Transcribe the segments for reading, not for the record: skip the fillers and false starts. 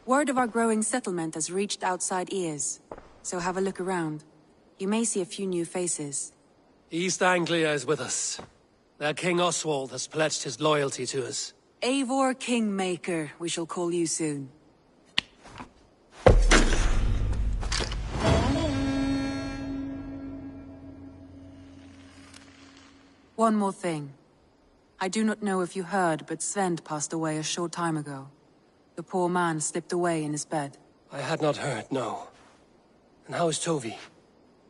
Word of our growing settlement has reached outside ears, so have a look around. You may see a few new faces. East Anglia is with us. Their King Oswald has pledged his loyalty to us. Eivor Kingmaker, we shall call you soon. One more thing. I do not know if you heard, but Sven passed away a short time ago. The poor man slipped away in his bed. I had not heard, no. And how is Tovi?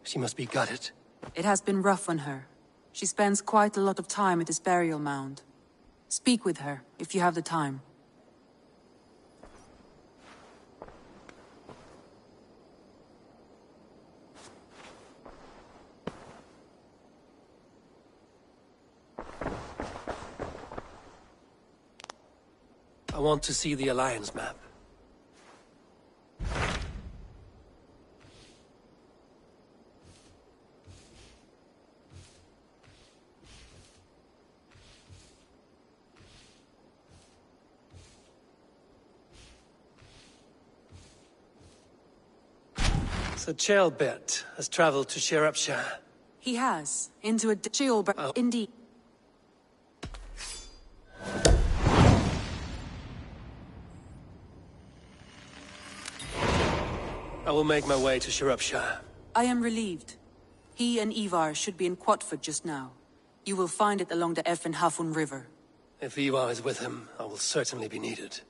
She must be gutted. It has been rough on her. She spends quite a lot of time at his burial mound. Speak with her, if you have the time. I want to see the Alliance map. So Chaelbert has traveled to Shropshire. He has, into a Chaelbert, indeed. I will make my way to Shropshire. I am relieved. He and Ivar should be in Quatford just now. You will find it along the Hafun River. If Ivar is with him, I will certainly be needed.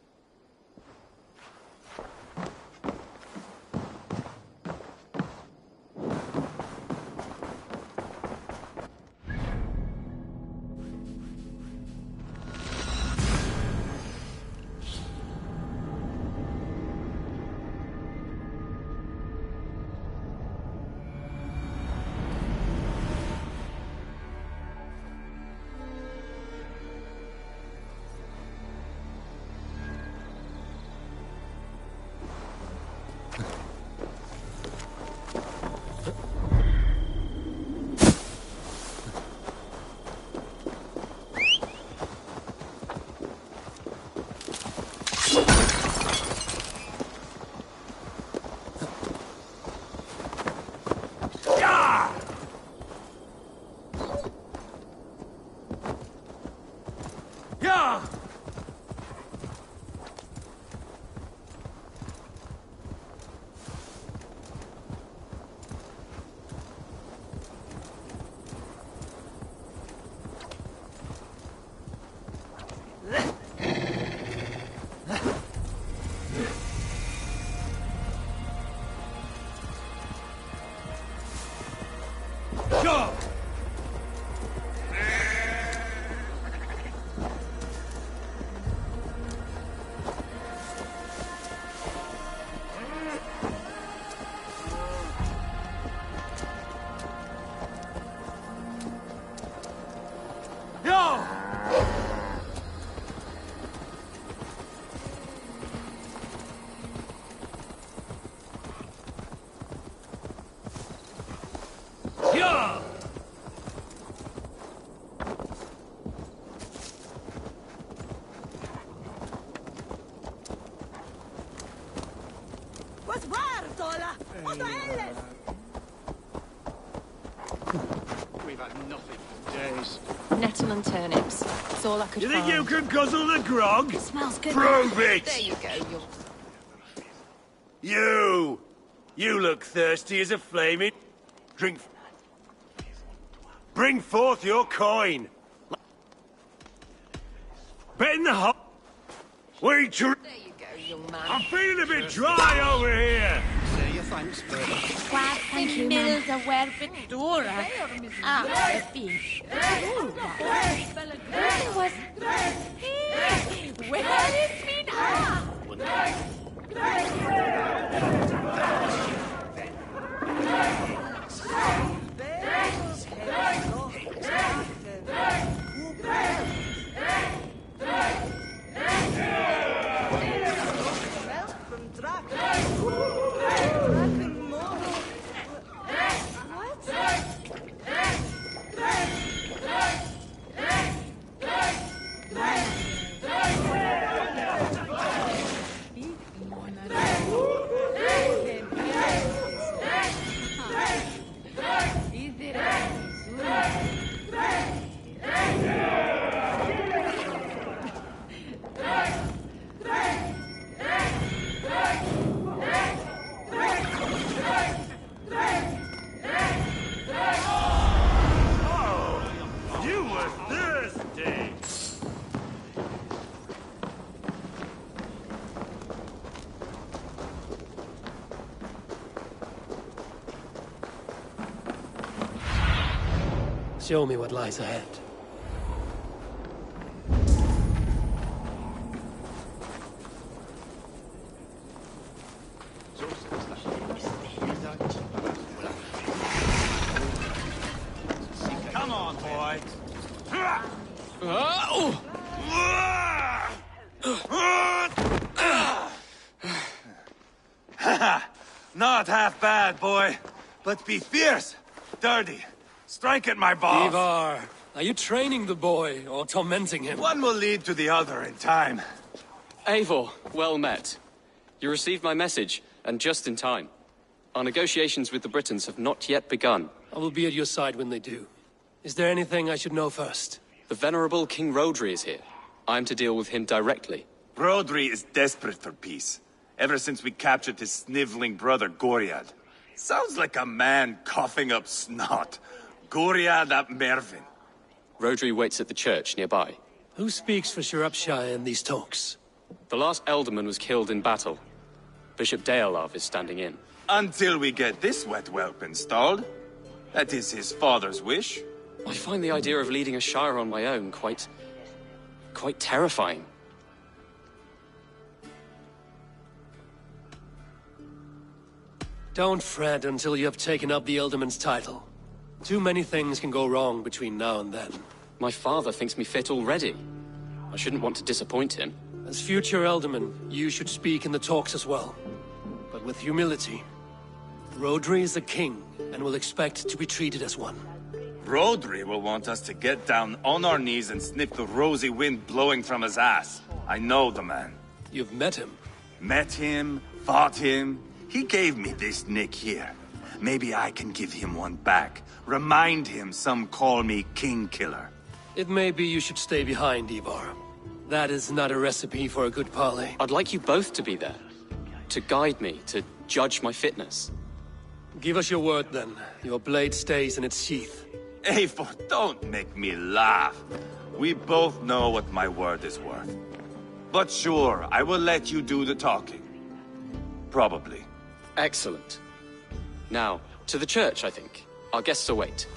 We've had nothing for days. Nettle and turnips. That's all I could You find. think you can guzzle the grog? It smells good. Prove it! There you go. You look thirsty as a flaming... Drink... Bring forth your coin! Bet in the hot... There you go, young man. I'm feeling a bit dry over here! Say your thanks, but... Thank you, ma'am. Show me what lies ahead. Come on, boy. Not half bad, boy. But be fierce, dirty. Strike at my balls. Ivar, are you training the boy or tormenting him? One will lead to the other in time. Eivor, well met. You received my message, and just in time. Our negotiations with the Britons have not yet begun. I will be at your side when they do. Is there anything I should know first? The venerable King Rodri is here. I am to deal with him directly. Rodri is desperate for peace. Ever since we captured his sniveling brother, Goriad. Sounds like a man coughing up snot. Goriad ap Mervin. Rodri waits at the church nearby. Who speaks for Shropshire in these talks? The last Elderman was killed in battle. Bishop Deolav is standing in. Until we get this wet whelp installed. That is his father's wish. I find the idea of leading a shire on my own quite terrifying. Don't fret until you have taken up the Ealdorman's title. Too many things can go wrong between now and then. My father thinks me fit already. I shouldn't want to disappoint him. As future Ealdorman, you should speak in the talks as well. But with humility. Rodri is a king, and will expect to be treated as one. Rodri will want us to get down on our knees and sniff the rosy wind blowing from his ass. I know the man. You've met him. Met him, fought him. He gave me this nick here. Maybe I can give him one back. Remind him some call me King Killer. It may be you should stay behind, Ivar. That is not a recipe for a good parley. I'd like you both to be there. To guide me, to judge my fitness. Give us your word, then. Your blade stays in its sheath. Eivor, don't make me laugh. We both know what my word is worth. But sure, I will let you do the talking. Probably. Excellent. Now, to the church, I think. Our guests await.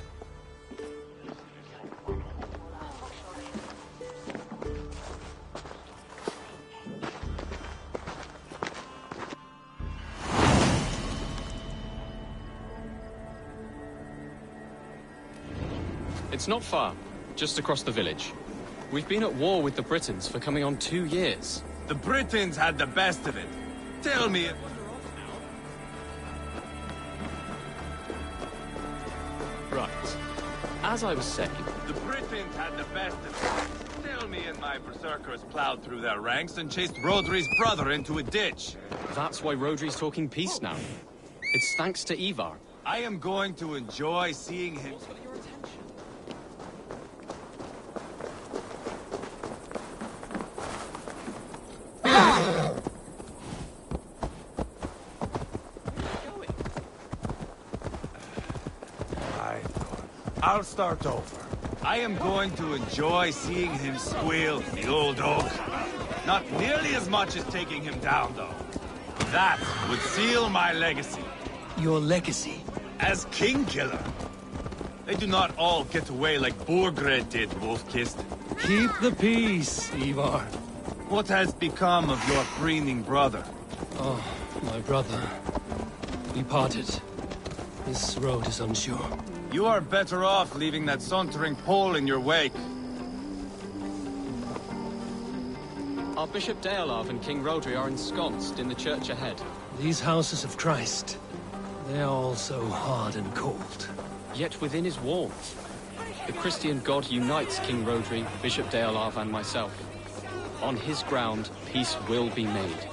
It's not far, just across the village. We've been at war with the Britons for coming on 2 years. The Britons had the best of it. Tell me it... Right. As I was saying... The Britons had the best of it. Tell me and my berserkers plowed through their ranks and chased Rodri's brother into a ditch. That's why Rodri's talking peace now. It's thanks to Ivar. I am going to enjoy seeing him... I'll start over. I am going to enjoy seeing him squeal, the old oak. Not nearly as much as taking him down, though. That would seal my legacy. Your legacy? As King Killer. They do not all get away like Borgred did, Wolf-Kissed. Keep the peace, Ivar. What has become of your preening brother? Oh, my brother. We parted. This road is unsure. You are better off leaving that sauntering Pole in your wake. Our Bishop Deolav and King Rodri are ensconced in the church ahead. These houses of Christ, they are all so hard and cold. Yet within is warmth. The Christian God unites King Rodri, Bishop Deolav, and myself. On his ground, peace will be made.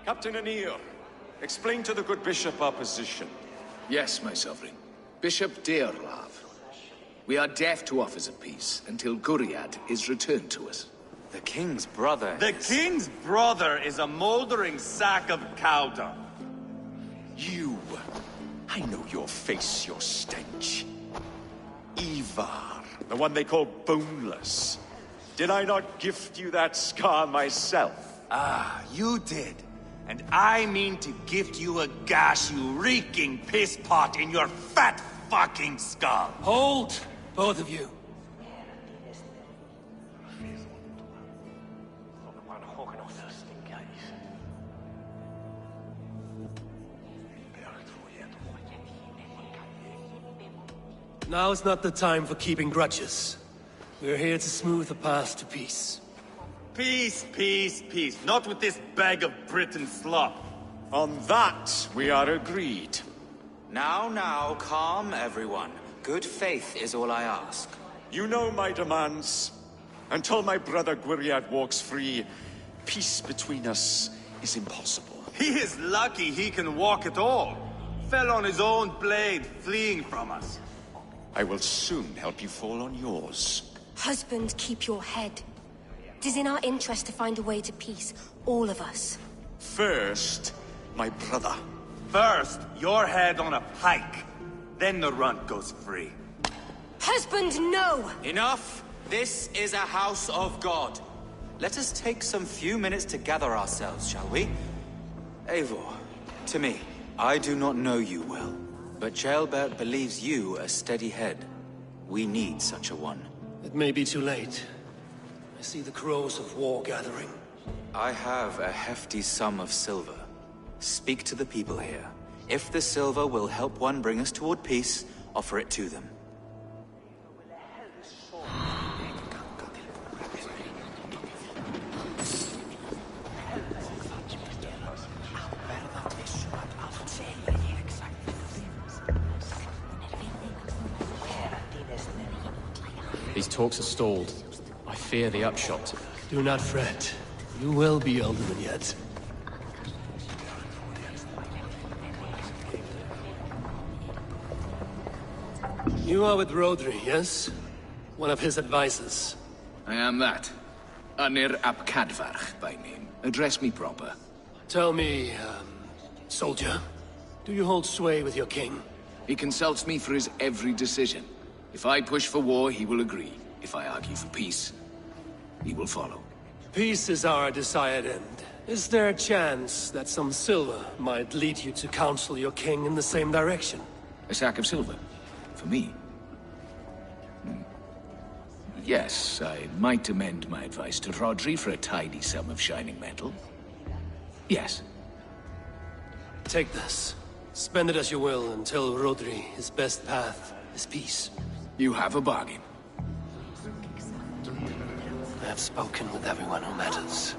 Captain Anir, explain to the good bishop our position. Yes, my sovereign. Bishop Deolav. We are deaf to offers of peace until Guriad is returned to us. The king's brother The king's brother is a moldering sack of cow dung. You! I know your face, your stench. Ivar, the one they call Boneless. Did I not gift you that scar myself? Ah, you did. And I mean to gift you a gash, you reeking piss pot in your fat fucking skull. Hold, both of you. Now's not the time for keeping grudges. We're here to smooth the path to peace. Peace, peace, peace. Not with this bag of Britain slop. On that, we are agreed. Now, calm everyone. Good faith is all I ask. You know my demands. Until my brother Gwiriad walks free, peace between us is impossible. He is lucky he can walk at all. Fell on his own blade, fleeing from us. I will soon help you fall on yours. Husband, keep your head. It is in our interest to find a way to peace, all of us. First, my brother. First, your head on a pike. Then the runt goes free. Husband, no! Enough! This is a house of God. Let us take some few minutes to gather ourselves, shall we? Eivor, to me, I do not know you well, but Ceolbert believes you a steady head. We need such a one. It may be too late. I see the crows of war gathering. I have a hefty sum of silver. Speak to the people here. If the silver will help one bring us toward peace, offer it to them. These talks are stalled. I fear the upshot. Do not fret. You will be alderman yet. You are with Rodri, yes? One of his advisors. I am that. Anir ap Cadfarch by name. Address me proper. Tell me, soldier, do you hold sway with your king? He consults me for his every decision. If I push for war, he will agree. If I argue for peace, he will follow. Peace is our desired end. Is there a chance that some silver might lead you to counsel your king in the same direction? A sack of silver? For me? Yes, I might amend my advice to Rodri for a tidy sum of shining metal. Yes. Take this. Spend it as you will until Rodri, his best path is peace. You have a bargain. I have spoken with everyone who matters.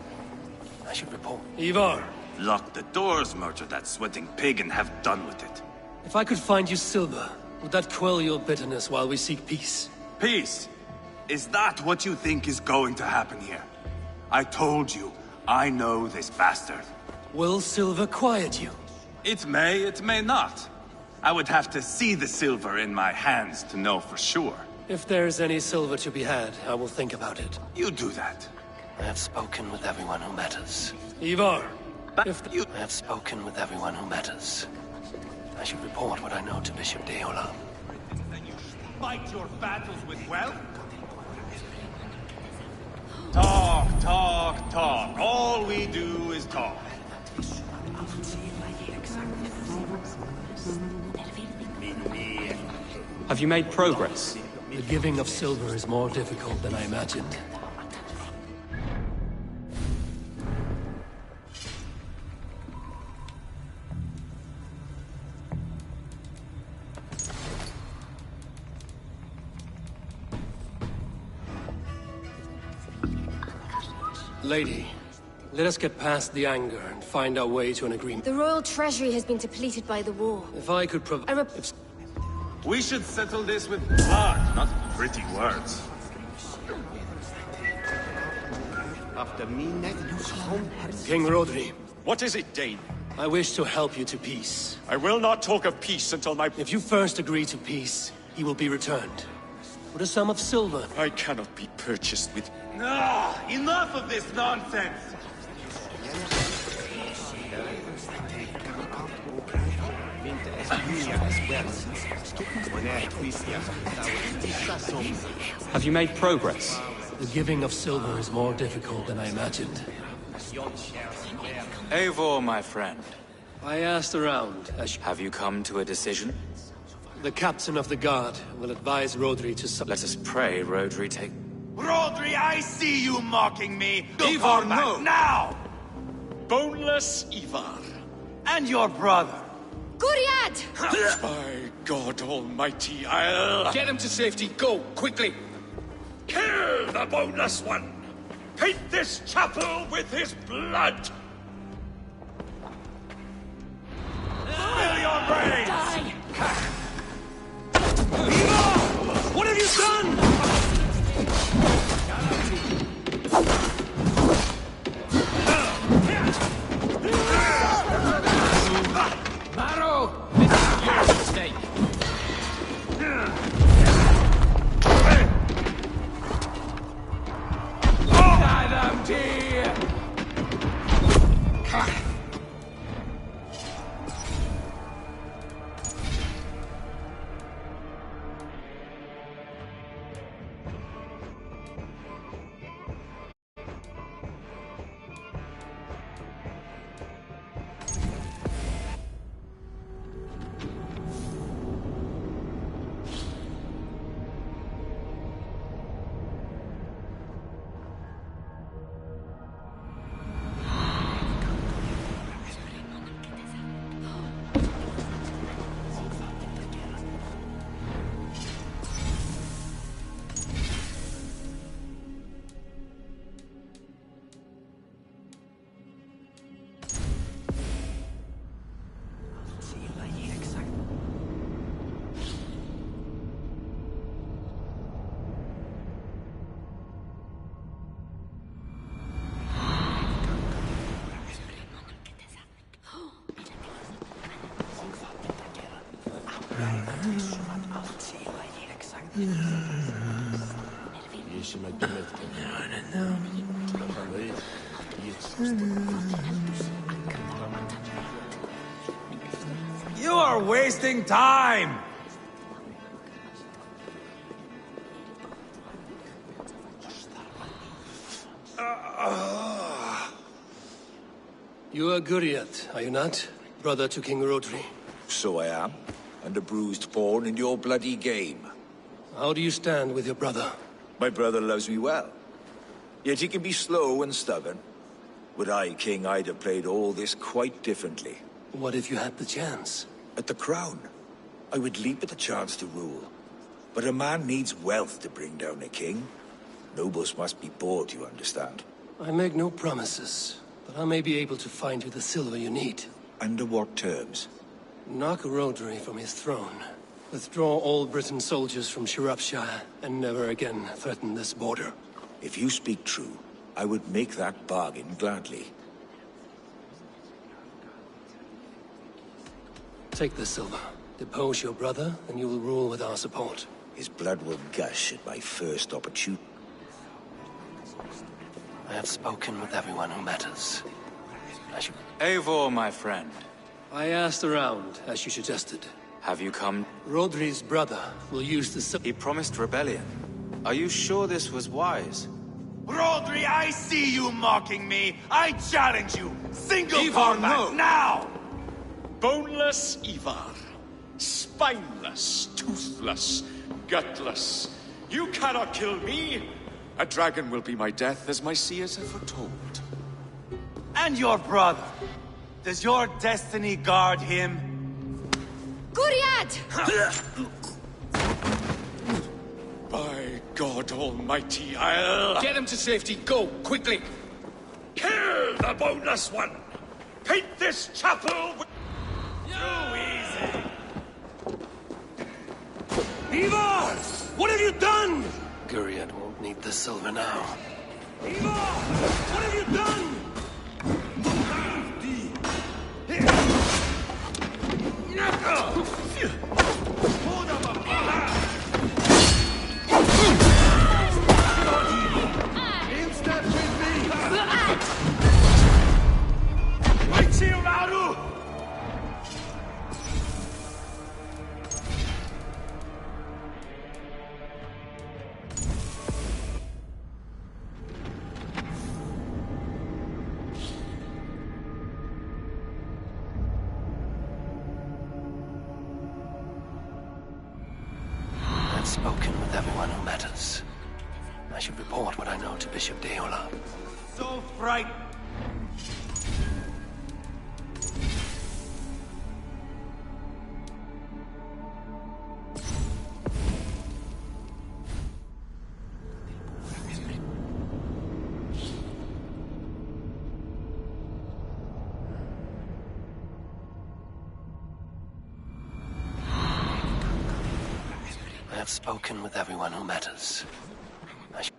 I should report. Ivar! Lock the doors, murder that sweating pig, and have done with it. If I could find you silver, would that quell your bitterness while we seek peace? Peace? Is that what you think is going to happen here? I told you, I know this bastard. Will silver quiet you? It may not. I would have to see the silver in my hands to know for sure. If there is any silver to be had, I will think about it. You do that. I have spoken with everyone who matters. Ivar! I have spoken with everyone who matters. I should report what I know to Bishop Deola. Fight your battles with wealth? Talk, talk, talk. All we do is talk. Have you made progress? The giving of silver is more difficult than I imagined. Lady, let us get past the anger and find our way to an agreement. The royal treasury has been depleted by the war. If I could provide... We should settle this with blood, not pretty words. King Rodri. What is it, Dane? I wish to help you to peace. I will not talk of peace until my... If you first agree to peace, he will be returned. With a sum of silver. I cannot be purchased with... Ah, enough of this nonsense! Have you made progress? The giving of silver is more difficult than I imagined. Eivor, my friend. I asked around, Have you come to a decision? The captain of the guard will advise Rodri to Let us pray Rodri take... Rodri, I see you mocking me! Ivar, no! Now! Boneless Ivar. And your brother! Guriad! By God Almighty, I'll... Get him to safety. Go, quickly. Kill the boneless one! Paint this chapel with his blood! Spill your brains! What have you done? Maro! This is your mistake. Die them, dear! You are wasting time! You are Guriad, are you not? Brother to King Rodri. So I am, and a bruised pawn in your bloody game. How do you stand with your brother? My brother loves me well. Yet he can be slow and stubborn. Were I king, I'd have played all this quite differently. What if you had the chance? At the crown, I would leap at the chance to rule. But a man needs wealth to bring down a king. Nobles must be bought, you understand. I make no promises, but I may be able to find you the silver you need. Under what terms? Knock Rodri from his throne. Withdraw all Britain soldiers from Shropshire, and never again threaten this border. If you speak true, I would make that bargain gladly. Take the silver. Depose your brother, and you will rule with our support. His blood will gush at my first opportunity. I have spoken with everyone who matters. Eivor, my friend. I asked around, as you suggested. Have you come? Rodri's brother will use the He promised rebellion. Are you sure this was wise? Rodri, I see you mocking me! I challenge you! Single Ivar, combat, no! now! Boneless Ivar. Spineless, toothless, gutless. You cannot kill me! A dragon will be my death, as my seers have foretold. And your brother. Does your destiny guard him? Guriad! By God Almighty, I'll... Get him to safety. Go, quickly. Kill the boneless one! Paint this chapel with... Too easy. Ivar! What have you done? Guriad won't need the silver now. Ivar! What have you done? spoken with everyone who matters. I should report what I know to Bishop Deola. So frightened. I have spoken with everyone who matters. I should...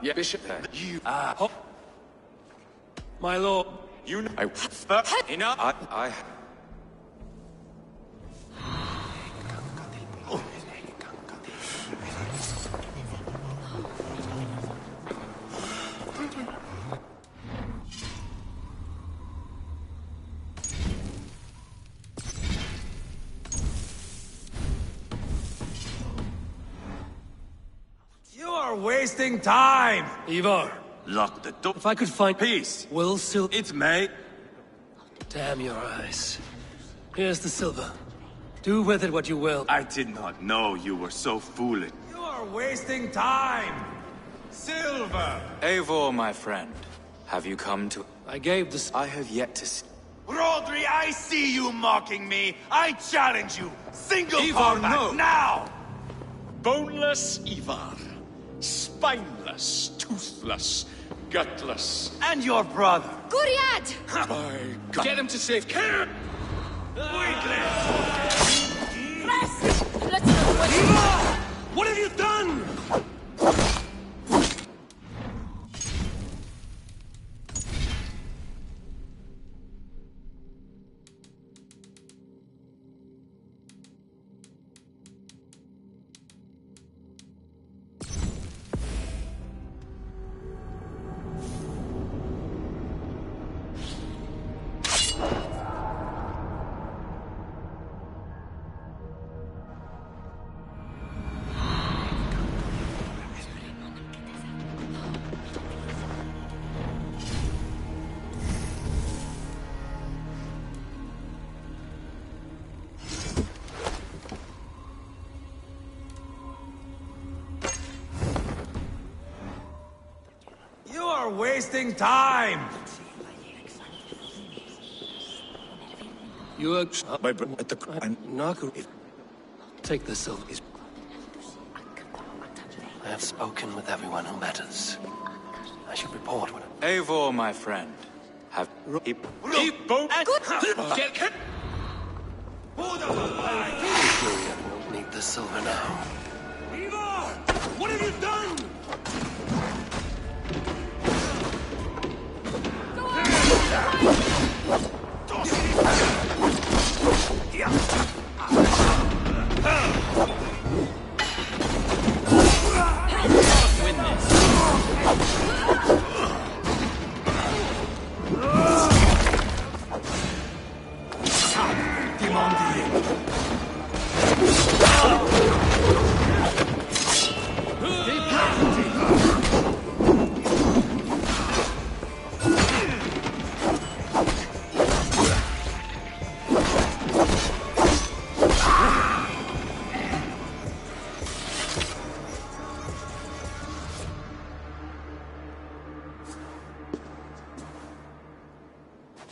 Yeah, Bishop. You are... My lord. You know... Enough. I... You are wasting time! Ivar, Lock the door. if I could find... Peace. Will Sil... It's May. Damn your eyes. Here's the silver. Do with it what you will. I did not know you were so foolish. You are wasting time! Silver! Eivor, my friend, have you come to... I gave this... I have yet to see... Rodri, I see you mocking me! I challenge you! Single Ivar, combat, no. now! Boneless Ivar. Spineless, toothless, gutless. And your brother! Guriad! My God. Get him to safe care! What have you done? You are wasting time! You are... My bro at the... Naku... Take the silver. I have spoken with everyone who matters. I should report what... Eivor, my friend, have... Get... won't need the silver now. Ivar! What have you done? Win this.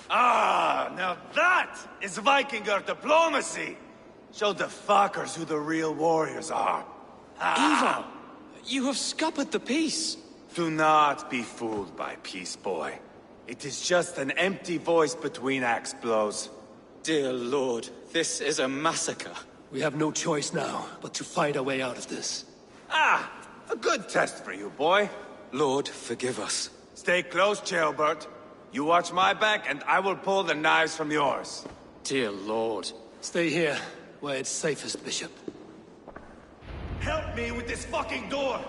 Ah, now that is Vikinger diplomacy! Show the fuckers who the real warriors are. Ivar, you have scuppered the peace. Do not be fooled by peace, boy. It is just an empty voice between axe blows. Dear Lord, this is a massacre. We have no choice now, but to find our way out of this. Ah, a good test for you, boy. Lord, forgive us. Stay close, Ceolbert. You watch my back, and I will pull the knives from yours. Dear Lord. Stay here. where it's safest, Bishop. Help me with this fucking door!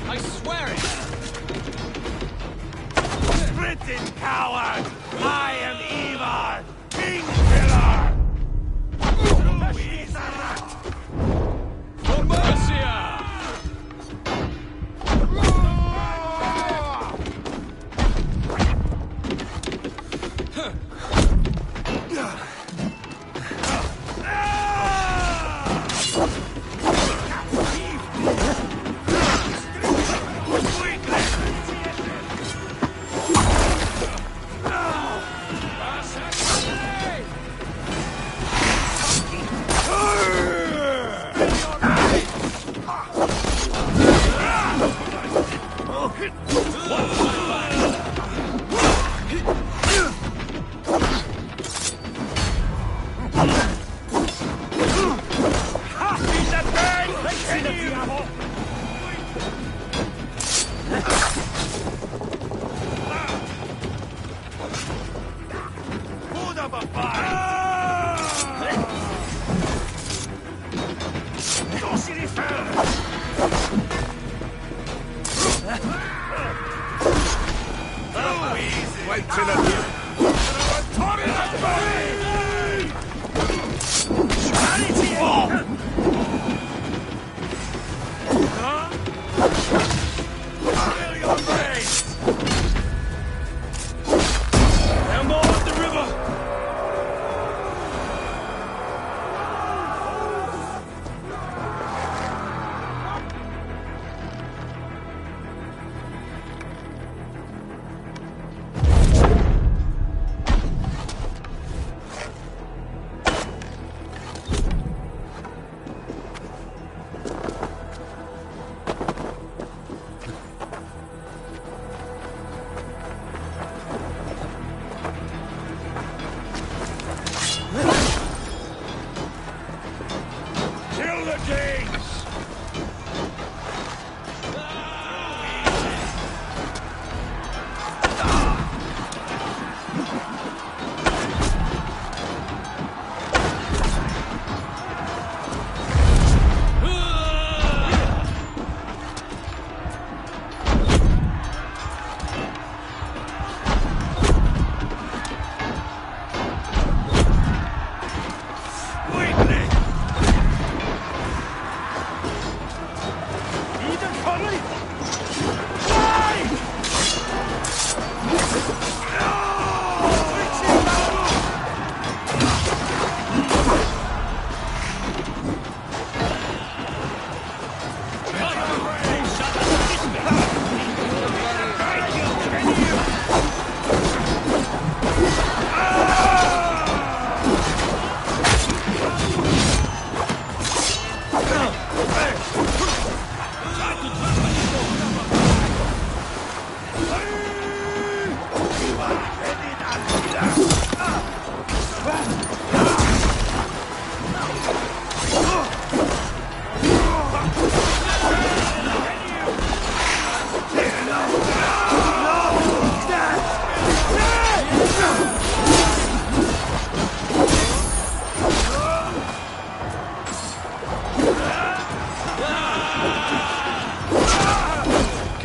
I swear it! Britain, coward! I am Ivar, King Killer! For Mercia!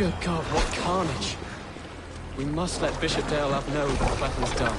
Good God, what carnage! We must let Bishop Deolav know that the battle's done.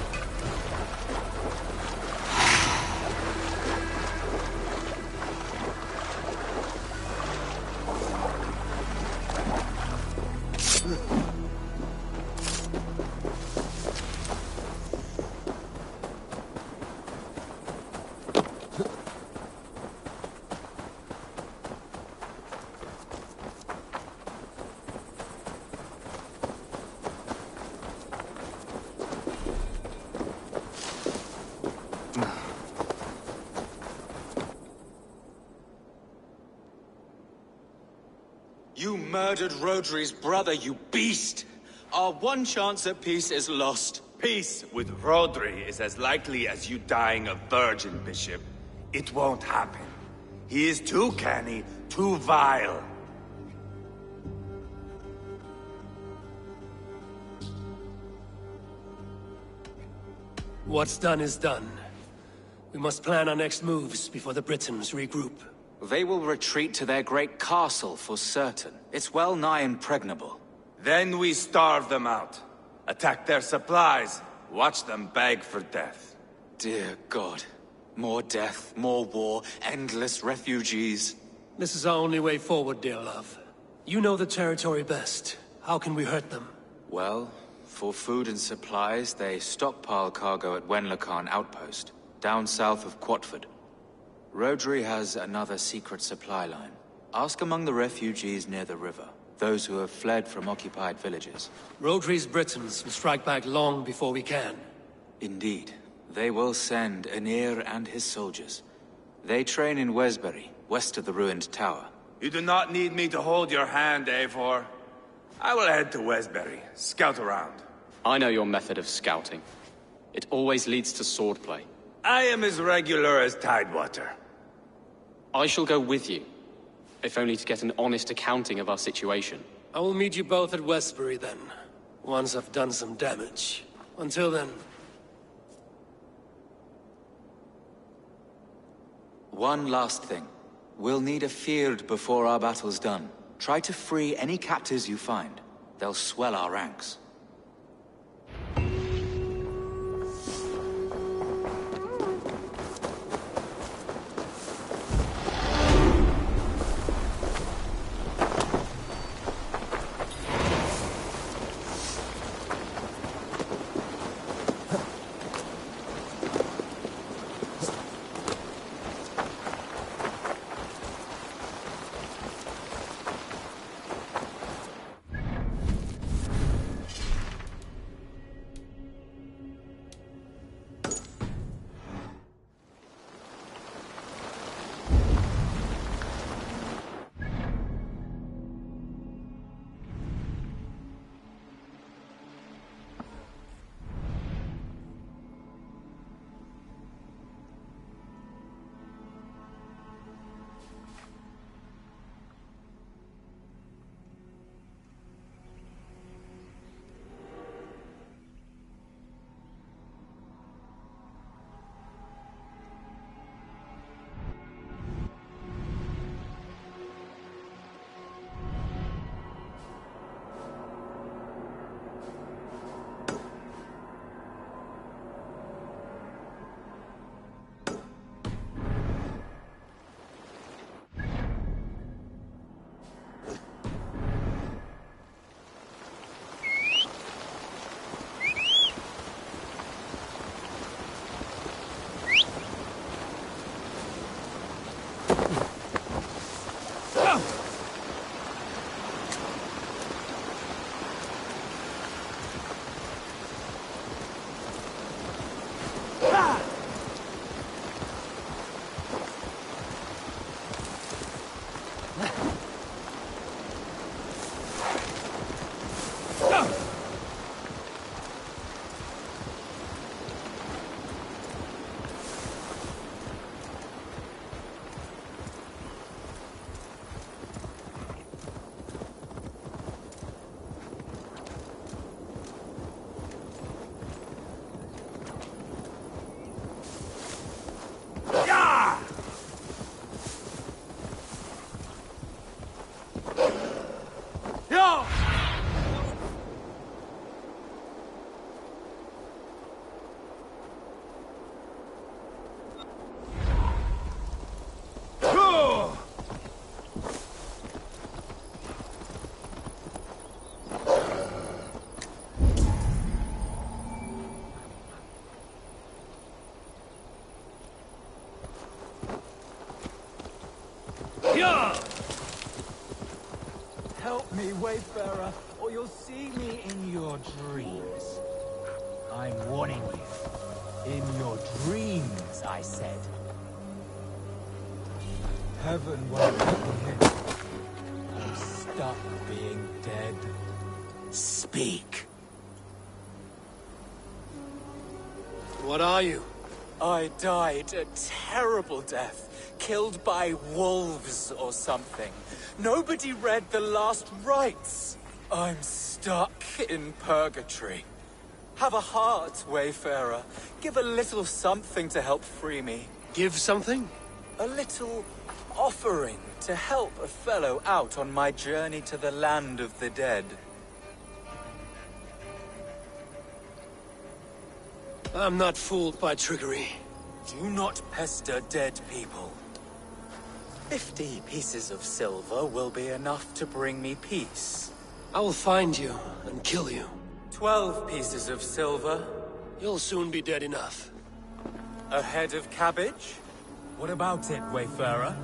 You murdered Rodri's brother, you beast! Our one chance at peace is lost. Peace with Rodri is as likely as you dying a virgin, Bishop. It won't happen. He is too canny, too vile. What's done is done. We must plan our next moves before the Britons regroup. They will retreat to their great castle for certain. It's well nigh impregnable. Then we starve them out. Attack their supplies. Watch them beg for death. Dear God. More death, more war, endless refugees. This is our only way forward, dear love. You know the territory best. How can we hurt them? Well, for food and supplies, they stockpile cargo at Wenlacan Outpost, down south of Quatford. Rodri has another secret supply line. Ask among the refugees near the river, those who have fled from occupied villages. Rodri's Britons will strike back long before we can. Indeed. They will send Aenir and his soldiers. They train in Wesbury, west of the ruined tower. You do not need me to hold your hand, Eivor. I will head to Wesbury, scout around. I know your method of scouting. It always leads to swordplay. I am as regular as Tidewater. I shall go with you, if only to get an honest accounting of our situation. I will meet you both at Westbury then, once I've done some damage. Until then... One last thing. We'll need a Fyrd before our battle's done. Try to free any captives you find. They'll swell our ranks. Help me, Wayfarer, or you'll see me in your dreams. I'm warning you. In your dreams, I said. Heaven won't let me in. You starve. Speak. What are you? I died a terrible death, killed by wolves or something. Nobody read the last rites. I'm stuck in purgatory. Have a heart, Wayfarer. Give a little something to help free me. Give something? A little offering to help a fellow out on my journey to the land of the dead. I'm not fooled by trickery. Do not pester dead people. 50 pieces of silver will be enough to bring me peace. I will find you and kill you. 12 pieces of silver. You'll soon be dead enough. A head of cabbage? What about it, Wayfarer?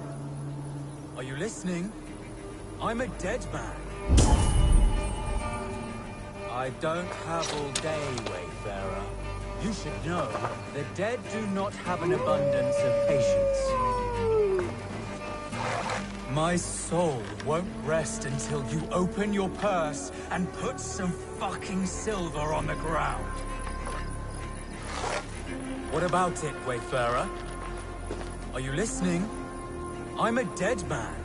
Are you listening? I'm a dead man. I don't have all day, Wayfarer. You should know, the dead do not have an abundance of patience. My soul won't rest until you open your purse and put some fucking silver on the ground. What about it, Wayfarer? Are you listening? I'm a dead man.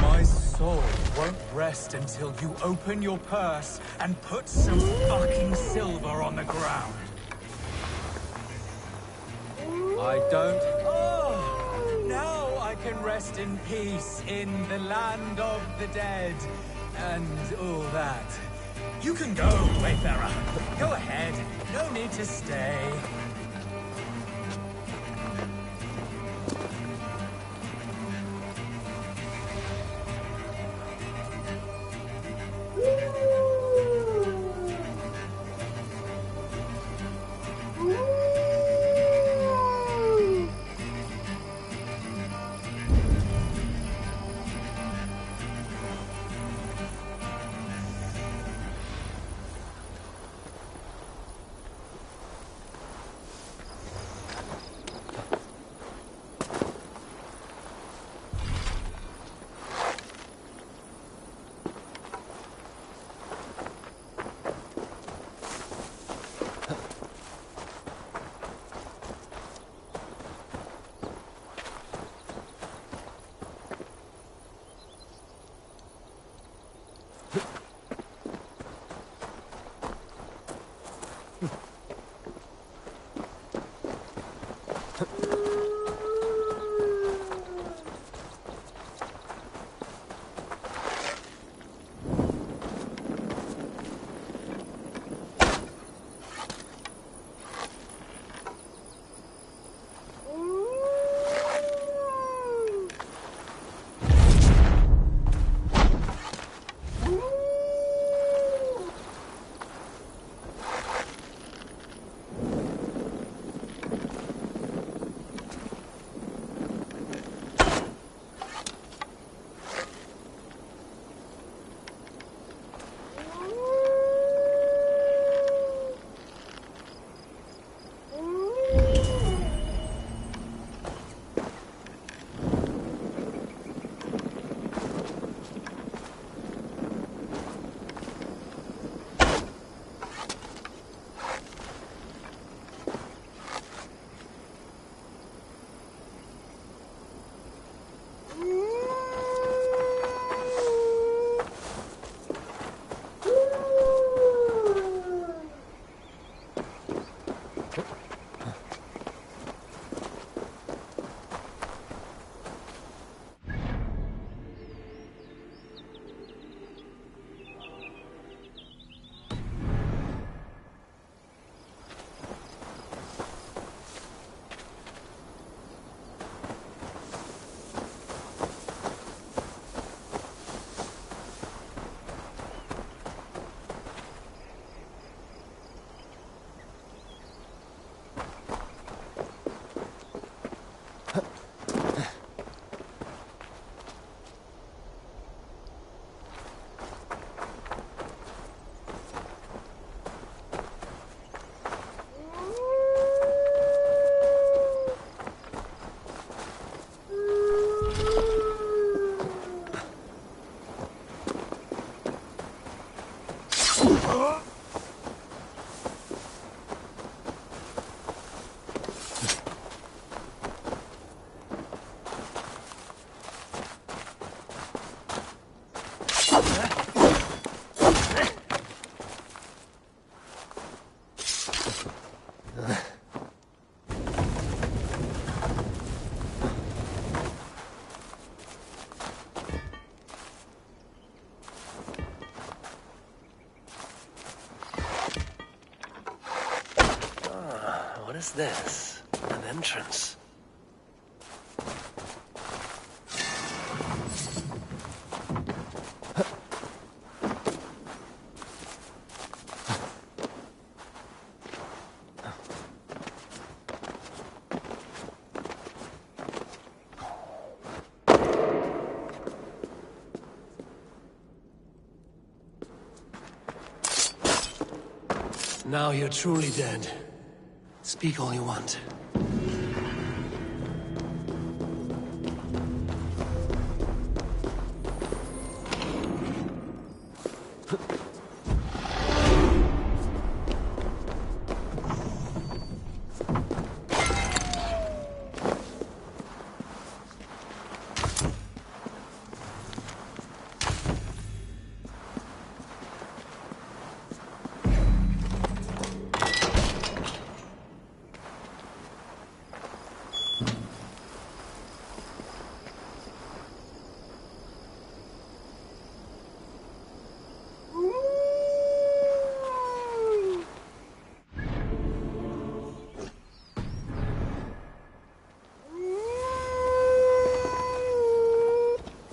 My soul won't rest until you open your purse and put some fucking silver on the ground. I don't... Oh, now I can rest in peace in the land of the dead and all that. You can go, Wayfarer. Go ahead. No need to stay. is this? An entrance. Now you're truly dead. Speak all you want.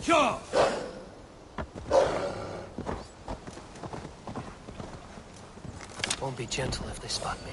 Sure. Won't be gentle if they spot me.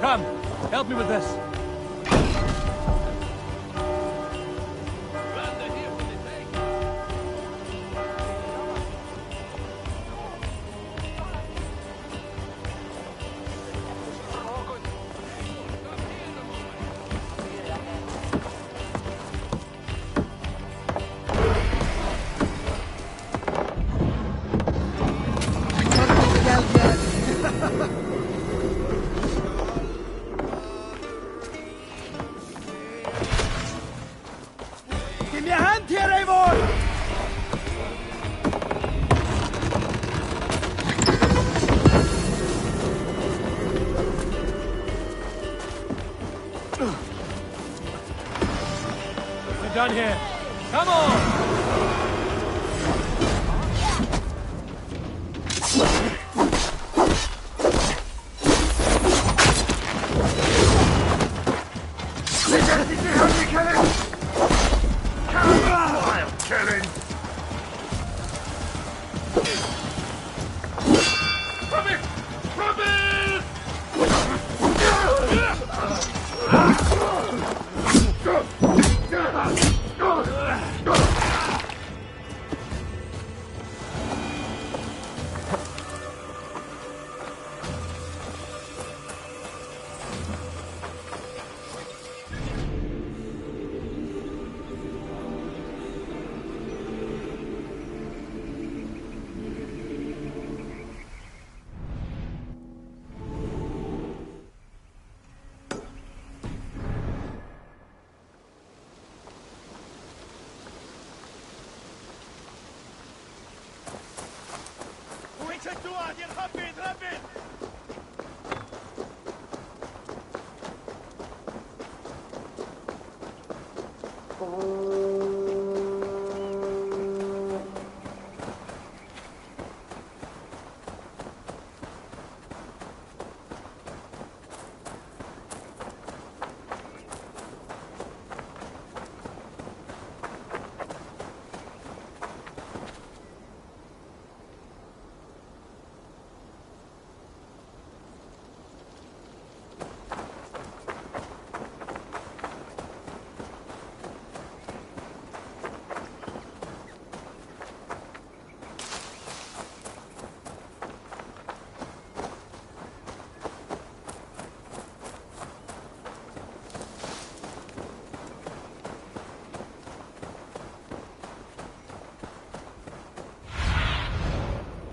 Come, help me with this. down here. Come on!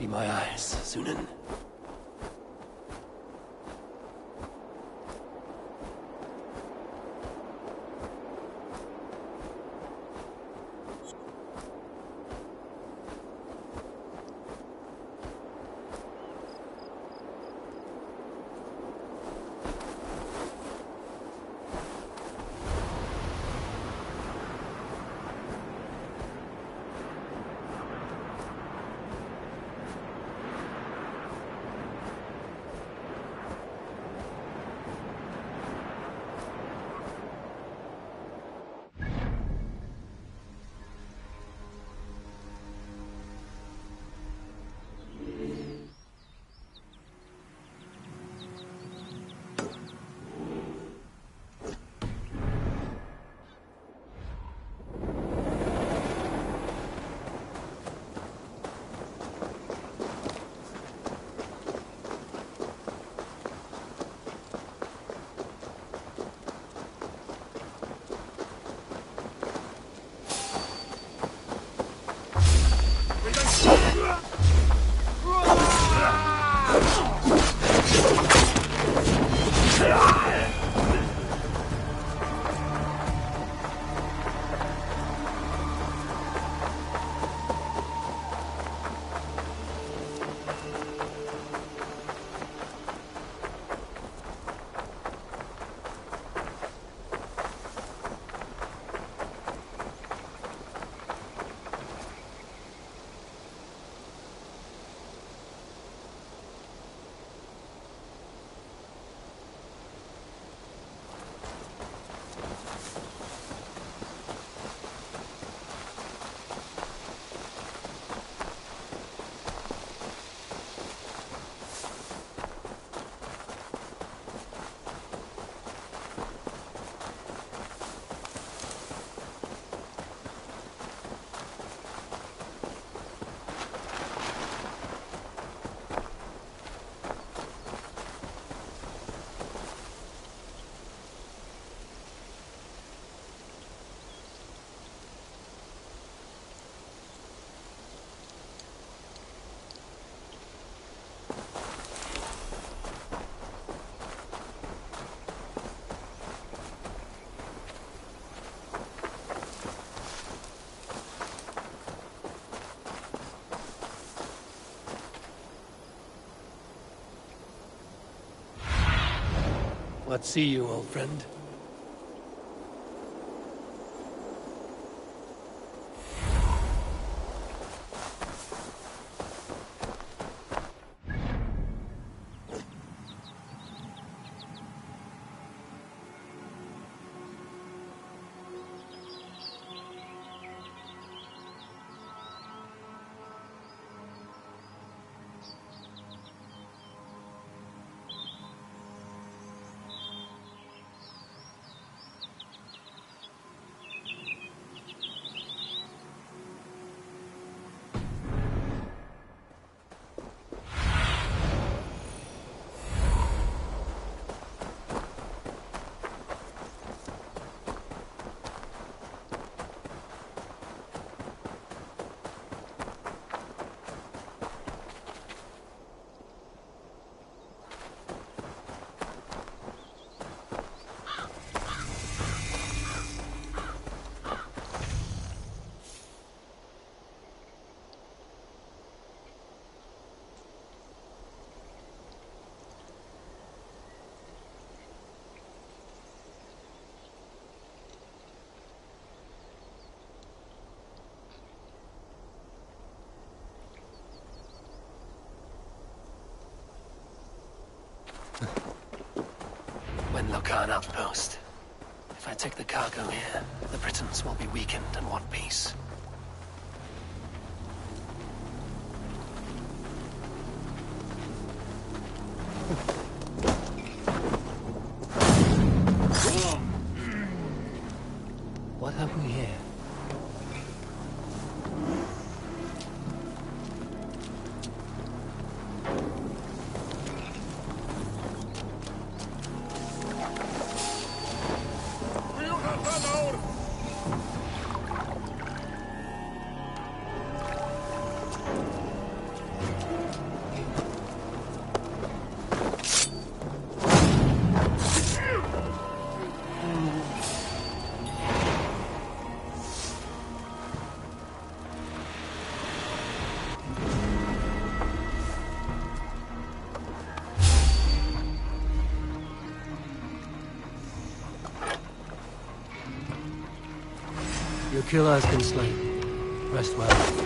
Be my eyes, Sunan. What see you, old friend? Lokan outpost. If I take the cargo here, the Britons will be weakened and want peace. What have we here? Your killer has been slain. Rest well.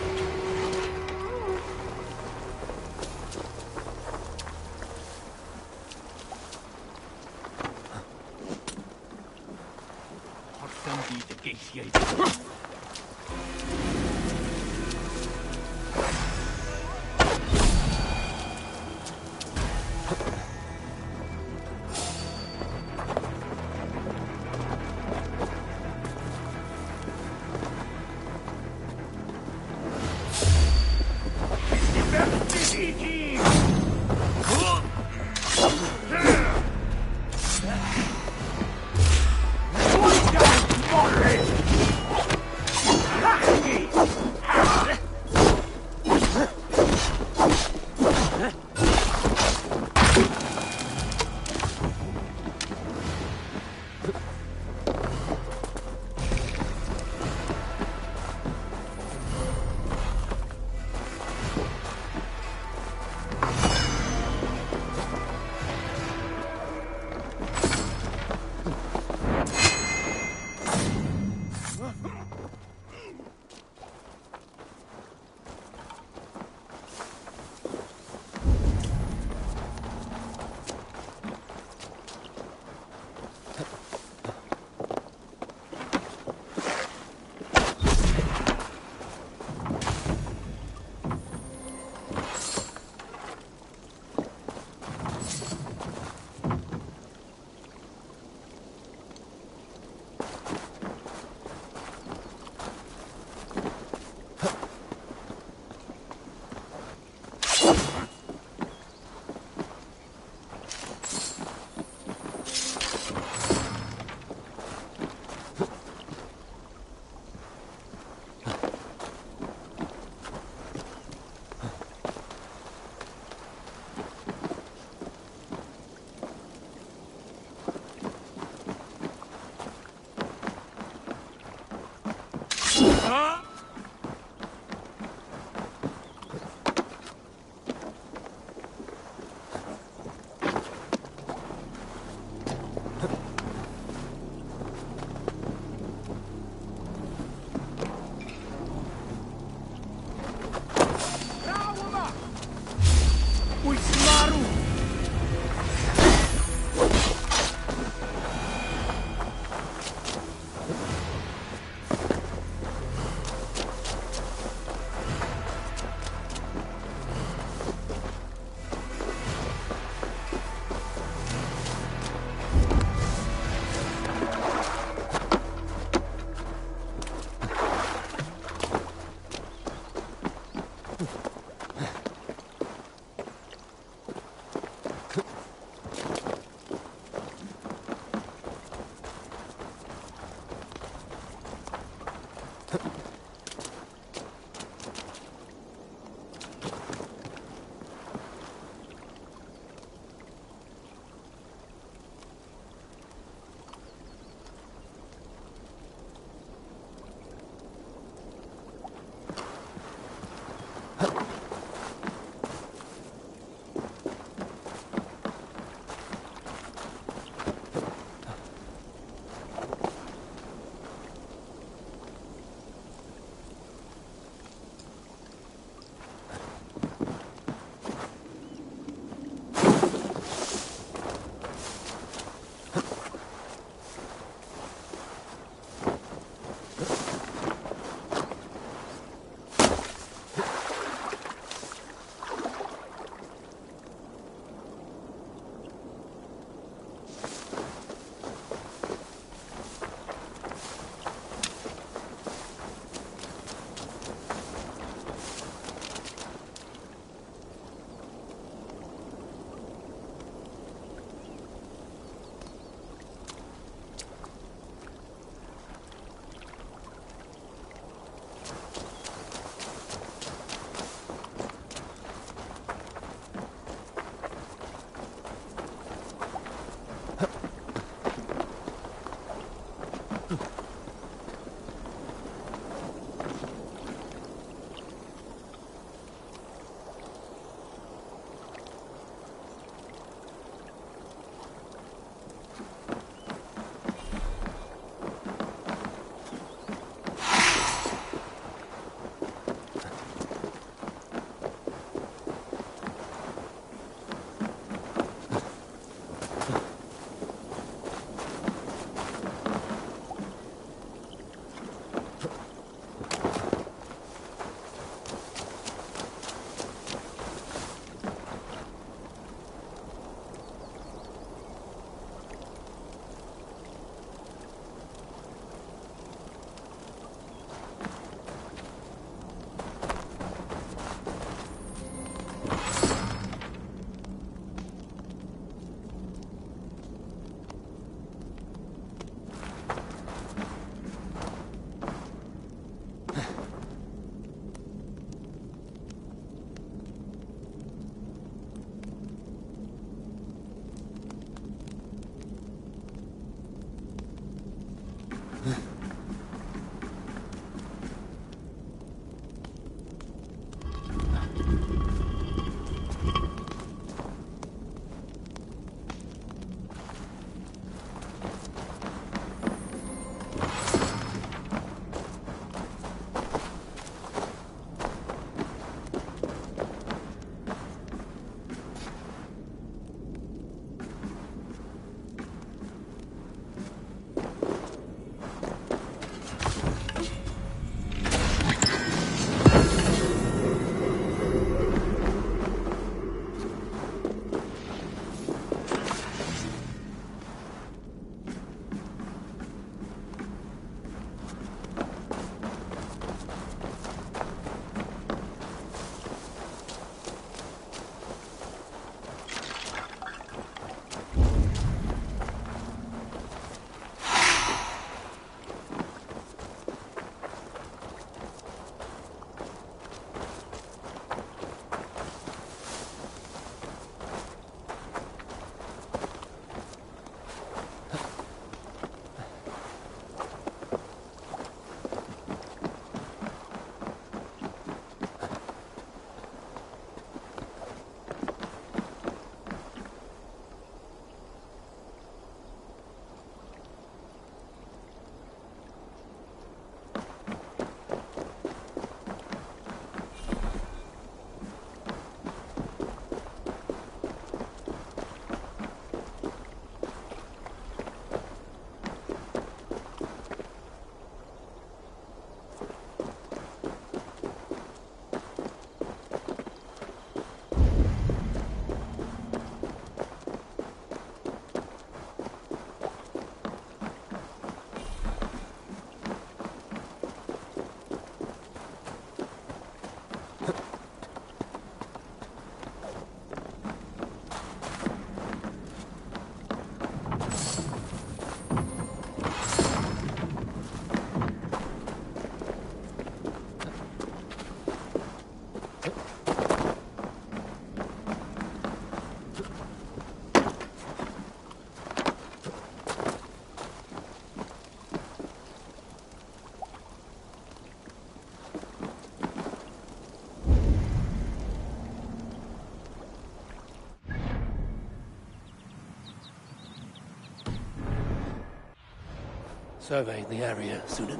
surveying the area, Sigurd.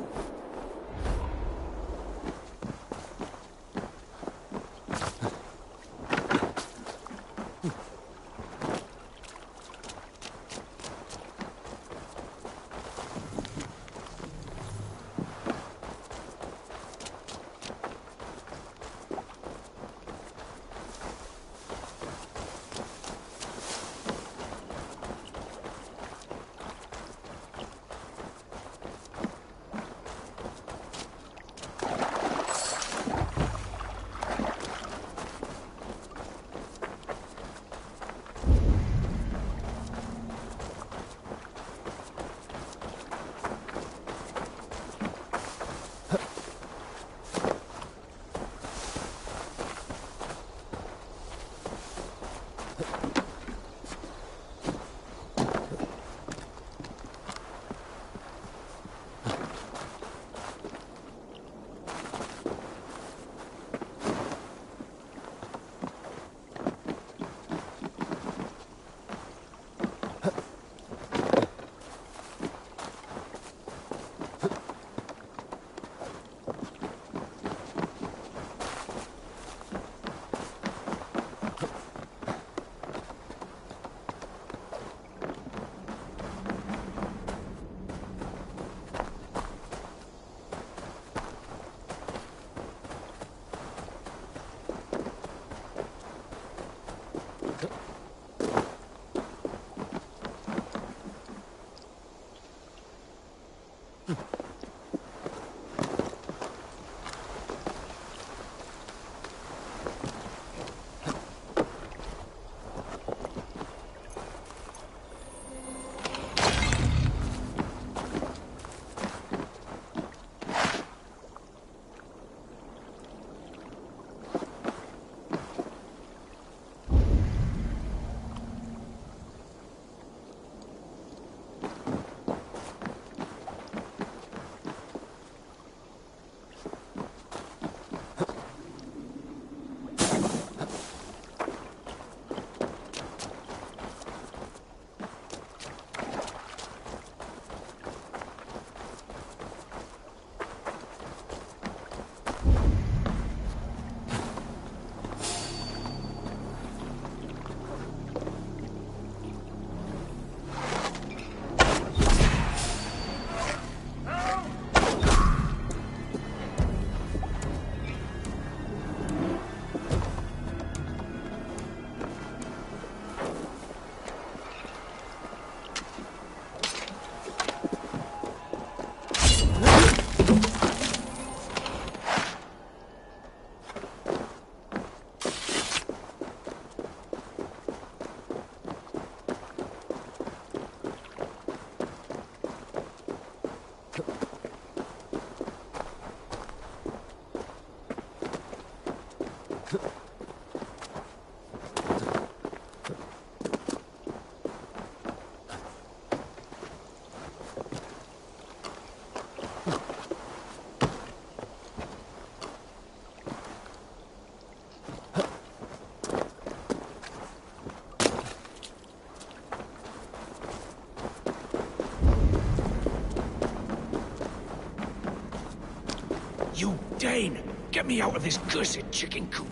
You Dane! Get me out of this cursed chicken coop!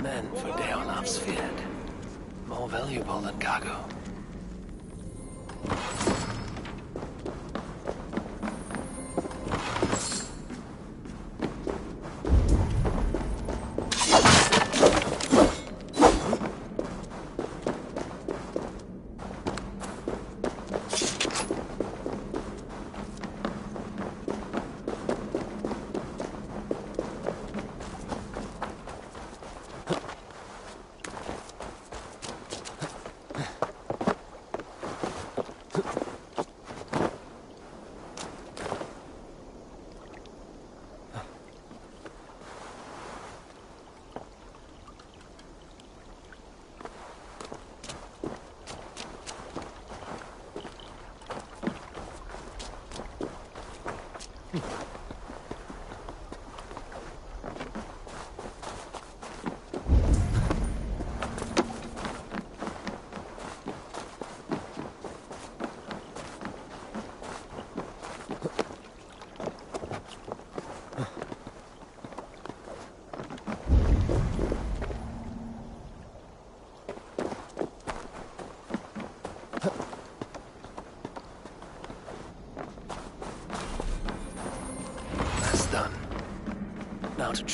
Men for Deolav's feared. More valuable than cargo.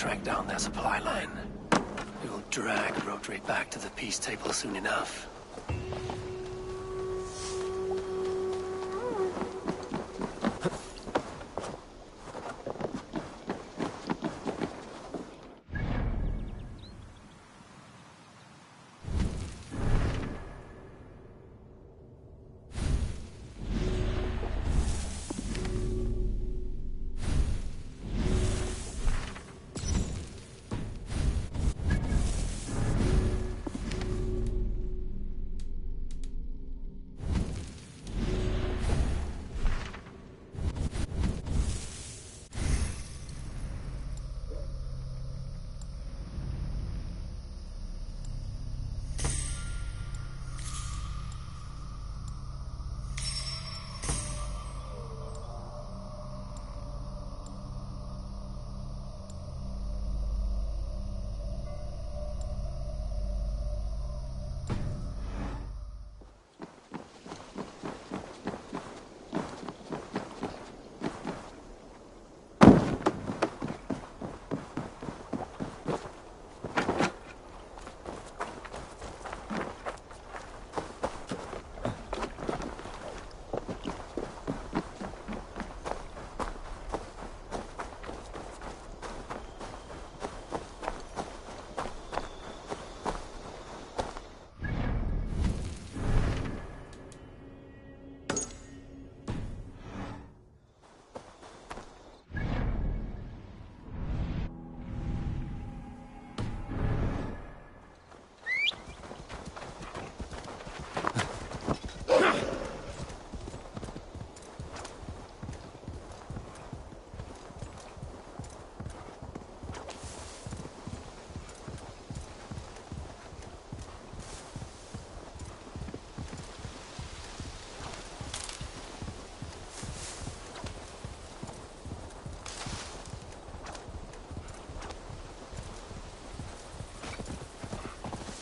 track down their supply line. We will drag Rodri back to the peace table soon enough.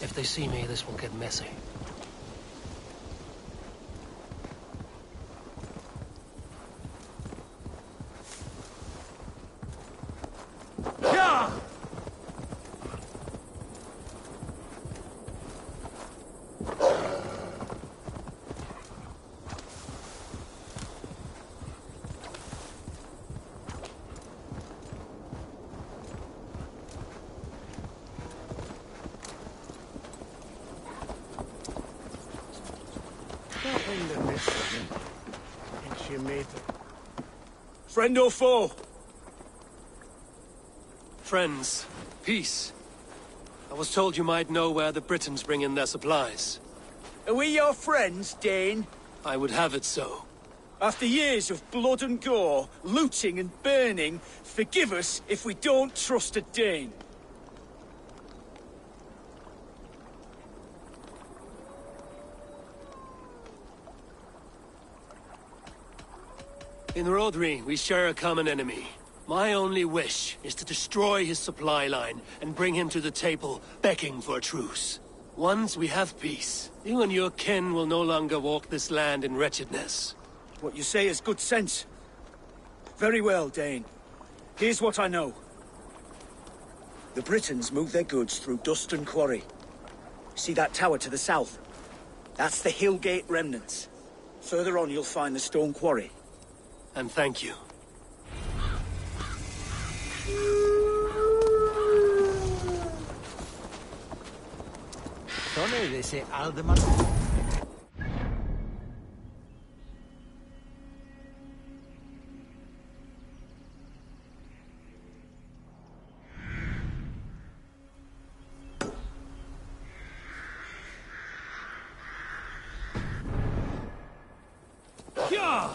If they see me, this will get messy. Friend or foe? Friends. Peace. I was told you might know where the Britons bring in their supplies. Are we your friends, Dane? I would have it so. After years of blood and gore, looting and burning, forgive us if we don't trust a Dane. In Rodri, we share a common enemy. My only wish is to destroy his supply line and bring him to the table, begging for a truce. Once we have peace, you and your kin will no longer walk this land in wretchedness. What you say is good sense. Very well, Dane. Here's what I know. The Britons move their goods through Dustin Quarry. See that tower to the south? That's the Hillgate remnants. Further on, you'll find the stone quarry. And thank you. Yeah!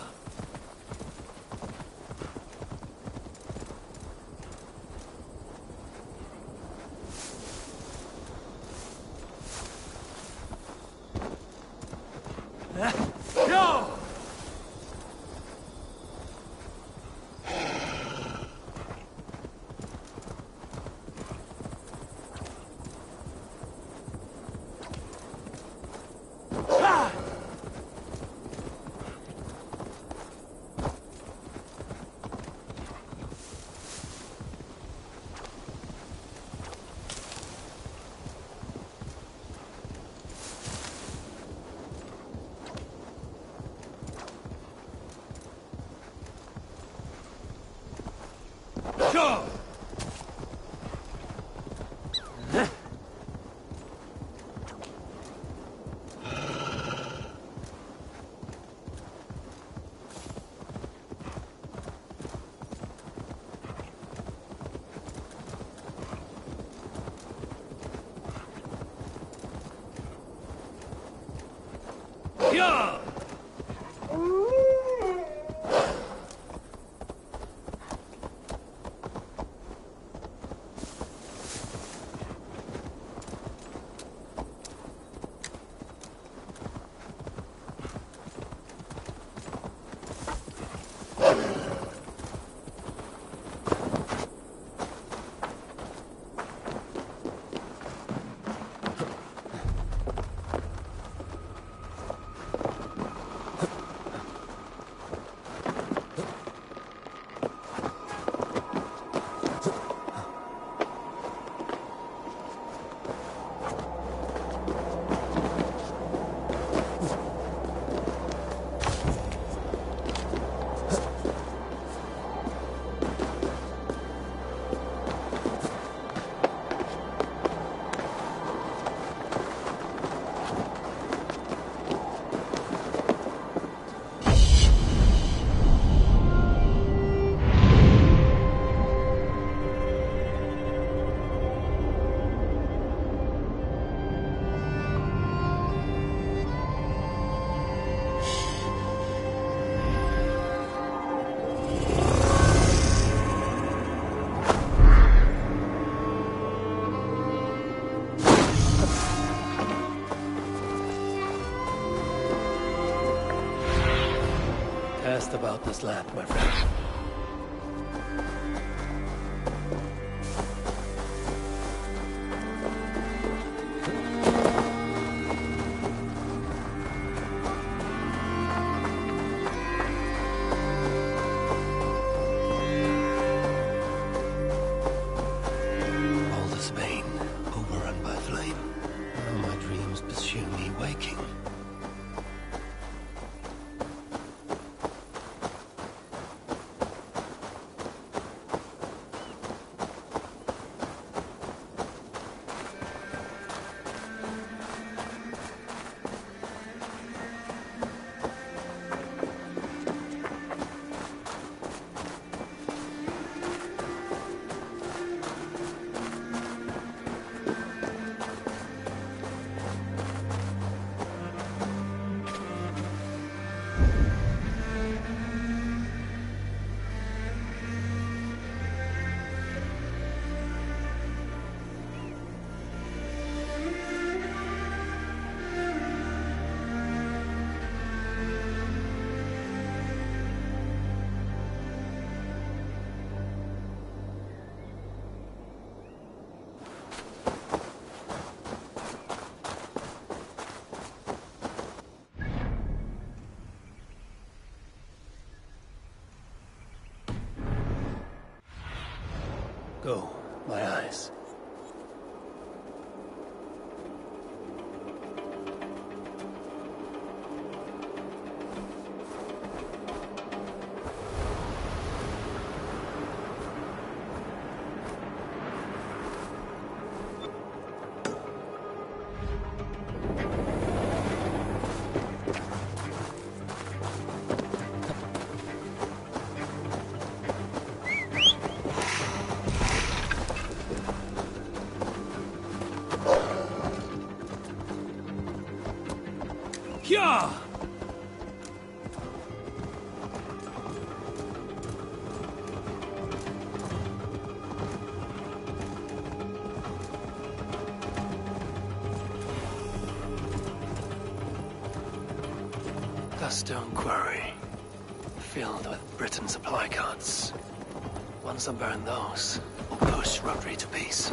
Yeah! Cast about this land, my friend. All this pain, overrun by flame. Now my dreams pursue me waking. Go, my eyes. Yeah! Stone quarry, filled with Britain supply carts. Once I burn those, we'll push Rodri to peace.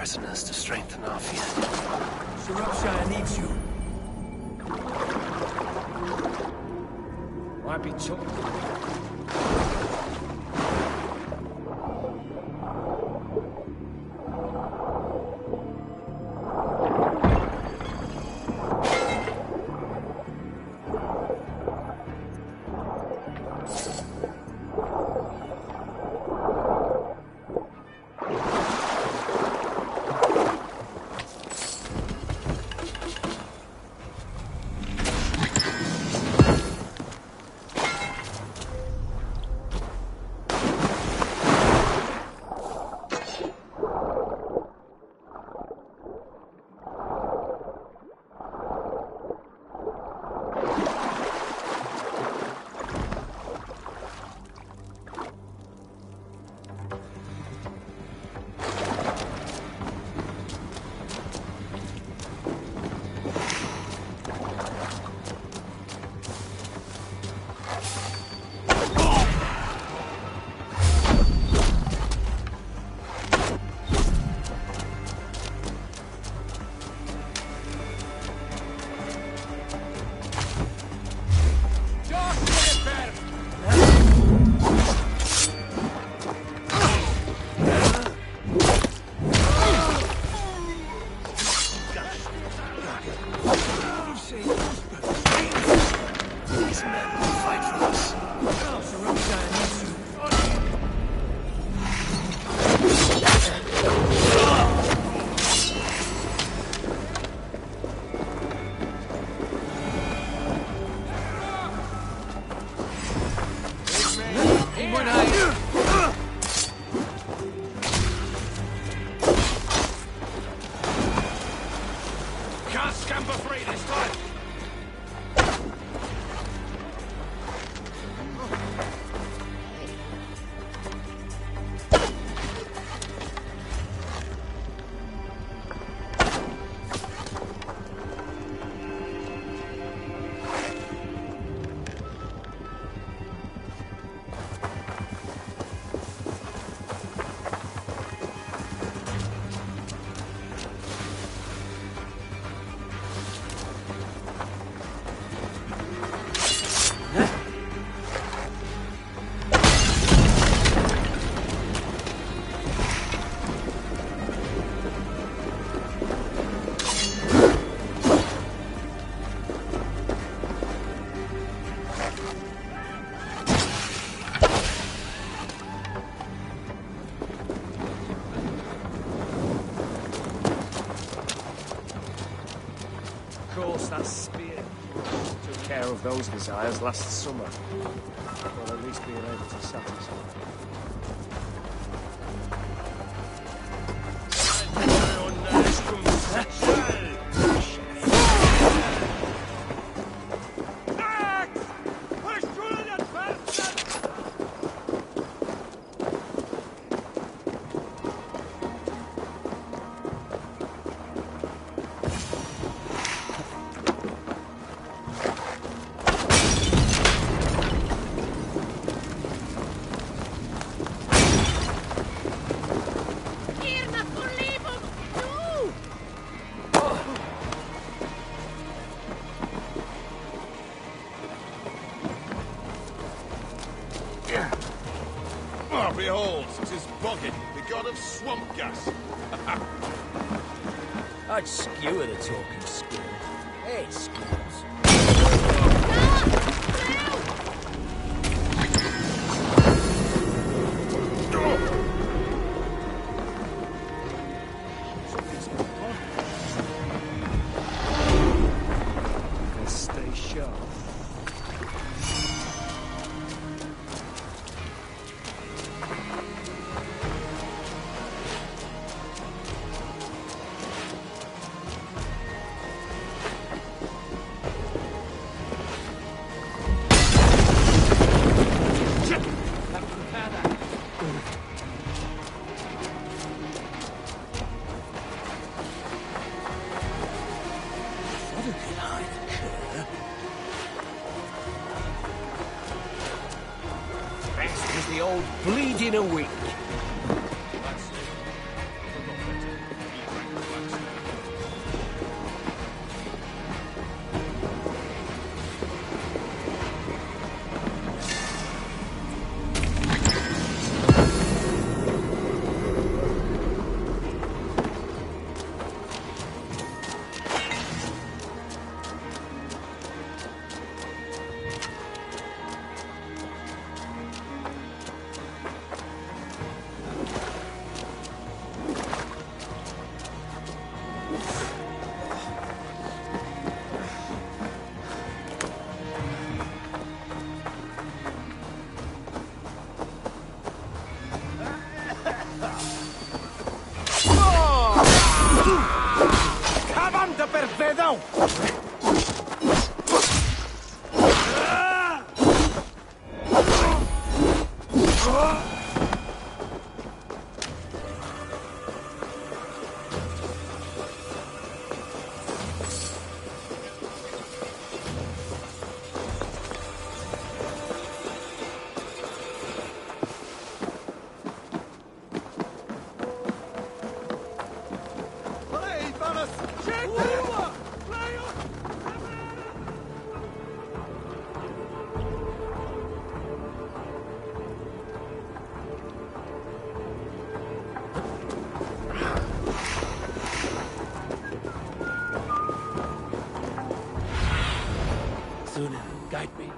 prisoners to strengthen our field. Shropshire needs you. Might be tough. That spear took care of those desires last summer. Or at least being able to satisfy. Behold, 'tis Boggin, the god of swamp gas. I'd skewer the talking squid. Hey, skewers. Let's stay sharp. The old bleeding a week. Now! Guide me.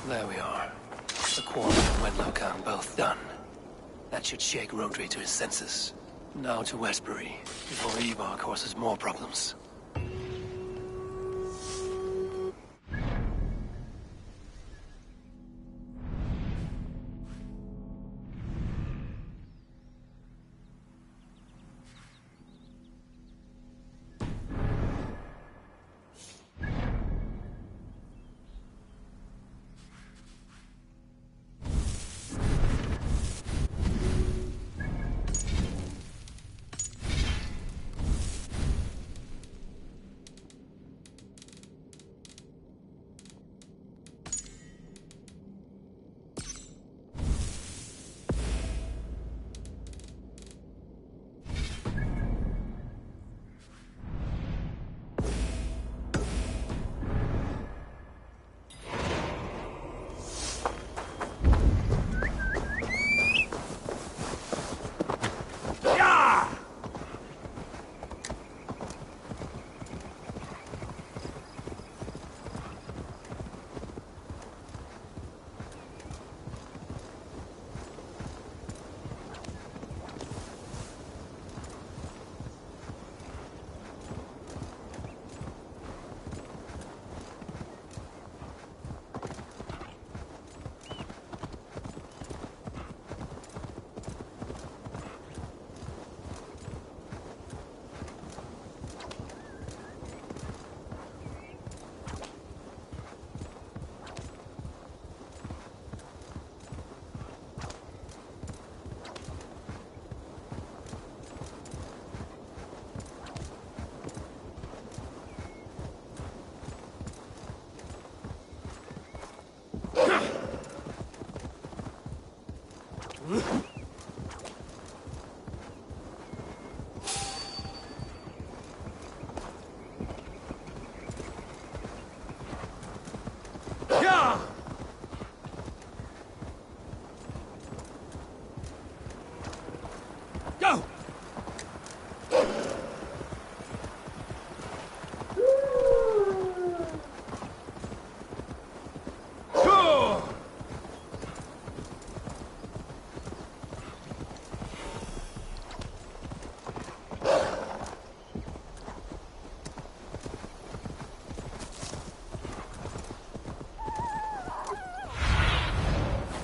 There we are. The quarry and Wenlocan both done. That should shake Rodri to his senses. Now to Westbury, before Ivar causes more problems.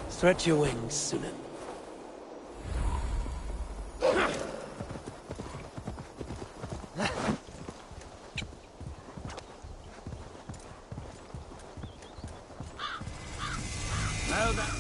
Stretch your wings, Sunan. Now then.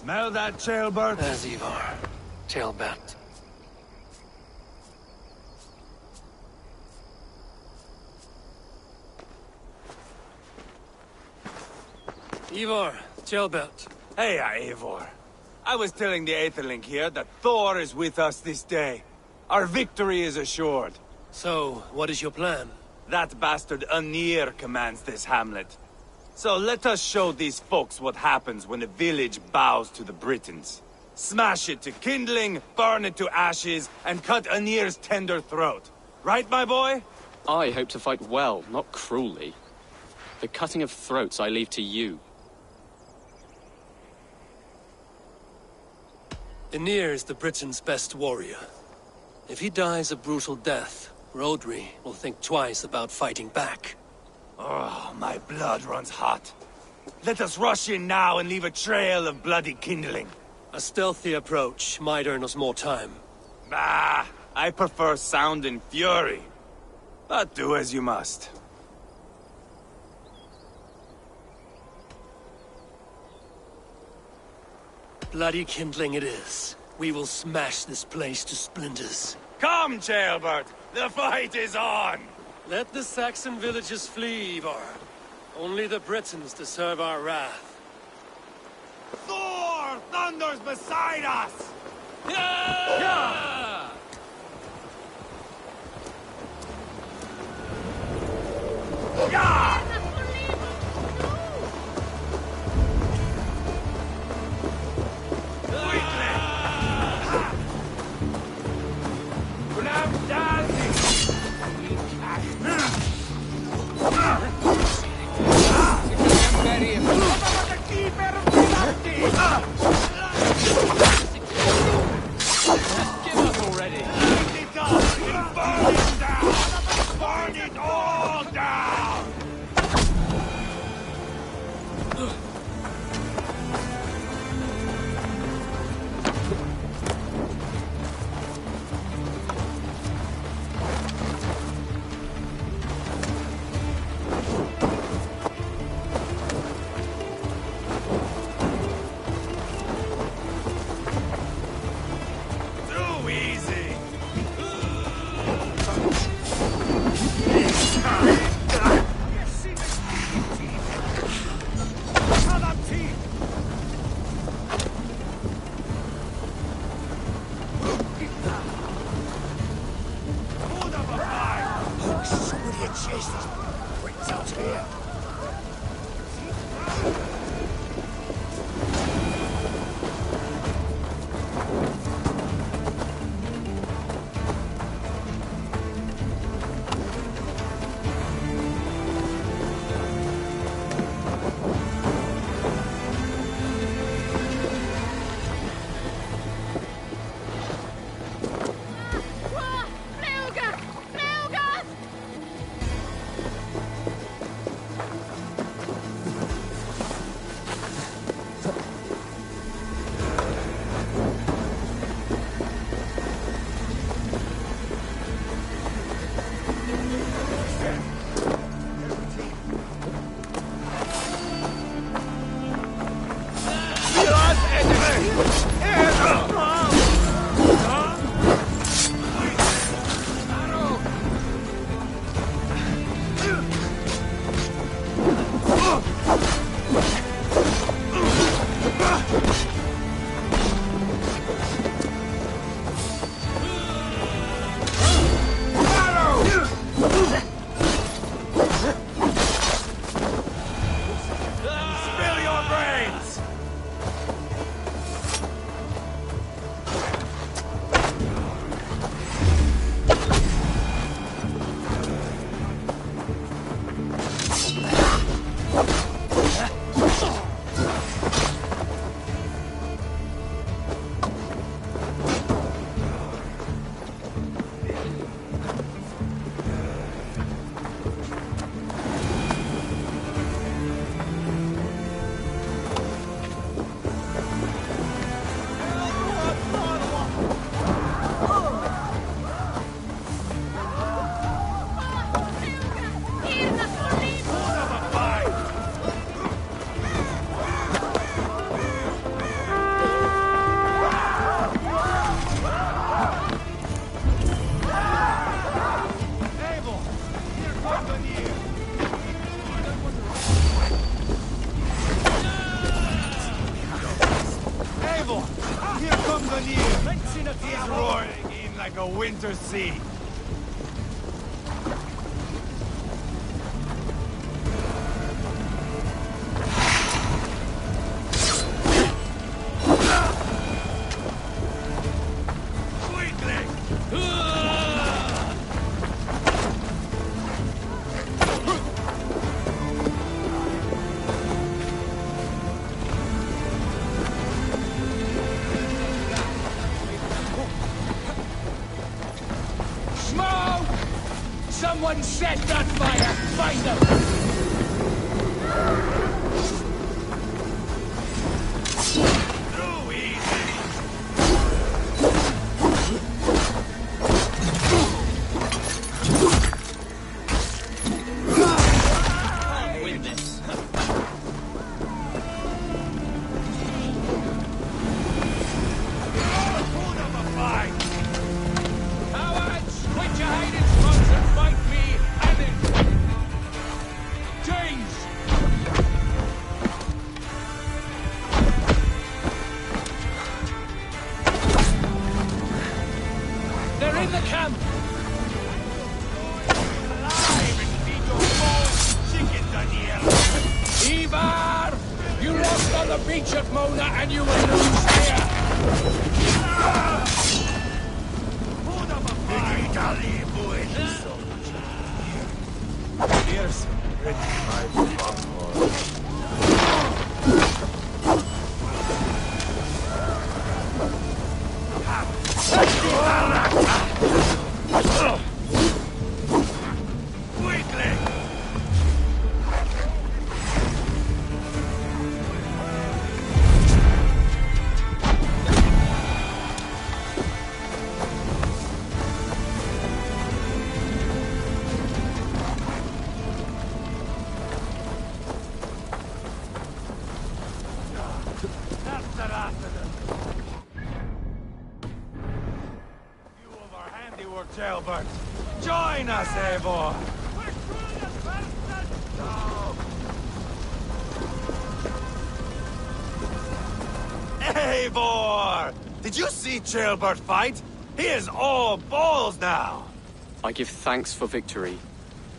Smell that, Jailbird? There's Ivar. Tail bent. Ivar, Jailbert. Hey, Eivor. I was telling the Aetherling here that Thor is with us this day. Our victory is assured. So, what is your plan? That bastard Anir commands this hamlet. So let us show these folks what happens when a village bows to the Britons. Smash it to kindling, burn it to ashes, and cut Anir's tender throat. Right, my boy? I hope to fight well, not cruelly. The cutting of throats I leave to you. Anir is the Britain's best warrior. If he dies a brutal death, Rodri will think twice about fighting back. Oh, my blood runs hot. Let us rush in now and leave a trail of bloody kindling. A stealthy approach might earn us more time. Bah, I prefer sound and fury. But do as you must. Bloody kindling it is. We will smash this place to splinters. Come, Jailbert! The fight is on! Let the Saxon villagers flee, Ivar. Only the Britons deserve our wrath. Thor thunders beside us! Yeah! Yeah! Yeah! the Winter Sea. Someone set that fire! Find them! Join us, Eivor! Eivor! Did you see Ceolbert fight? He is all balls now! I give thanks for victory,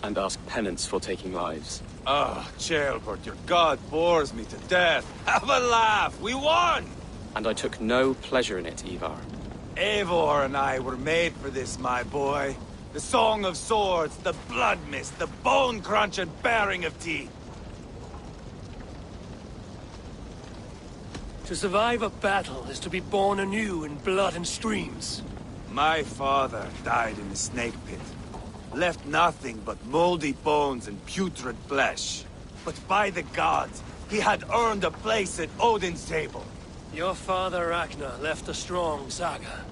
and ask penance for taking lives. Oh, Ceolbert, your god bores me to death. Have a laugh! We won! And I took no pleasure in it, Ivar. Eivor and I were made for this, my boy. The song of swords, the blood mist, the bone crunch and baring of teeth. To survive a battle is to be born anew in blood and streams. My father died in the snake pit. Left nothing but moldy bones and putrid flesh. But by the gods, he had earned a place at Odin's table. Your father Ragnar left a strong saga.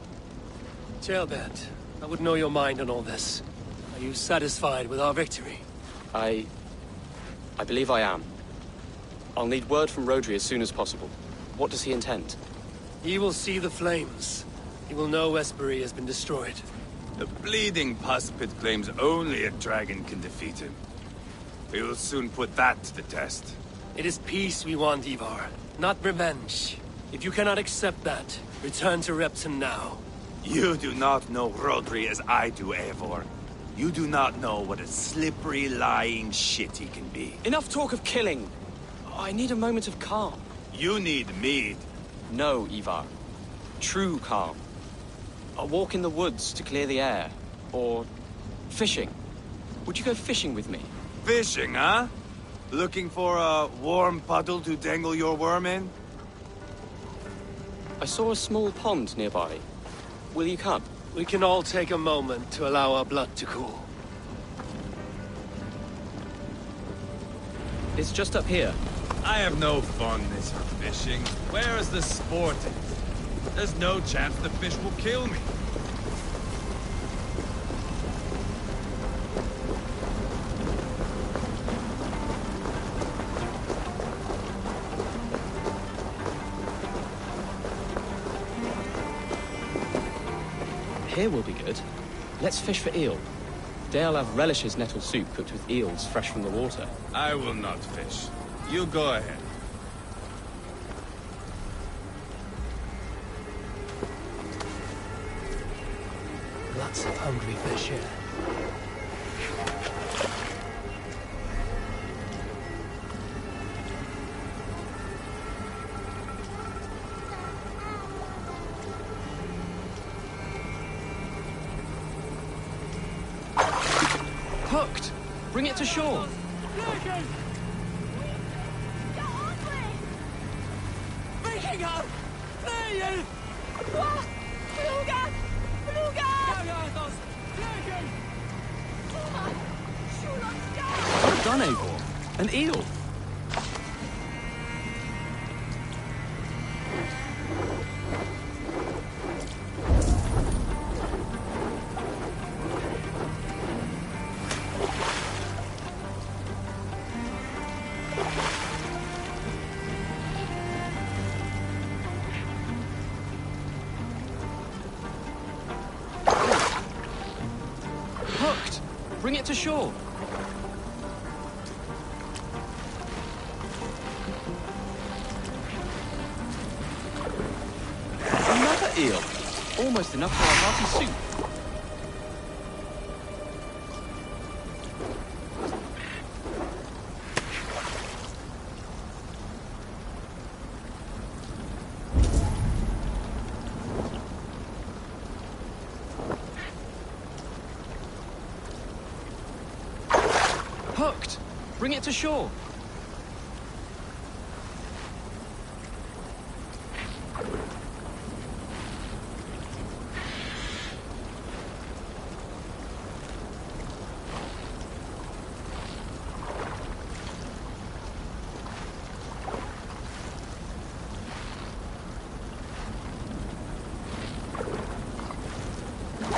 Ceolbert, I would know your mind on all this. Are you satisfied with our victory? I believe I am. I'll need word from Rodri as soon as possible. What does he intend? He will see the flames. He will know Westbury has been destroyed. The bleeding pus pit claims only a dragon can defeat him. We will soon put that to the test. It is peace we want, Ivar, not revenge. If you cannot accept that, return to Repton now. You do not know Rodri as I do, Eivor. You do not know what a slippery, lying shit he can be. Enough talk of killing! I need a moment of calm. You need mead. No, Ivar. True calm. A walk in the woods to clear the air. Or fishing. Would you go fishing with me? Fishing, huh? Looking for a warm puddle to dangle your worm in? I saw a small pond nearby. Will you come? We can all take a moment to allow our blood to cool. It's just up here. I have no fondness for fishing. Where is the sport in it? There's no chance the fish will kill me. Here will be good. Let's fish for eel. Dealav relishes nettle soup cooked with eels fresh from the water. I will not fish. You go ahead. lots of hungry fish here. Hooked! Bring it to shore! Vikingar! Flyger! Fluga! Fluga! Well done, Eivor. An eel! Hooked! Bring it to shore! Another eel! Almost enough for a hearty soup. Hooked! Bring it to shore!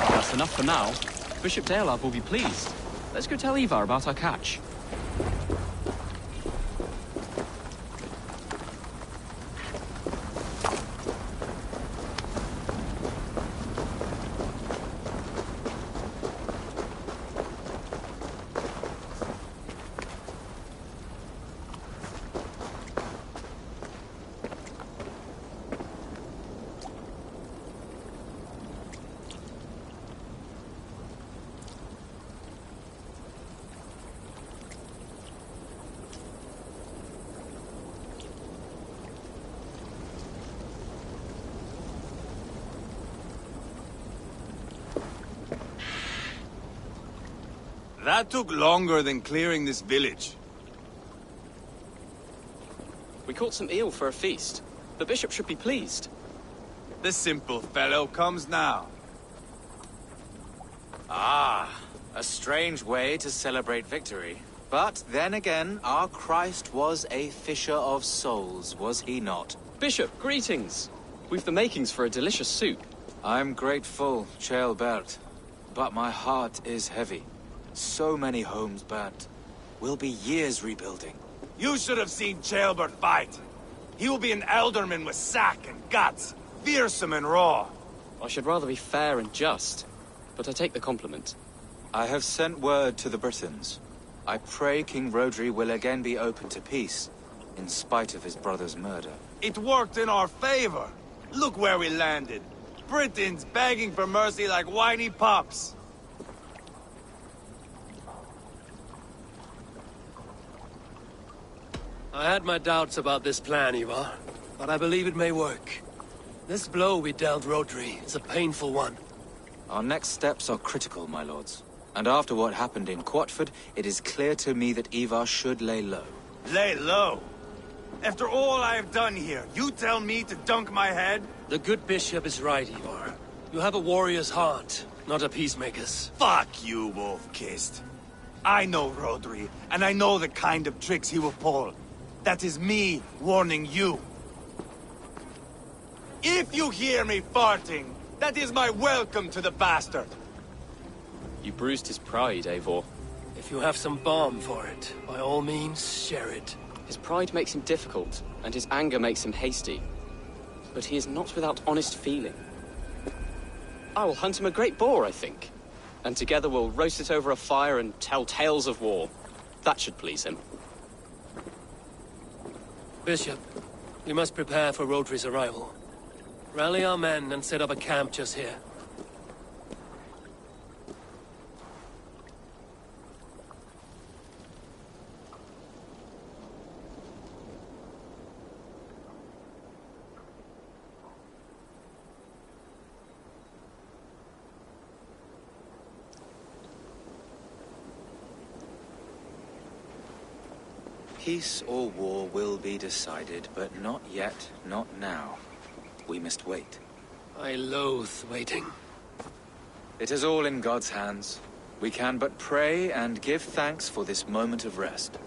That's enough for now. Bishop Daelab will be pleased. Let's go tell Ivar about our catch. That took longer than clearing this village. We caught some eel for a feast. The bishop should be pleased. The simple fellow comes now. Ah, a strange way to celebrate victory. But then again, our Christ was a fisher of souls, was he not? Bishop, greetings! We've the makings for a delicious soup. I'm grateful, Ceolbert, but my heart is heavy. So many homes burnt. We'll be years rebuilding. You should have seen Ceolbert fight. He will be an alderman with sack and guts, fearsome and raw. I should rather be fair and just, but I take the compliment. I have sent word to the Britons. I pray King Rodri will again be open to peace, in spite of his brother's murder. It worked in our favor. Look where we landed. Britons begging for mercy like whiny pups. I had my doubts about this plan, Ivar, but I believe it may work. This blow we dealt Rodri is a painful one. Our next steps are critical, my lords. And after what happened in Quatford, it is clear to me that Ivar should lay low. Lay low? After all I have done here, you tell me to dunk my head? The good bishop is right, Ivar. You have a warrior's heart, not a peacemaker's. Fuck you, wolf-kissed. I know Rodri, and I know the kind of tricks he will pull. That is me warning you. If you hear me farting, that is my welcome to the bastard. You bruised his pride, Eivor. If you have some balm for it, by all means, share it. His pride makes him difficult, and his anger makes him hasty. But he is not without honest feeling. I will hunt him a great boar, I think. And together we'll roast it over a fire and tell tales of war. That should please him. Bishop, we must prepare for Rodri's arrival. Rally our men and set up a camp just here. Peace or war will be decided, but not yet, not now. We must wait. I loathe waiting. It is all in God's hands. We can but pray and give thanks for this moment of rest.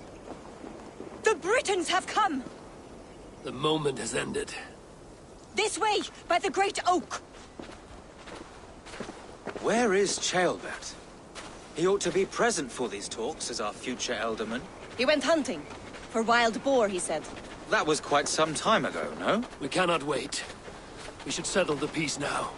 The Britons have come! The moment has ended. This way, by the Great Oak! Where is Ceolbert? He ought to be present for these talks as our future Elderman. He went hunting. For wild boar, he said. That was quite some time ago, no? We cannot wait. We should settle the peace now.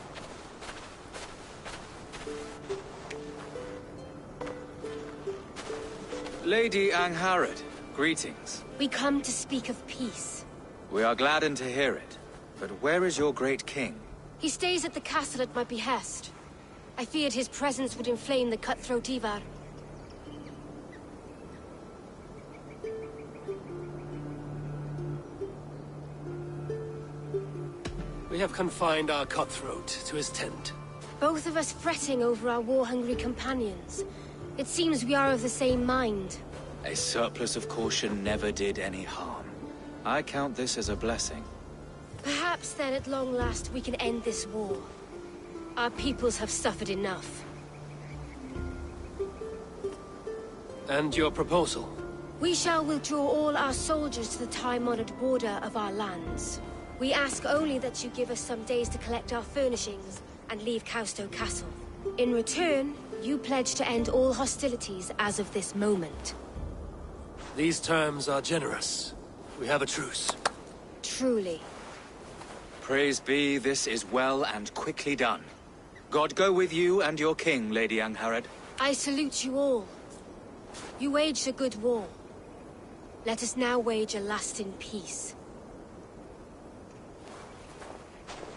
Lady Angharad, greetings. We come to speak of peace. We are gladdened to hear it. But where is your great king? He stays at the castle at my behest. I feared his presence would inflame the cutthroat Ivar. We have confined our cutthroat to his tent. Both of us fretting over our war-hungry companions. It seems we are of the same mind. A surplus of caution never did any harm. I count this as a blessing. Perhaps then at long last we can end this war. Our peoples have suffered enough. And your proposal? We shall withdraw all our soldiers to the time-honored border of our lands. We ask only that you give us some days to collect our furnishings and leave Causto Castle. In return, you pledge to end all hostilities as of this moment. These terms are generous. We have a truce. Truly. Praise be, this is well and quickly done. God go with you and your king, Lady Angharad. I salute you all. You waged a good war. Let us now wage a lasting peace.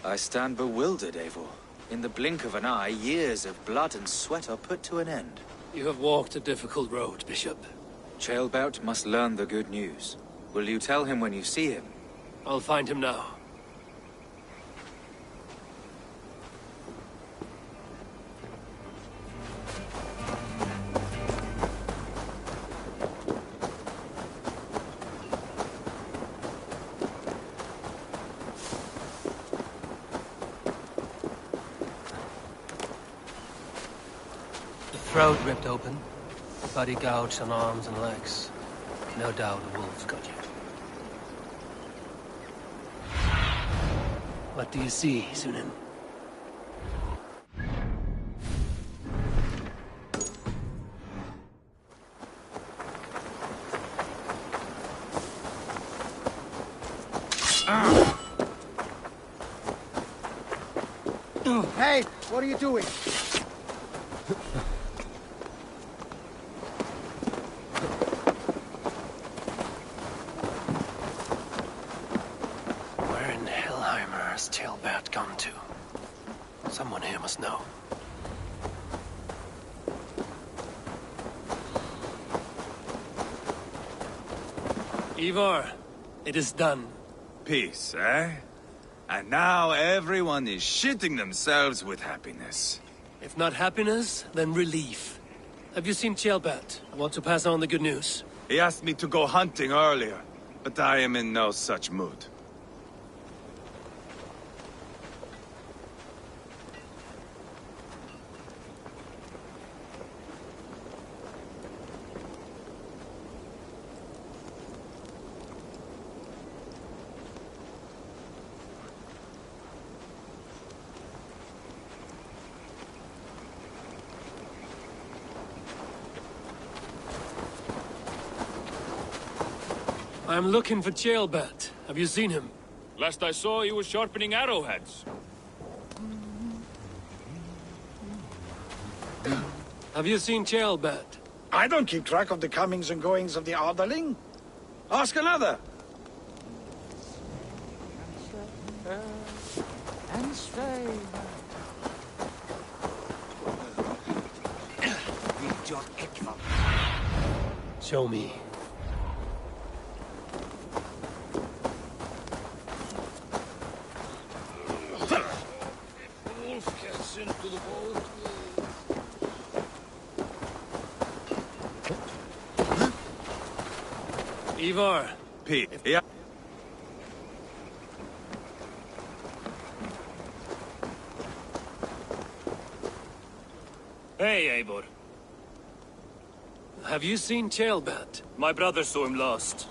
I stand bewildered, Eivor. In the blink of an eye, years of blood and sweat are put to an end. You have walked a difficult road, Bishop. Ceolbert must learn the good news. Will you tell him when you see him? I'll find him now. Throat ripped open, body gouged on arms and legs. No doubt the wolves got you. What do you see, Sunan? Hey, what are you doing? Ceolbert gone to? Someone here must know. Ivar, it is done. Peace, eh? And now everyone is shitting themselves with happiness. If not happiness, then relief. Have you seen Ceolbert? I want to pass on the good news. He asked me to go hunting earlier, but I am in no such mood. I'm looking for Ceolbert. Have you seen him? Last I saw, he was sharpening arrowheads. Have you seen Ceolbert? I don't keep track of the comings and goings of the Arderling. Ask another. Show me. Wolf gets into the boat. Ivar. Pete, yeah. Hey, Eivor. Have you seen Ceolbert? My brother saw him last.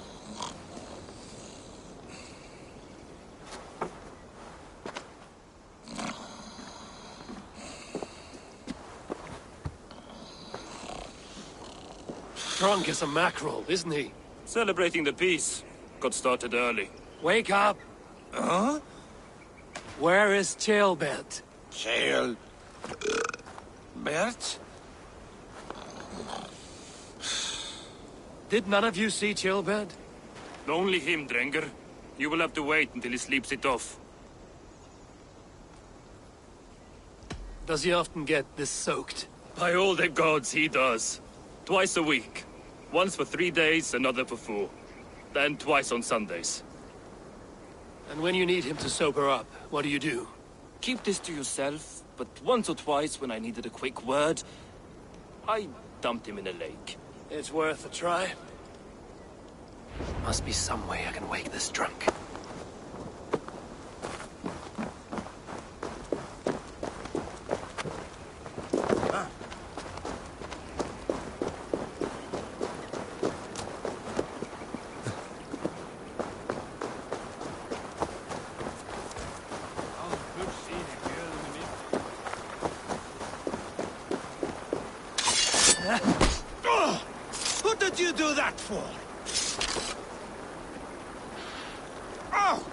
Drunk as a mackerel, isn't he? Celebrating the peace. Got started early. Wake up! Huh? Where is Ceolbert? Bert? Did none of you see Ceolbert? Only him, Drenger. You will have to wait until he sleeps it off. Does he often get this soaked? By all the gods, he does. Twice a week. Once for 3 days, another for 4. Then twice on Sundays. And when you need him to sober up, what do you do? Keep this to yourself, but once or twice when I needed a quick word, I dumped him in a lake. It's worth a try. Must be some way I can wake this drunk. What did you do that for? Oh!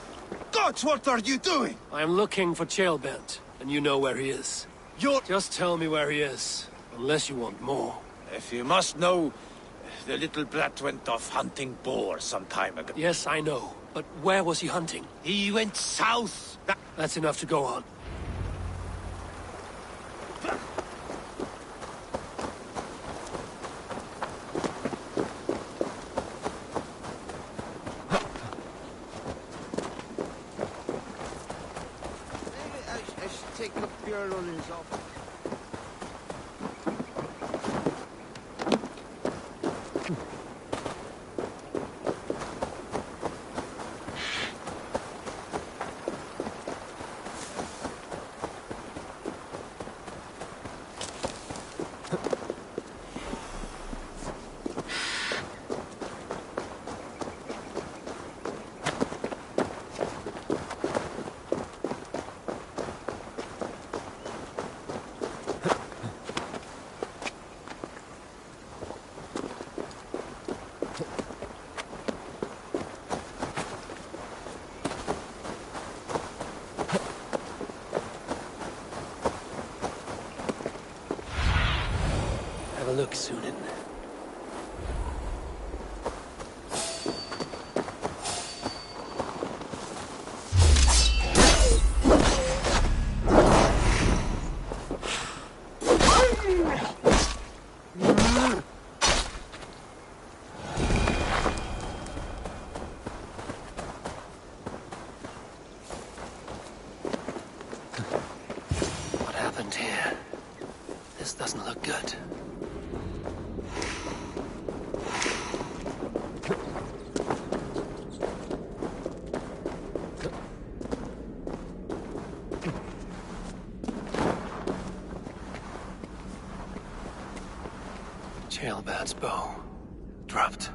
Gods, what are you doing? I am looking for Ceolbert, and you know where he is. Just tell me where he is, unless you want more. If you must know, the little brat went off hunting boar some time ago. Yes, I know. But where was he hunting? He went south. That's enough to go on. I should take up your on his office. Have a look, Sunan. What happened here? This doesn't look good. Ceolbert's bow. Dropped.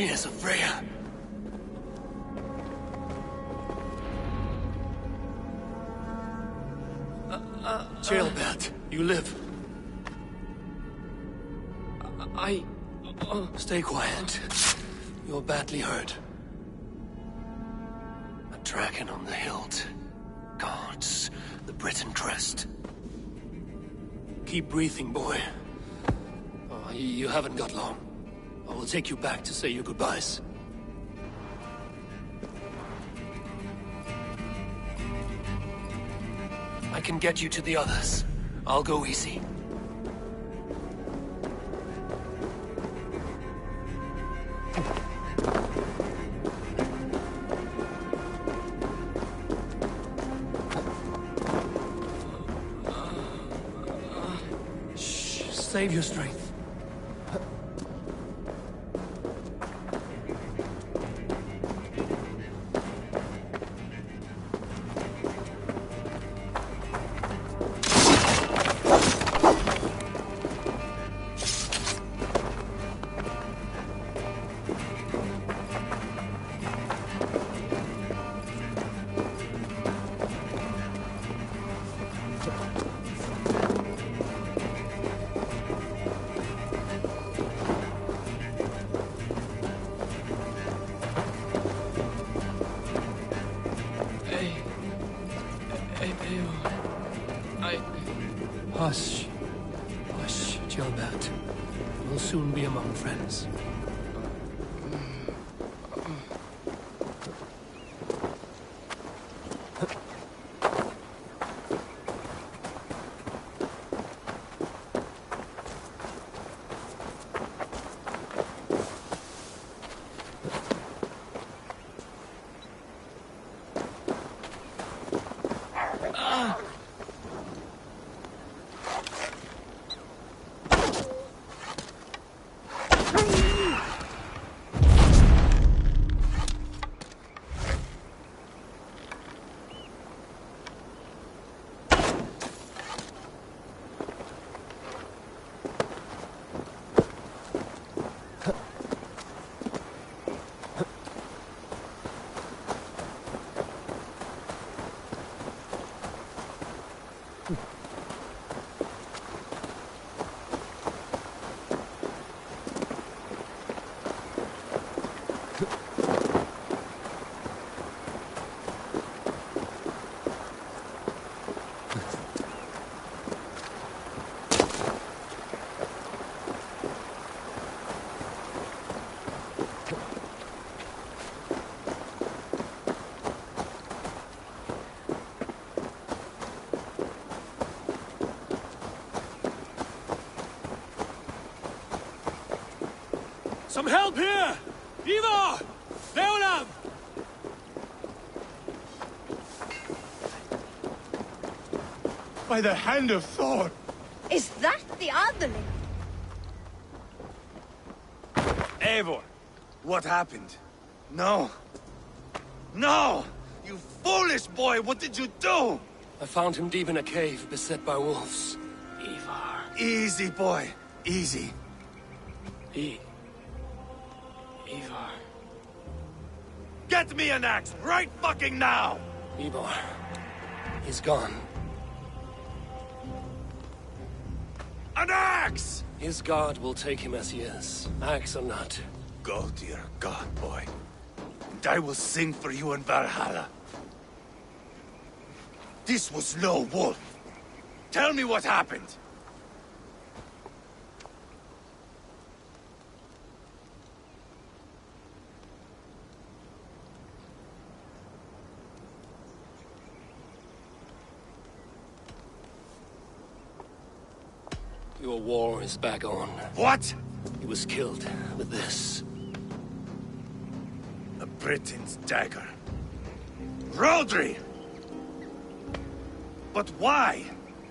Tears of Freya. Jailbert, you live. Stay quiet. You're badly hurt. A dragon on the hilt. Guards the Britain crest. Keep breathing, boy. You haven't got long. I will take you back to say your goodbyes. I can get you to the others. I'll go easy. Shh, save your strength. Hush. Hush, Gilbert. We'll soon be among friends. Some help here! Ivar! Leonard! By the hand of Thor! Is that the otherling? Eivor, what happened? No. No! You foolish boy, what did you do? I found him deep in a cave, beset by wolves. Ivar. Easy, boy. Easy. Ivar. Get me an axe, right fucking now! Ivar. He's gone. An axe! His god will take him as he is, axe or not. Go to your god, boy. And I will sing for you in Valhalla. This was no wolf. Tell me what happened. Your war is back on. What? He was killed with this. A Britain's dagger. Rodri! But why?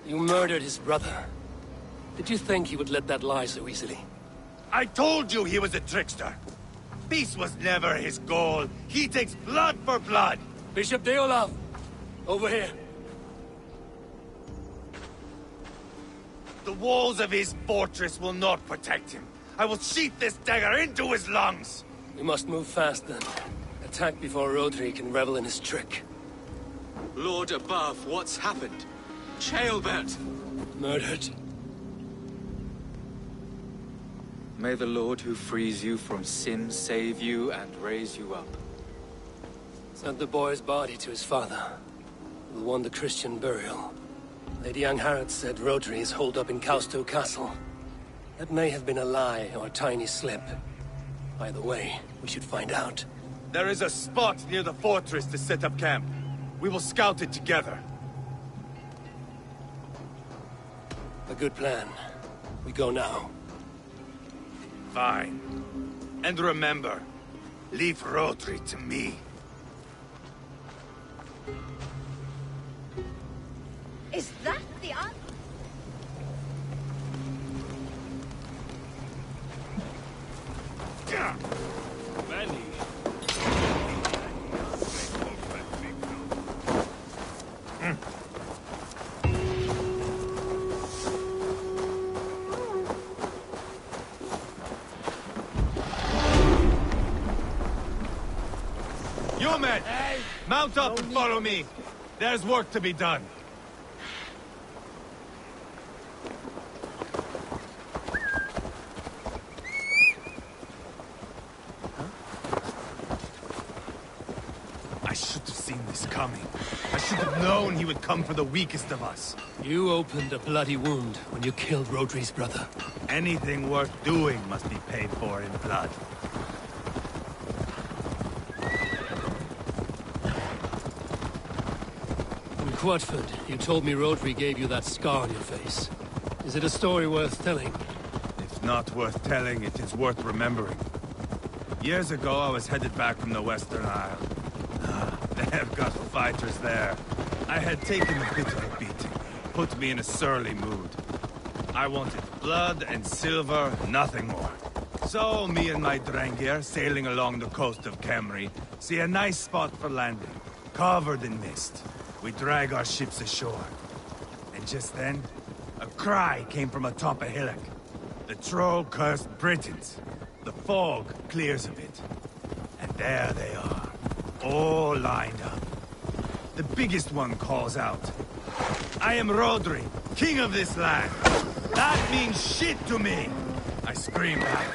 You murdered his brother. Did you think he would let that lie so easily? I told you he was a trickster. Peace was never his goal. He takes blood for blood. Bishop Deolav! Over here. The walls of his fortress will not protect him. I will sheath this dagger into his lungs. We must move fast then. Attack before Rodri can revel in his trick. Lord above, what's happened? Ceolbert! Murdered. May the Lord who frees you from sin save you and raise you up. Sent the boy's body to his father. Will want the Christian burial. Lady Angharad said Rodri is holed up in Causto Castle. That may have been a lie or a tiny slip. Either way, we should find out. There is a spot near the fortress to set up camp. We will scout it together. A good plan. We go now. Fine. And remember, leave Rodri to me. Is that the other? You men, mount up and follow me. There's work to be done. I should have seen this coming. I should have known he would come for the weakest of us. You opened a bloody wound when you killed Rodri's brother. Anything worth doing must be paid for in blood. In Quatford, you told me Rodri gave you that scar on your face. Is it a story worth telling? If not worth telling, it is worth remembering. Years ago, I was headed back from the Western Isle. They've got fighters there. I had taken a bit of a beating. Put me in a surly mood. I wanted blood and silver, nothing more. So, me and my Drengir, sailing along the coast of Kemri, see a nice spot for landing, covered in mist. We drag our ships ashore. And just then, a cry came from atop a hillock. The troll-cursed Britons. The fog clears a bit. And there they are, all lined up. The biggest one calls out, "I am Rodri, king of this land. That means shit to me!" I scream back.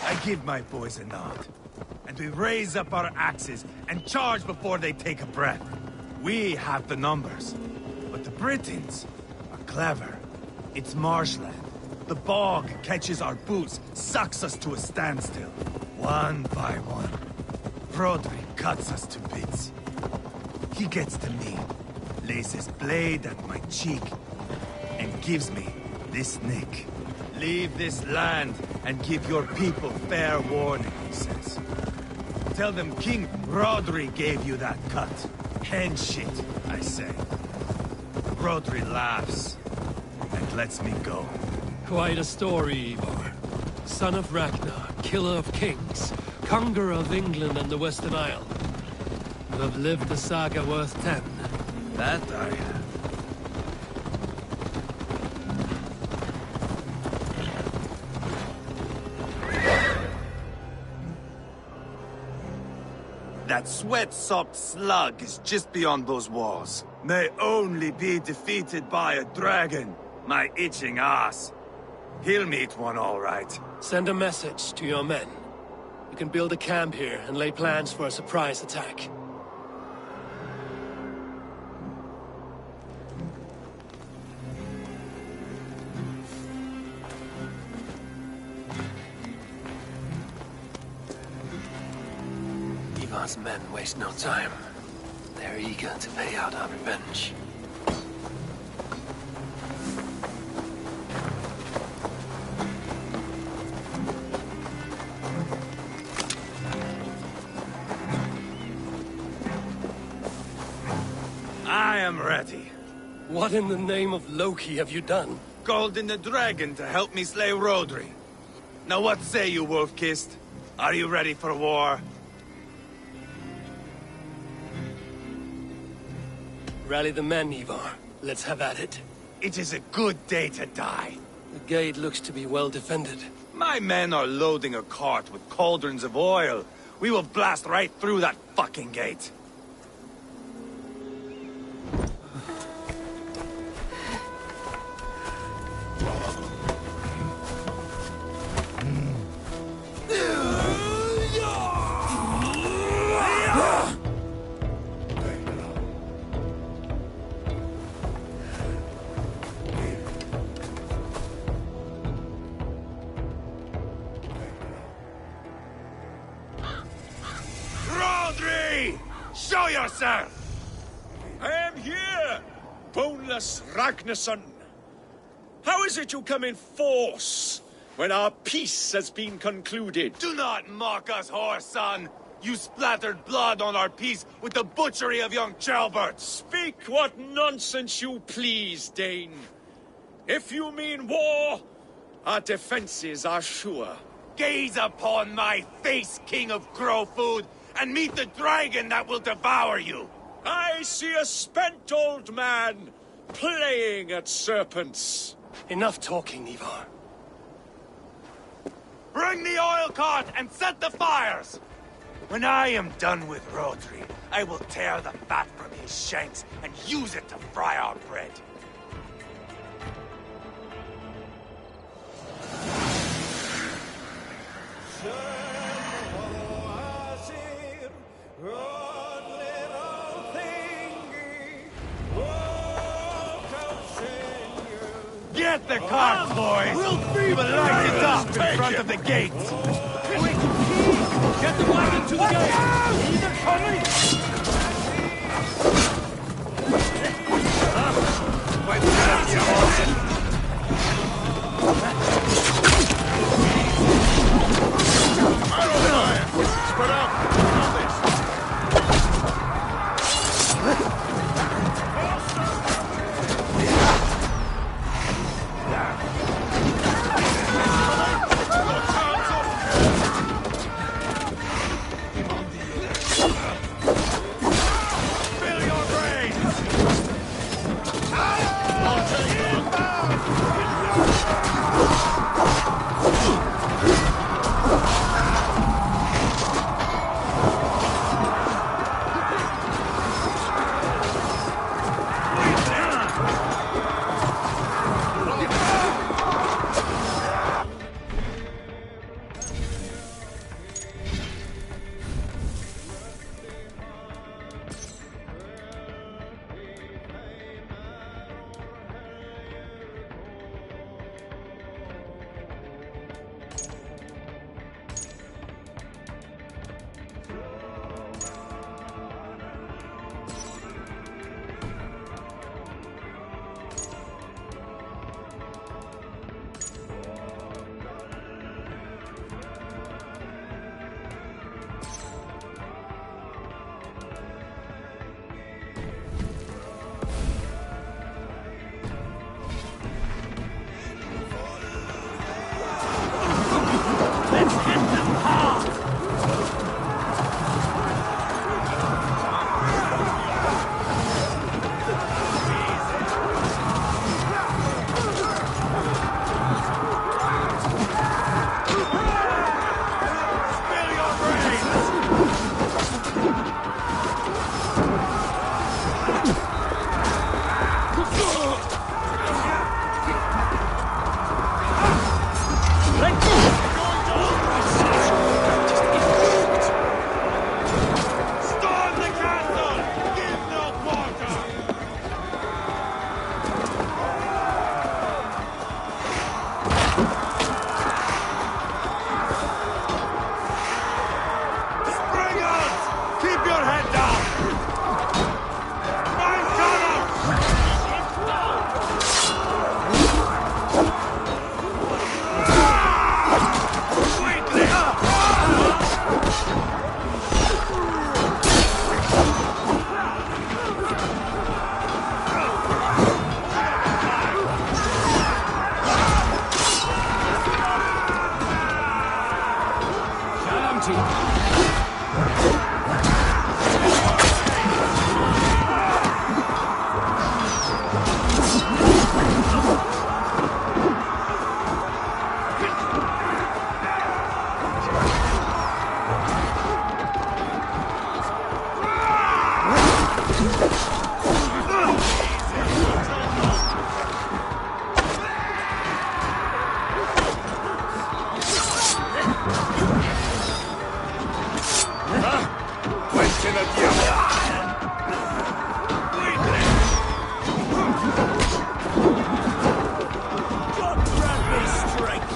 I give my boys a nod. And we raise up our axes and charge before they take a breath. We have the numbers. But the Britons are clever. It's marshland. The bog catches our boots, sucks us to a standstill. One by one. Rodri cuts us to bits. He gets to me, lays his blade at my cheek, and gives me this nick. Leave this land and give your people fair warning, he says. Tell them King Rodri gave you that cut. Hen shit, I say. Rodri laughs and lets me go. Quite a story, Ivar. Son of Ragnar, killer of kings, conqueror of England and the Western Isle. You have lived a saga worth 10. That I have. That sweat-sopped slug is just beyond those walls. May only be defeated by a dragon, my itching ass. He'll meet one all right. Send a message to your men. You can build a camp here and lay plans for a surprise attack. Ivar's men waste no time. They're eager to pay out our revenge. I am ready. What in the name of Loki have you done? Called in the dragon to help me slay Rodri. Now what say you, Wolf-Kissed? Are you ready for war? Rally the men, Ivar. Let's have at it. It is a good day to die. The gate looks to be well defended. My men are loading a cart with cauldrons of oil. We will blast right through that fucking gate. Show yourself! I am here, boneless Ragnarsson. How is it you come in force when our peace has been concluded? Do not mock us, whore son! You splattered blood on our peace with the butchery of young Chalbert! Speak what nonsense you please, Dane. If you mean war, our defenses are sure. Gaze upon my face, King of Crow Food, and meet the dragon that will devour you! I see a spent old man playing at serpents. Enough talking, Ivar. Bring the oil cart and set the fires! When I am done with Rodri, I will tear the fat from his shanks and use it to fry our bread. Get the cart, boys! We will light it up in front of the gate! Get the wagon to the gate! Either coming! Spread out! at you! God grant me strength!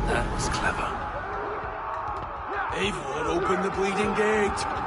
That was clever. Eivor, open the bleeding gate!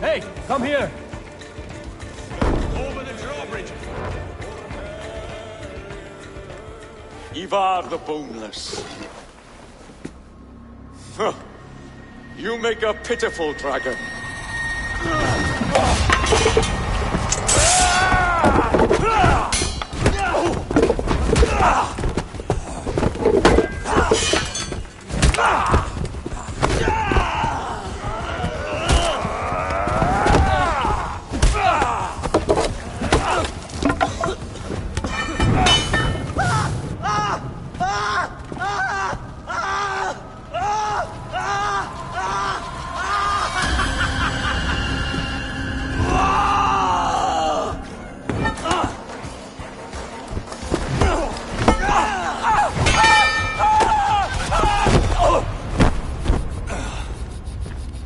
Hey, come here! Over the drawbridge! Ivar the Boneless. Huh. You make a pitiful dragon.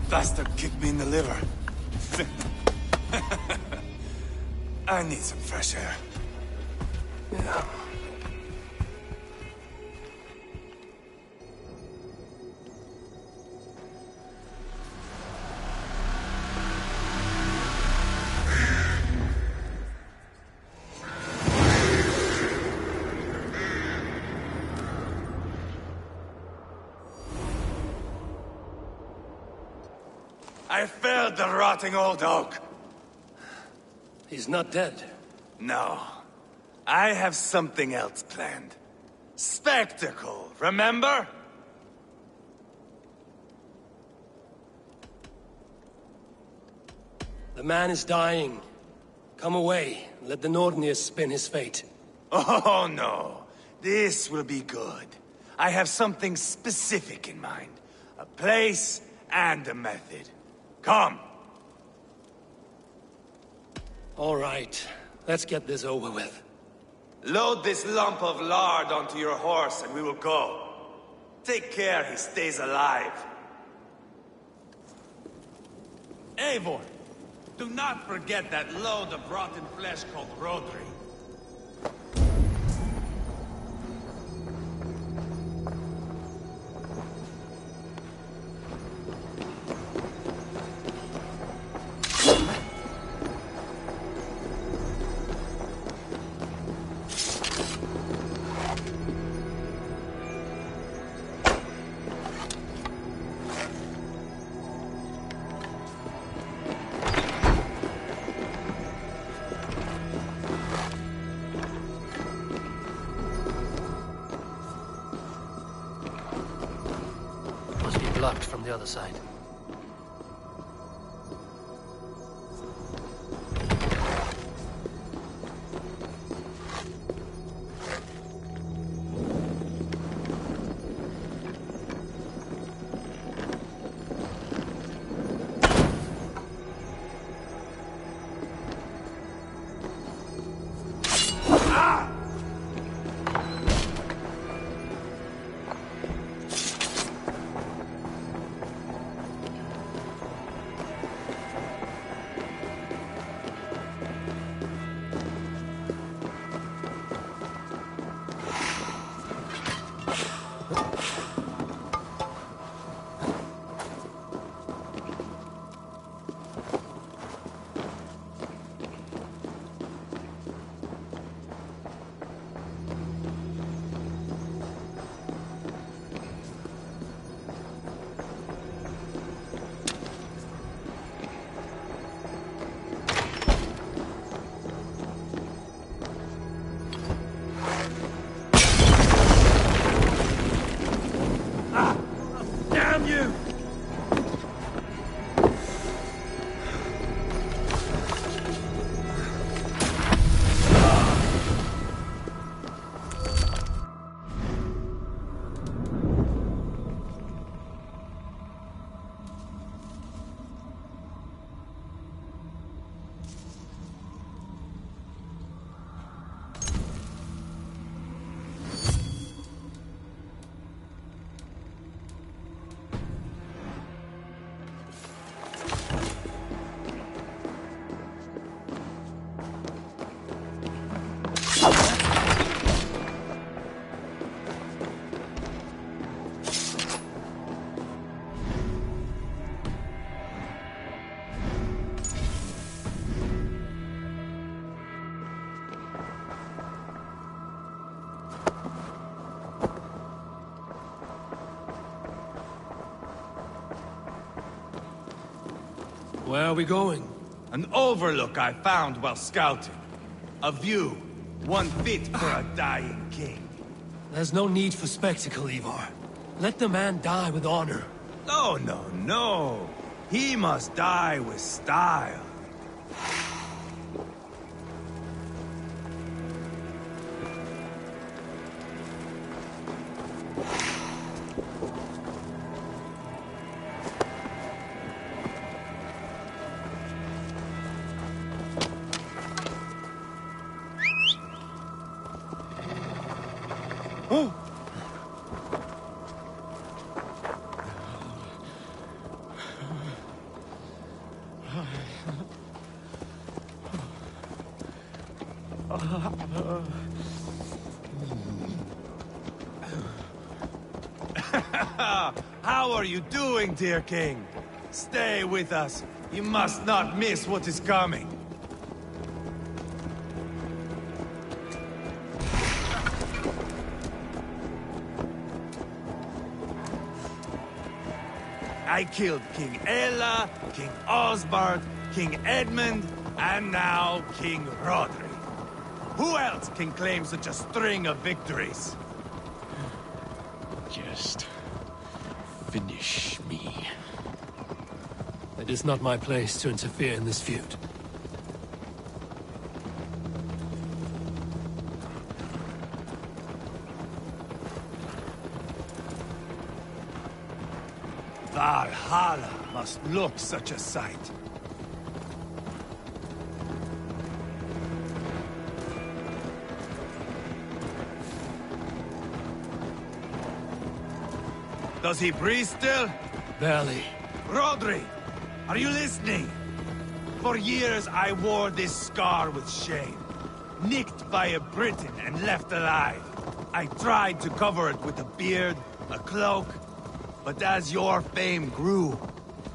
Bastard kicked me in the liver. I need some fresh air. Yeah. I felled the rotting old oak. He's not dead. No. I have something else planned. Spectacle, remember? The man is dying. Come away, and let the Nordnir spin his fate. Oh, no. This will be good. I have something specific in mind. A place and a method. Come. All right. Let's get this over with. Load this lump of lard onto your horse and we will go. Take care he stays alive. Eivor, do not forget that load of rotten flesh called Rodri. Must be blocked from the other side. Where are we going? An overlook I found while scouting. A view, one fit for a dying king. There's no need for spectacle, Ivar. Let the man die with honor. No, no, no. He must die with style. Oh! How are you doing, dear king? Stay with us. You must not miss what is coming. I killed King Ella, King Osbert, King Edmund, and now King Rodri. Who else can claim such a string of victories? Just finish me. It is not my place to interfere in this feud. Valhalla must look such a sight. Does he breathe still? Barely. Rodri, are you listening? For years I wore this scar with shame. Nicked by a Briton and left alive. I tried to cover it with a beard, a cloak, but as your fame grew,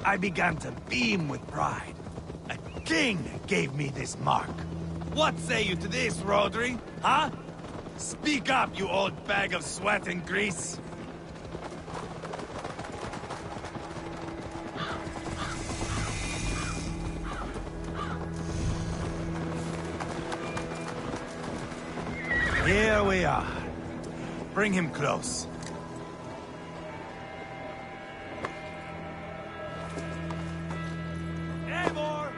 I began to beam with pride. A king gave me this mark. What say you to this, Rodri? Huh? Speak up, you old bag of sweat and grease. Here we are. Bring him close. Eivor!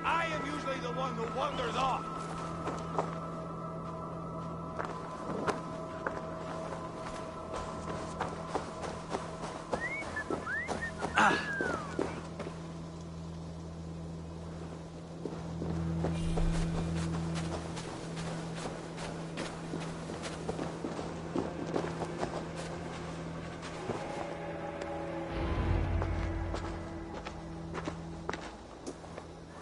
I am usually the one who wanders off.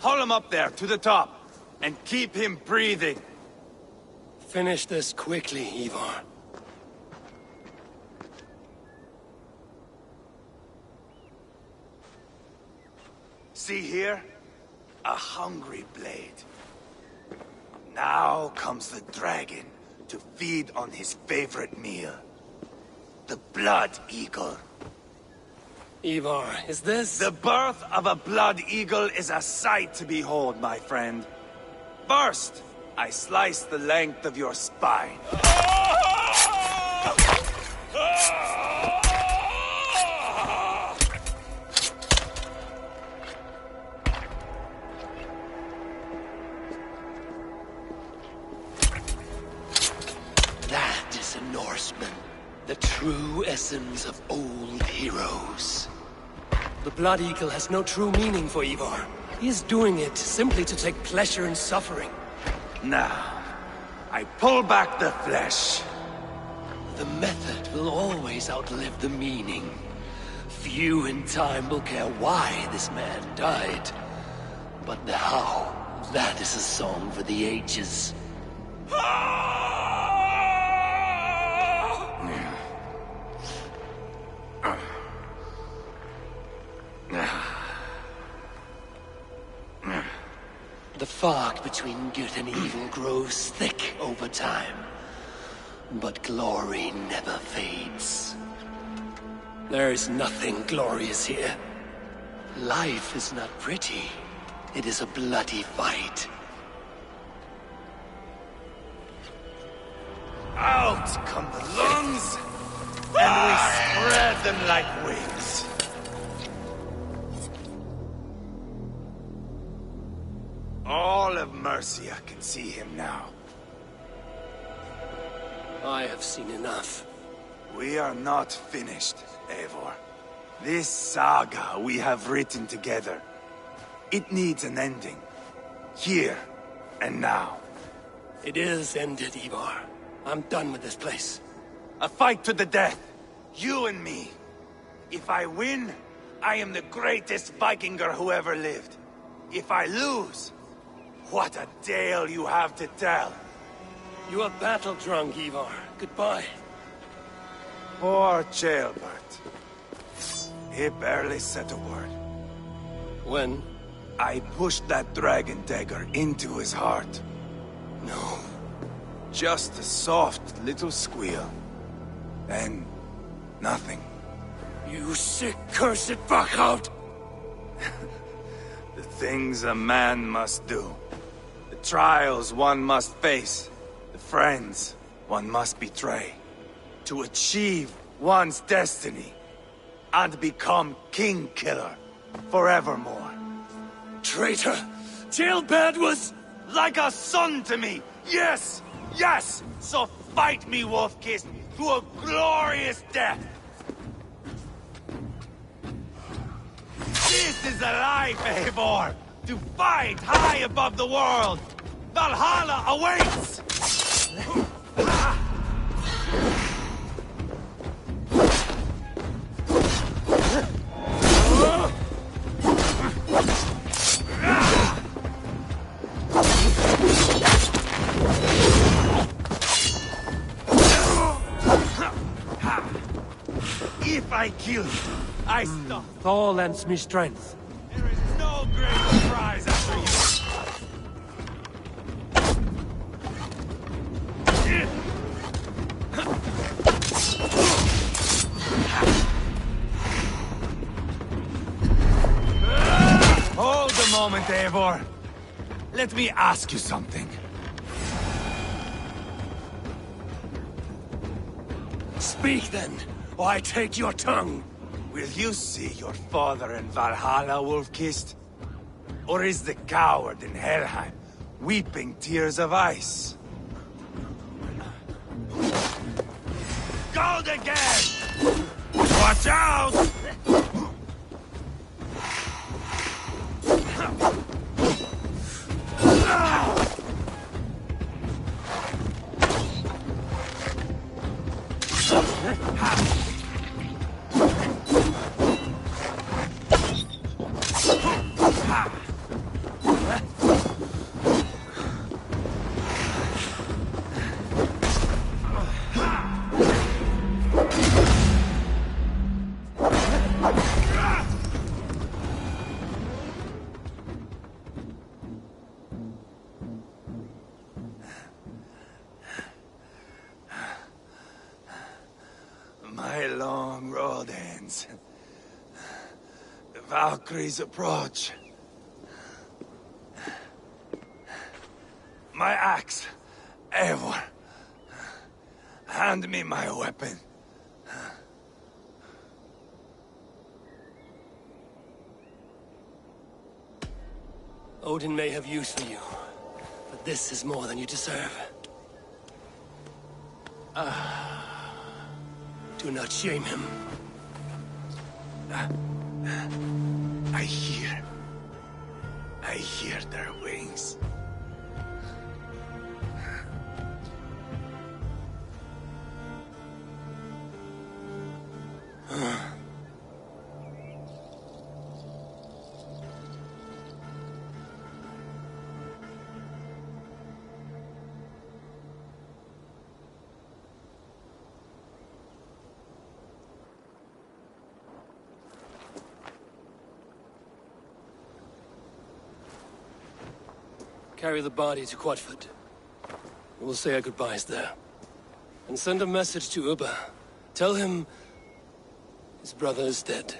Haul him up there, to the top, and keep him breathing. Finish this quickly, Ivar. See here? A hungry blade. Now comes the dragon to feed on his favorite meal. The blood eagle. Ivar, is this... The birth of a blood eagle is a sight to behold, my friend. First, I slice the length of your spine. That is a Norseman. The true essence of old heroes. The Blood Eagle has no true meaning for Ivar. He is doing it simply to take pleasure in suffering. Now, I pull back the flesh. The method will always outlive the meaning. Few in time will care why this man died. But the how, that is a song for the ages. The fog between good and evil grows thick over time. But glory never fades. There is nothing glorious here. Life is not pretty. It is a bloody fight. Out come the lungs, and we spread them like wings. All of Mercia can see him now. I have seen enough. We are not finished, Eivor. This saga we have written together, it needs an ending. Here and now. It is ended, Ivar. I'm done with this place. A fight to the death. You and me. If I win, I am the greatest Vikinger who ever lived. If I lose, what a tale you have to tell. You are battle-drunk, Ivar. Goodbye. Poor Ceolbert. He barely said a word. When? I pushed that dragon dagger into his heart. No. Just a soft little squeal. Then, nothing. You sick, cursed fuck-out! The things a man must do. The trials one must face. The friends one must betray. To achieve one's destiny. And become king-killer forevermore. Traitor! Ceolbert was... like a son to me! Yes! Yes! So fight me, Wolf-Kissed, to a glorious death! This is a life, Eivor! To fight high above the world! Valhalla awaits! If I kill you, I stop. Thor lends me strength. There is no greater prize after you. Hold a moment, Eivor. Let me ask you something. Speak then, or I take your tongue. Will you see your father in Valhalla, Wolf-Kissed? Or is the coward in Helheim weeping tears of ice? Gold again! Watch out! My long road ends. The Valkyries approach. My axe, Eivor. Hand me my weapon. Odin may have use for you, but this is more than you deserve. Do not shame him. I hear their wings. Carry the body to Quatford. We'll say our goodbyes there. And send a message to Ubba. Tell him his brother is dead.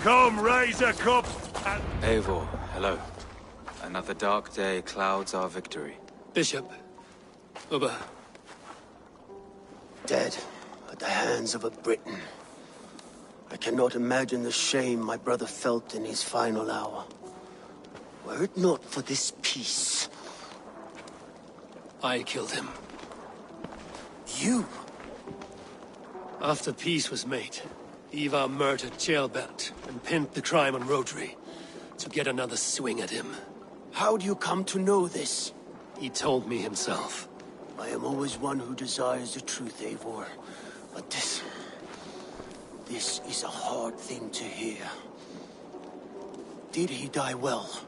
Come, raise a cup and... Eivor, hello. Another dark day clouds our victory. Bishop. Ubba. Dead at the hands of a Briton. I cannot imagine the shame my brother felt in his final hour. Were it not for this peace... I killed him. You? After peace was made, Ivar murdered Ceolbert and pinned the crime on Rhodri to get another swing at him. How do you come to know this? He told me himself. I am always one who desires the truth, Eivor. But this is a hard thing to hear. Did he die well?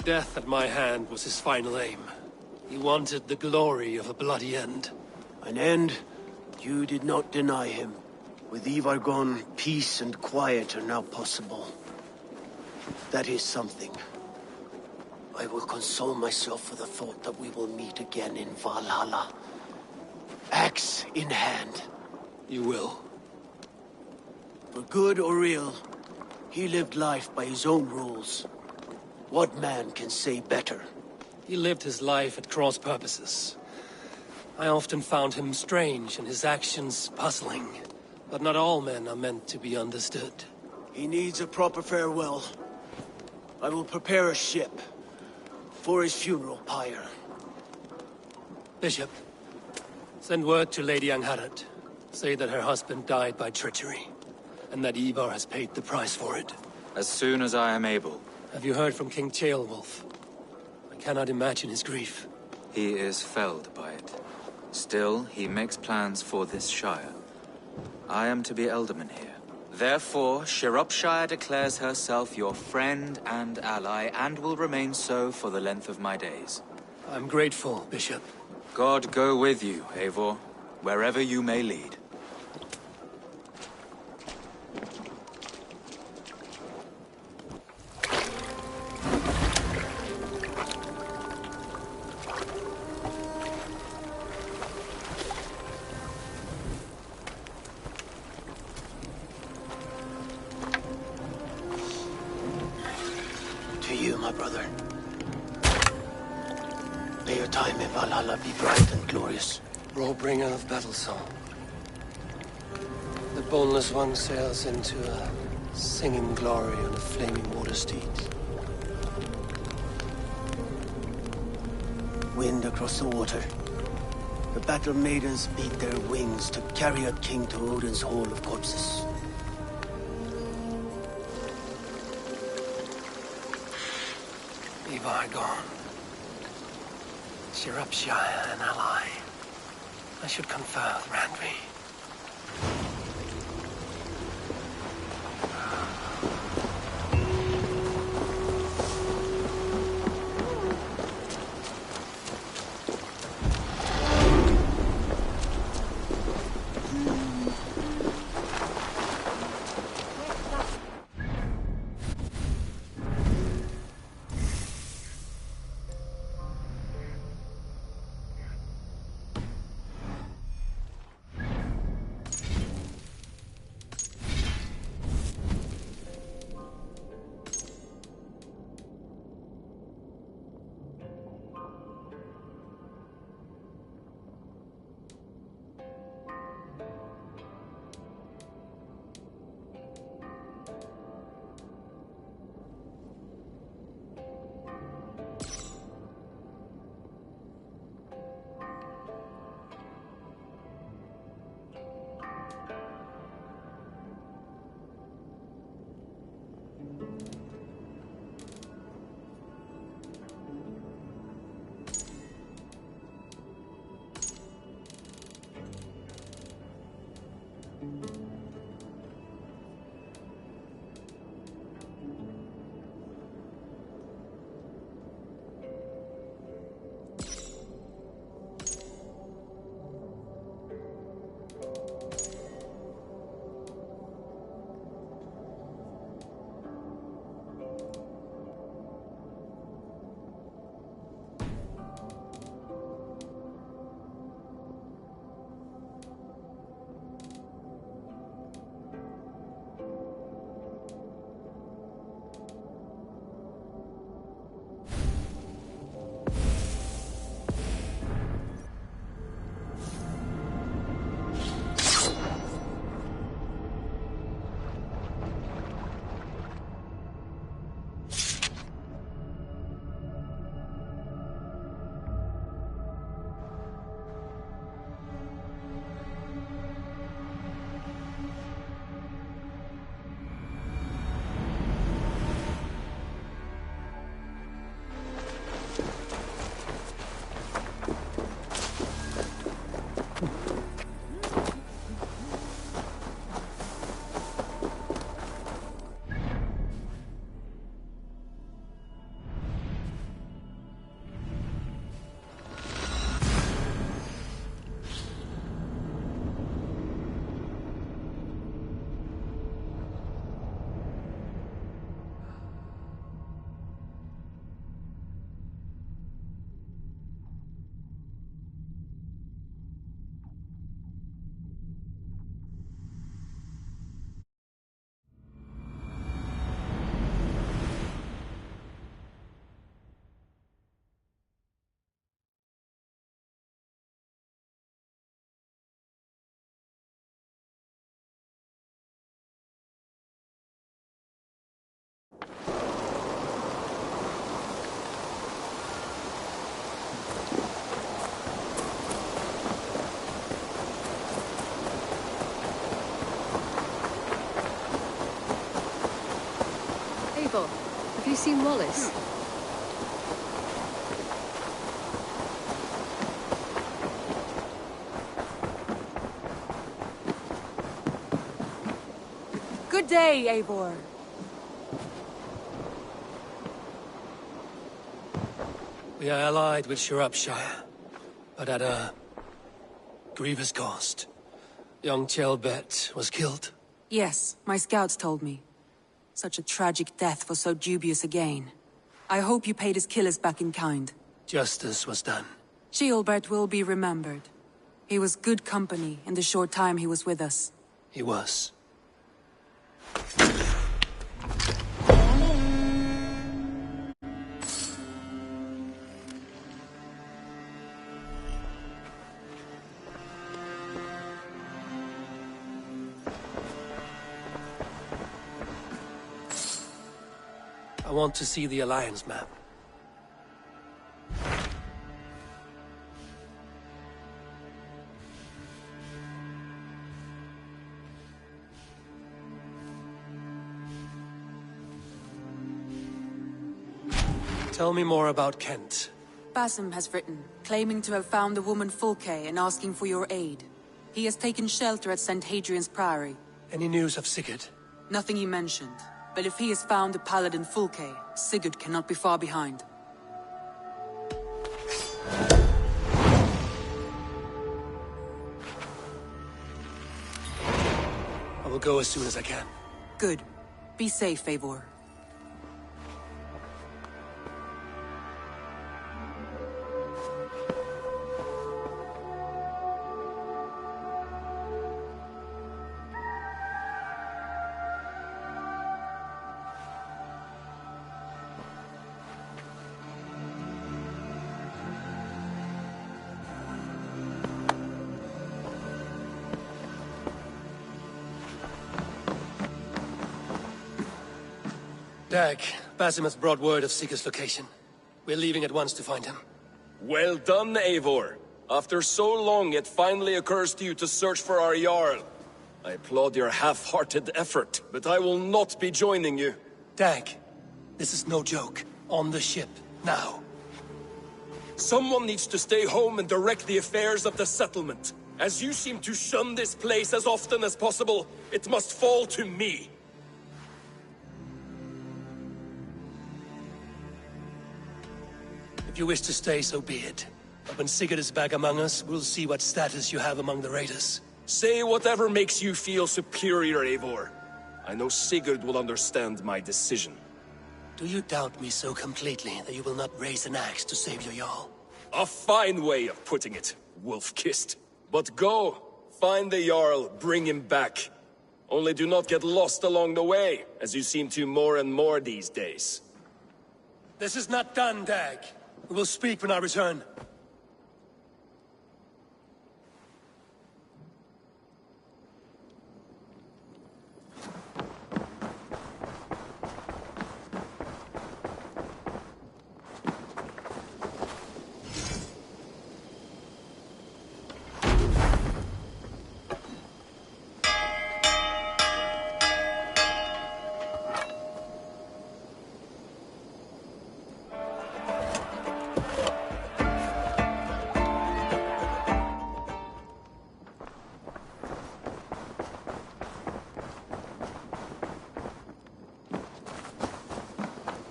Death at my hand was his final aim. He wanted the glory of a bloody end. An end you did not deny him. With Ivar gone, peace and quiet are now possible. That is something. I will console myself with the thought that we will meet again in Valhalla. Axe in hand. You will. For good or ill, he lived life by his own rules. What man can say better? He lived his life at cross purposes. I often found him strange and his actions puzzling. But not all men are meant to be understood. He needs a proper farewell. I will prepare a ship for his funeral pyre. Bishop, send word to Lady Angharad. Say that her husband died by treachery, and that Ivar has paid the price for it. As soon as I am able. Have you heard from King Ceolwulf? I cannot imagine his grief. He is felled by it. Still, he makes plans for this shire. I am to be Elderman here. Therefore, Shropshire declares herself your friend and ally, and will remain so for the length of my days. I'm grateful, Bishop. God go with you, Eivor, wherever you may lead. To you, my brother. May your time in Valhalla be bright and glorious. Rollbringer of battle song. The boneless one sails into a singing glory on a flaming water steed. wind across the water. The battle maidens beat their wings to carry a king to Odin's Hall of Corpses. Ivar gone. Shropshire an ally. I should confer with Randvi. Have you seen Wallace? Good day, Eivor. We are allied with Shropshire, but at a grievous cost. Young Chelbet was killed. Yes, my scouts told me. Such a tragic death for so dubious a gain. I hope you paid his killers back in kind. Justice was done. Ceolbert will be remembered. He was good company in the short time he was with us. He was. I want to see the Alliance map. Tell me more about Kent. Basim has written, claiming to have found the woman Fulke and asking for your aid. He has taken shelter at St. Hadrian's Priory. Any news of Sigurd? Nothing he mentioned. But if he has found the paladin Fulke, Sigurd cannot be far behind. I will go as soon as I can. Good. Be safe, Eivor. Dag, Basim has brought word of Sigurd's location. We're leaving at once to find him. Well done, Eivor. After so long, it finally occurs to you to search for our Jarl. I applaud your half-hearted effort, but I will not be joining you. Dag, this is no joke. On the ship, now. Someone needs to stay home and direct the affairs of the settlement. As you seem to shun this place as often as possible, it must fall to me. If you wish to stay, so be it. But when Sigurd is back among us, we'll see what status you have among the raiders. Say whatever makes you feel superior, Eivor. I know Sigurd will understand my decision. Do you doubt me so completely that you will not raise an axe to save your Jarl? A fine way of putting it, wolf-kissed. But go, find the Jarl, bring him back. Only do not get lost along the way, as you seem to more and more these days. This is not done, Dag. We will speak when I return.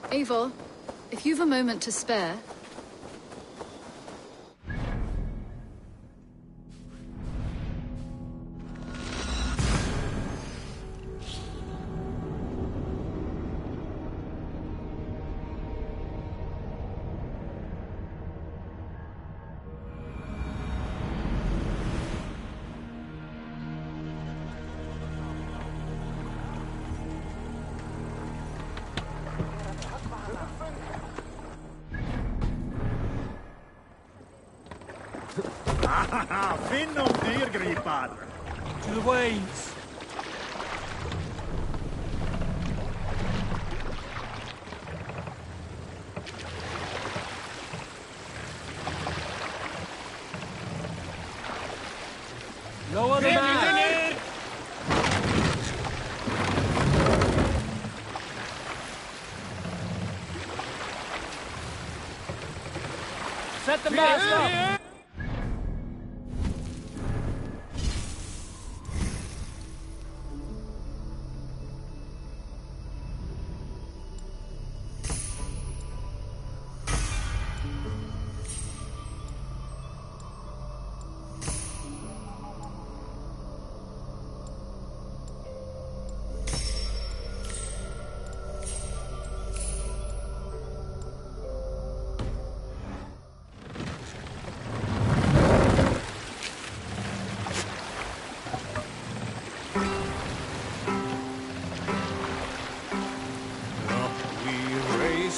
Eivor, if you've a moment to spare... Finn om dyrgripar! To the waves! Lower the man! Set the mast up!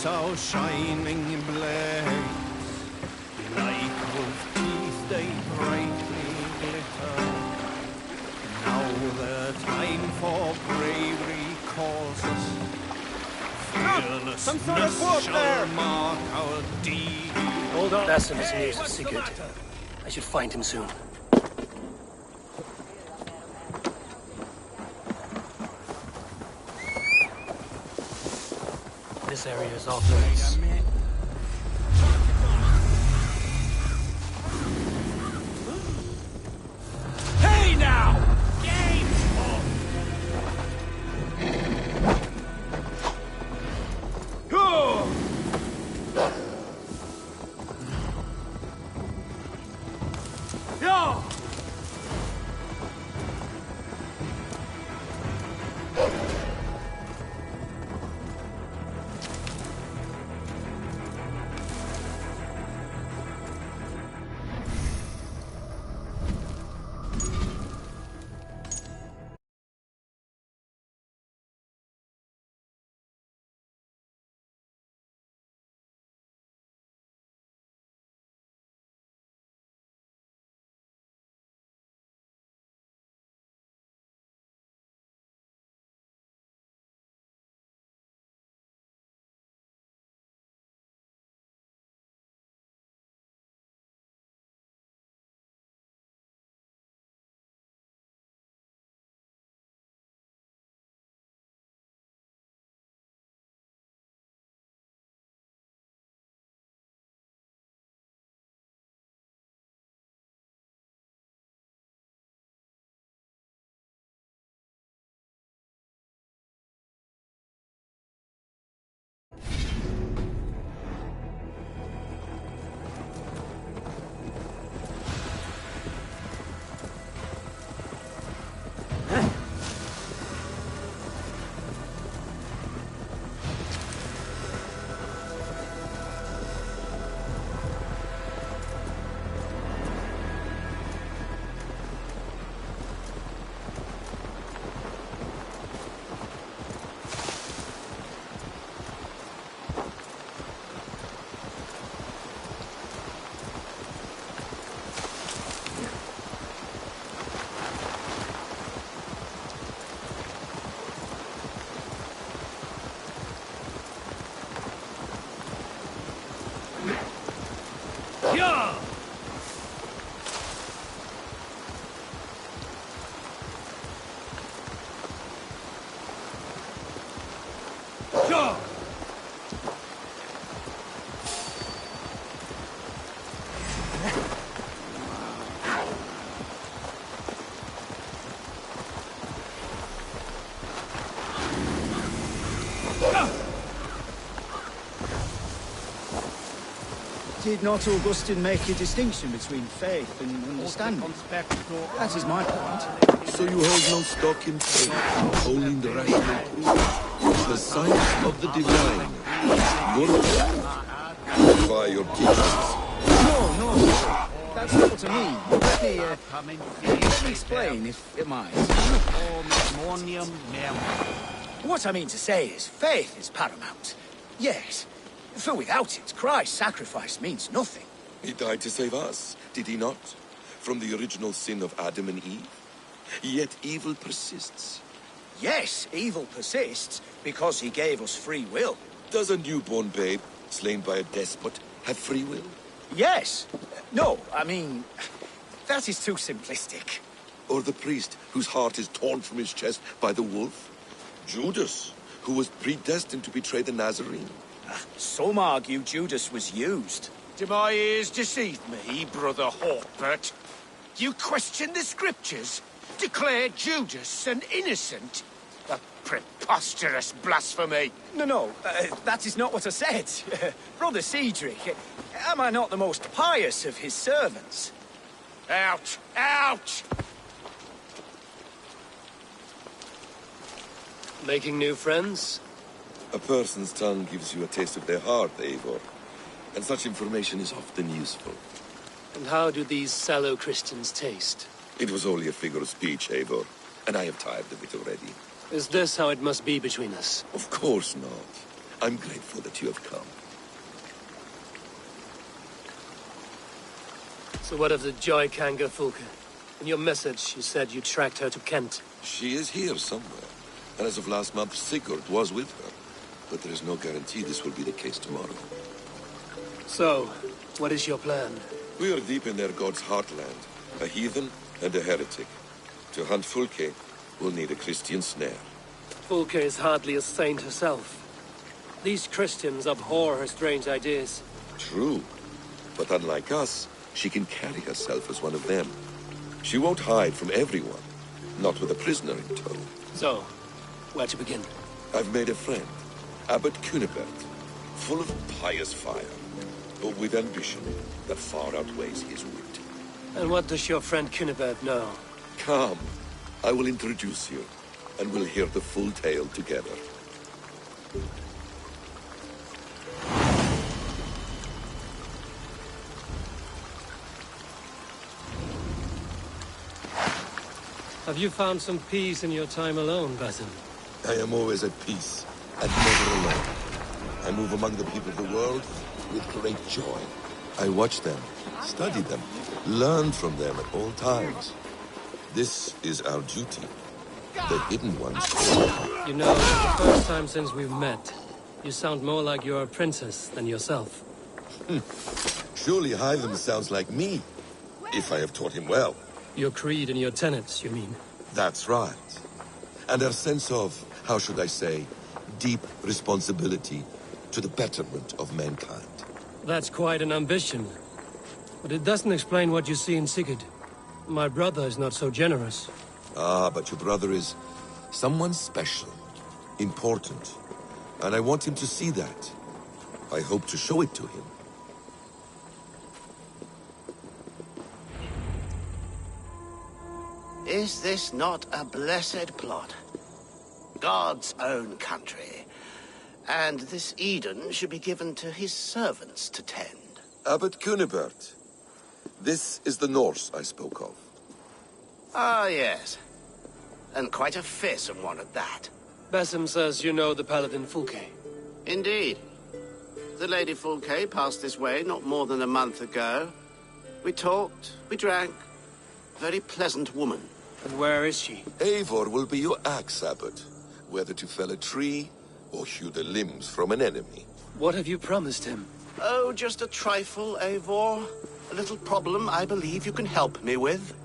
Our shining blades, like wolf teeth they brightly glitter. Now the time for bravery calls us. Fearlessness shall mark our deed. Hold on. Basim is news of Sigurd. I should find him soon. This area is off limits. Did not Augustine make a distinction between faith and understanding? That is my point. So you hold no stock in faith, only in the rational proof. The science of the divine. Good. Try your teachings. No. That's not what I mean. Let me explain, if you mind. What I mean to say is, faith is paramount. Yes, for without it, Christ's sacrifice means nothing. He died to save us, did he not? From the original sin of Adam and Eve? Yet evil persists. Yes, evil persists, because he gave us free will. Does a newborn babe, slain by a despot, have free will? Yes. No, I mean, that is too simplistic. Or the priest whose heart is torn from his chest by the wolf? Judas, who was predestined to betray the Nazarene? Some argue Judas was used. Do my ears deceive me, Brother Hawkbert? You question the scriptures? Declare Judas an innocent? A preposterous blasphemy! No, that is not what I said. Brother Cedric, am I not the most pious of his servants? Out! Out! Making new friends? A person's tongue gives you a taste of their heart, Eivor. And such information is often useful. And how do these sallow Christians taste? It was only a figure of speech, Eivor. And I have tired of it already. Is this how it must be between us? Of course not. I'm grateful that you have come. So what of the Joy Kanga Fulke? In your message, you said you tracked her to Kent. She is here somewhere. And as of last month, Sigurd was with her. But there is no guarantee this will be the case tomorrow. So, what is your plan? We are deep in their god's heartland. A heathen and a heretic. To hunt Fulke, we'll need a Christian snare. Fulke is hardly a saint herself. These Christians abhor her strange ideas. True. But unlike us, she can carry herself as one of them. She won't hide from everyone. Not with a prisoner in tow. So, where to begin? I've made a friend. Abbot Cunibert. Full of pious fire. But with ambition that far outweighs his wit. And what does your friend Cunibert know? Come. I will introduce you. And we'll hear the full tale together. Have you found some peace in your time alone, Basim? I am always at peace, and never alone. I move among the people of the world with great joy. I watch them, study them, learn from them at all times. This is our duty. The Hidden One's call. You know, the first time since we've met, you sound more like you're a princess than yourself. Surely Hyland sounds like me, if I have taught him well. Your creed and your tenets, you mean? That's right. And our sense of, how should I say, deep responsibility to the betterment of mankind. That's quite an ambition. But it doesn't explain what you see in Sigurd. My brother is not so generous. Ah, but your brother is someone special, important. And I want him to see that. I hope to show it to him. Is this not a blessed plot? God's own country. And this Eden should be given to his servants to tend. Abbot Cunibert. This is the Norse I spoke of. Ah, yes. And quite a fearsome one at that. Basim says you know the Paladin Fulke. Indeed. The Lady Fulke passed this way not more than a month ago. We talked, we drank. Very pleasant woman. And where is she? Eivor will be your axe, Abbot. Whether to fell a tree or hew the limbs from an enemy. What have you promised him? Oh, just a trifle, Eivor. A little problem I believe you can help me with.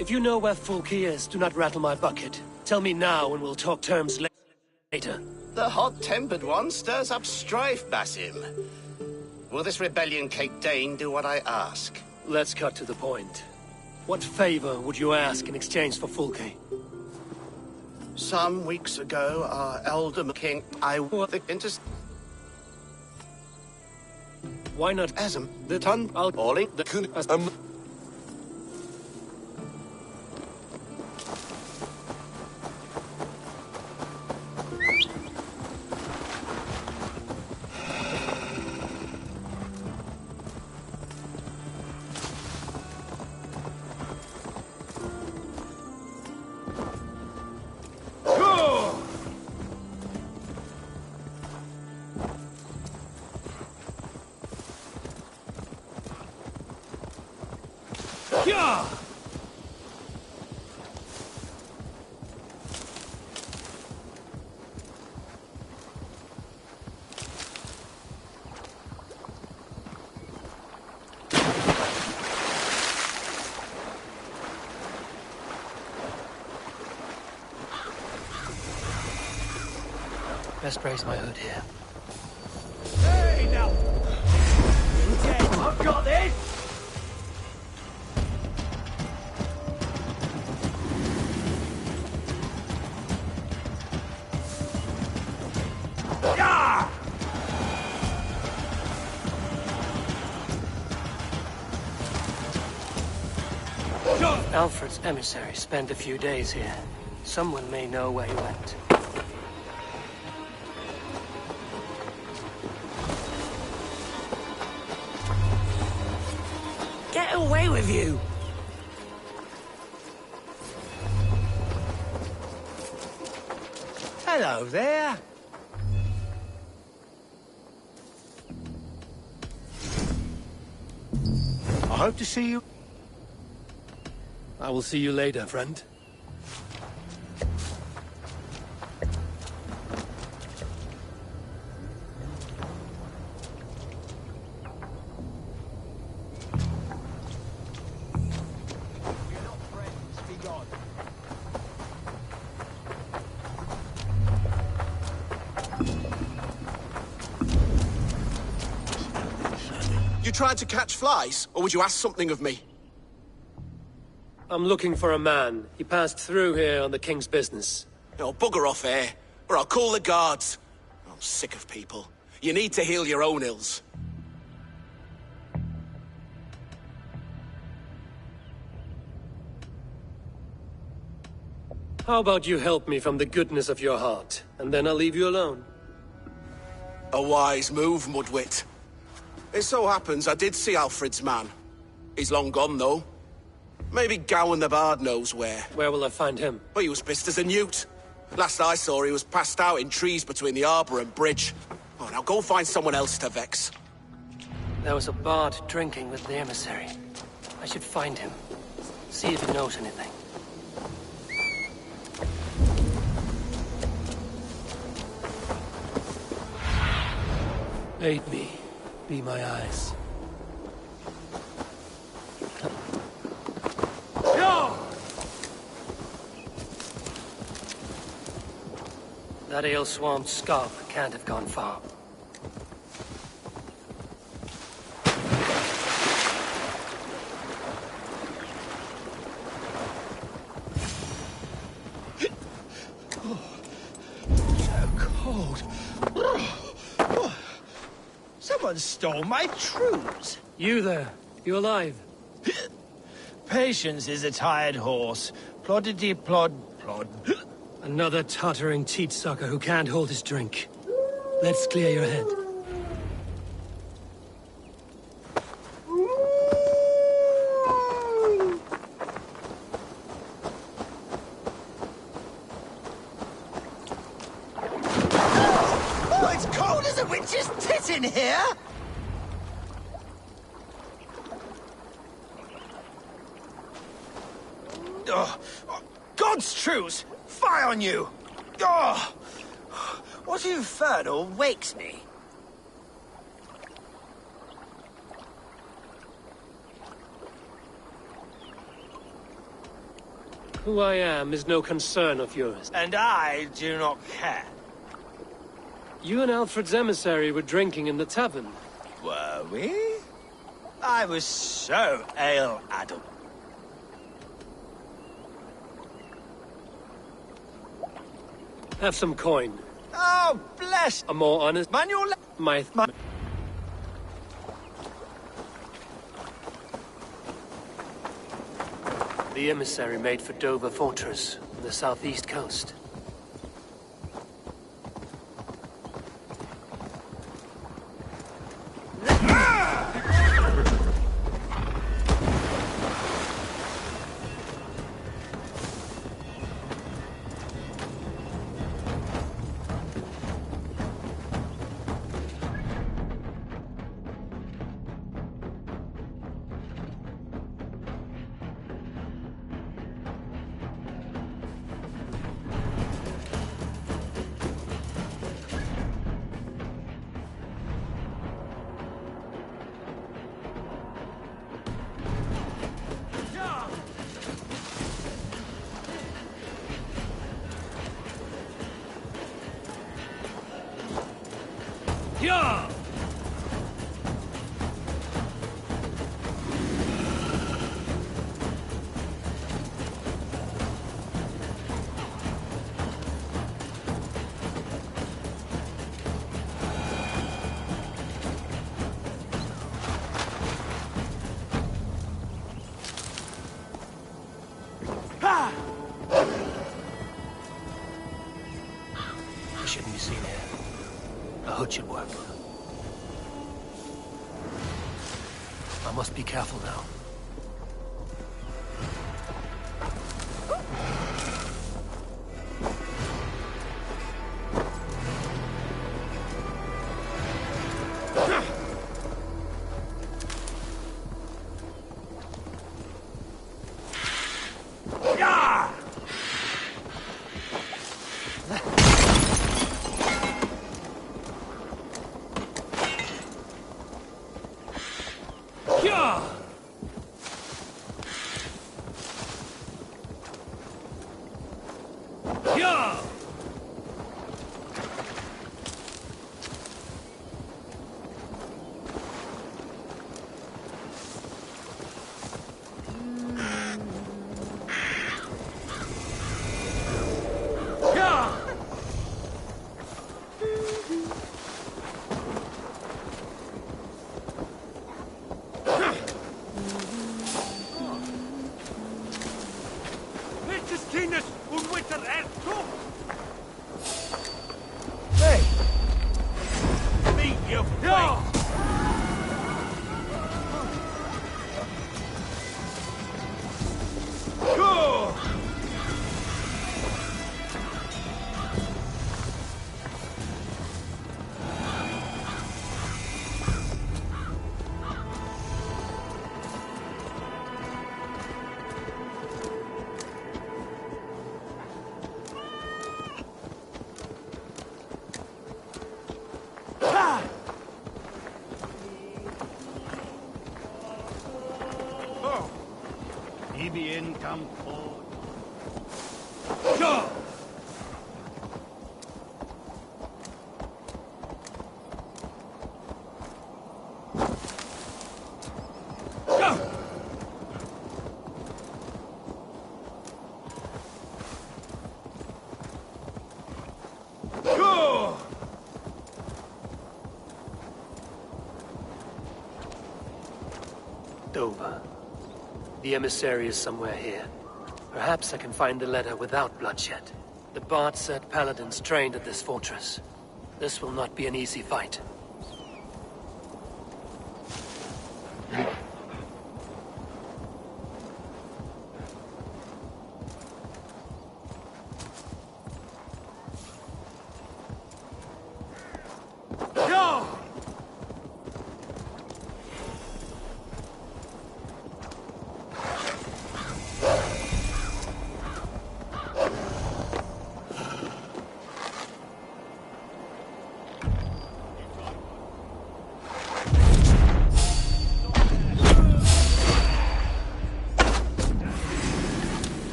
If you know where Fulke is, do not rattle my bucket. Tell me now and we'll talk terms later. The hot-tempered one stirs up strife, Basim. Will this rebellion-caked Dane do what I ask? Let's cut to the point. What favor would you ask in exchange for Fulke? Some weeks ago, our elder king, I were the interest. Why not? Asm, the ton, I'll calling the kun. Best raise my hood here. Hey, now! I've got this! Alfred's emissary spent a few days here. Someone may know where he went. Get away with you! Hello there. I hope to see you. I will see you later, friend. You tried to catch flies, or would you ask something of me? I'm looking for a man. He passed through here on the king's business. Oh, bugger off here, or I'll call the guards. I'm sick of people. You need to heal your own ills. How about you help me from the goodness of your heart, and then I'll leave you alone? A wise move, Mudwit. It so happens I did see Alfred's man. He's long gone, though. Maybe Gowan the Bard knows where. Where will I find him? Well, he was pissed as a newt. Last I saw, he was passed out in trees between the arbor and bridge. Oh, now go find someone else to vex. There was a bard drinking with the emissary. I should find him. See if he knows anything. Aid me. Be my eyes. That ale-swamped scalp can't have gone far. So cold. Someone stole my trews. You there. You alive? Patience is a tired horse. Ploddity plod plod. Another tottering teat-sucker who can't hold his drink. Let's clear your head. Oh, it's cold as a witch's tit in here! Oh, God's truce! Fire on you! Oh, what infernal wakes me? Who I am is no concern of yours. And I do not care. You and Alfred's emissary were drinking in the tavern. Were we? I was so ale-addled. Have some coin. Oh, bless! A more honest... Manual... My... The emissary made for Dover Fortress, on the southeast coast. Yeah! We shouldn't be seen here. A hood should work. I must be careful now. Hey! Meet your fate! Bien, campo. Go! Dover. The emissary is somewhere here. Perhaps I can find the letter without bloodshed. The Bard said paladins trained at this fortress. This will not be an easy fight.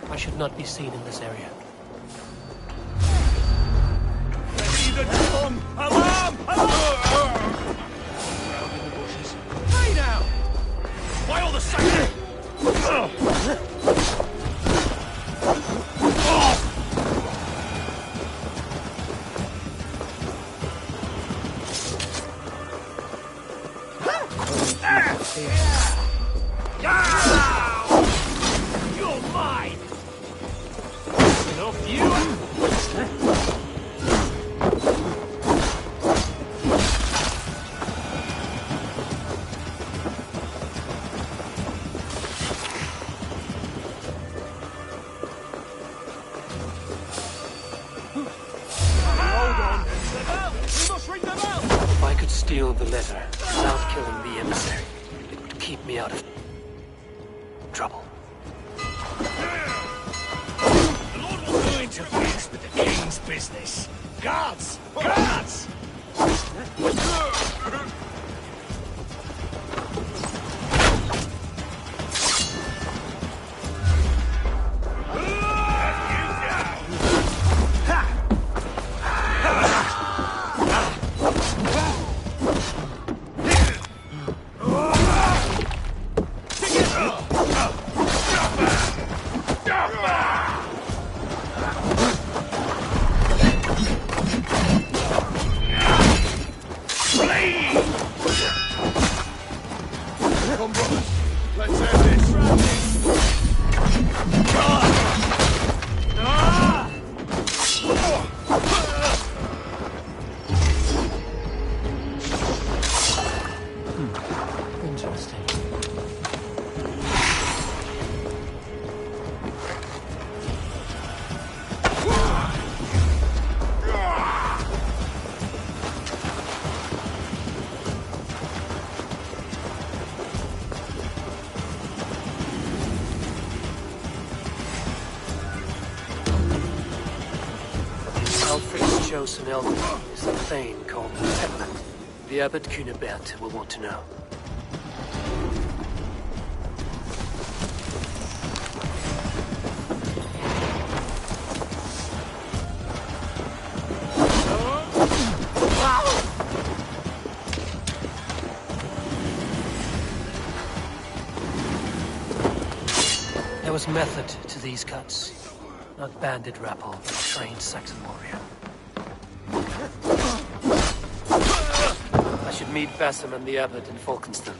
I should not be seen in this area. Alarm! Alarm! Hey now! Why all the sudden? You're mine! Enough you! If I could steal the letter without killing the emissary, it would keep me out of trouble. Who interferes with the king's business? Guards! Guards! Come, brothers. Let's end this. Interesting. Alfred's chosen elder is a thane called Petland. The Abbot Cunibert will want to know. There was method to these cuts. Not banded rabble, but a trained Saxon warrior. I should meet Basim and the Abbot in Falkenston.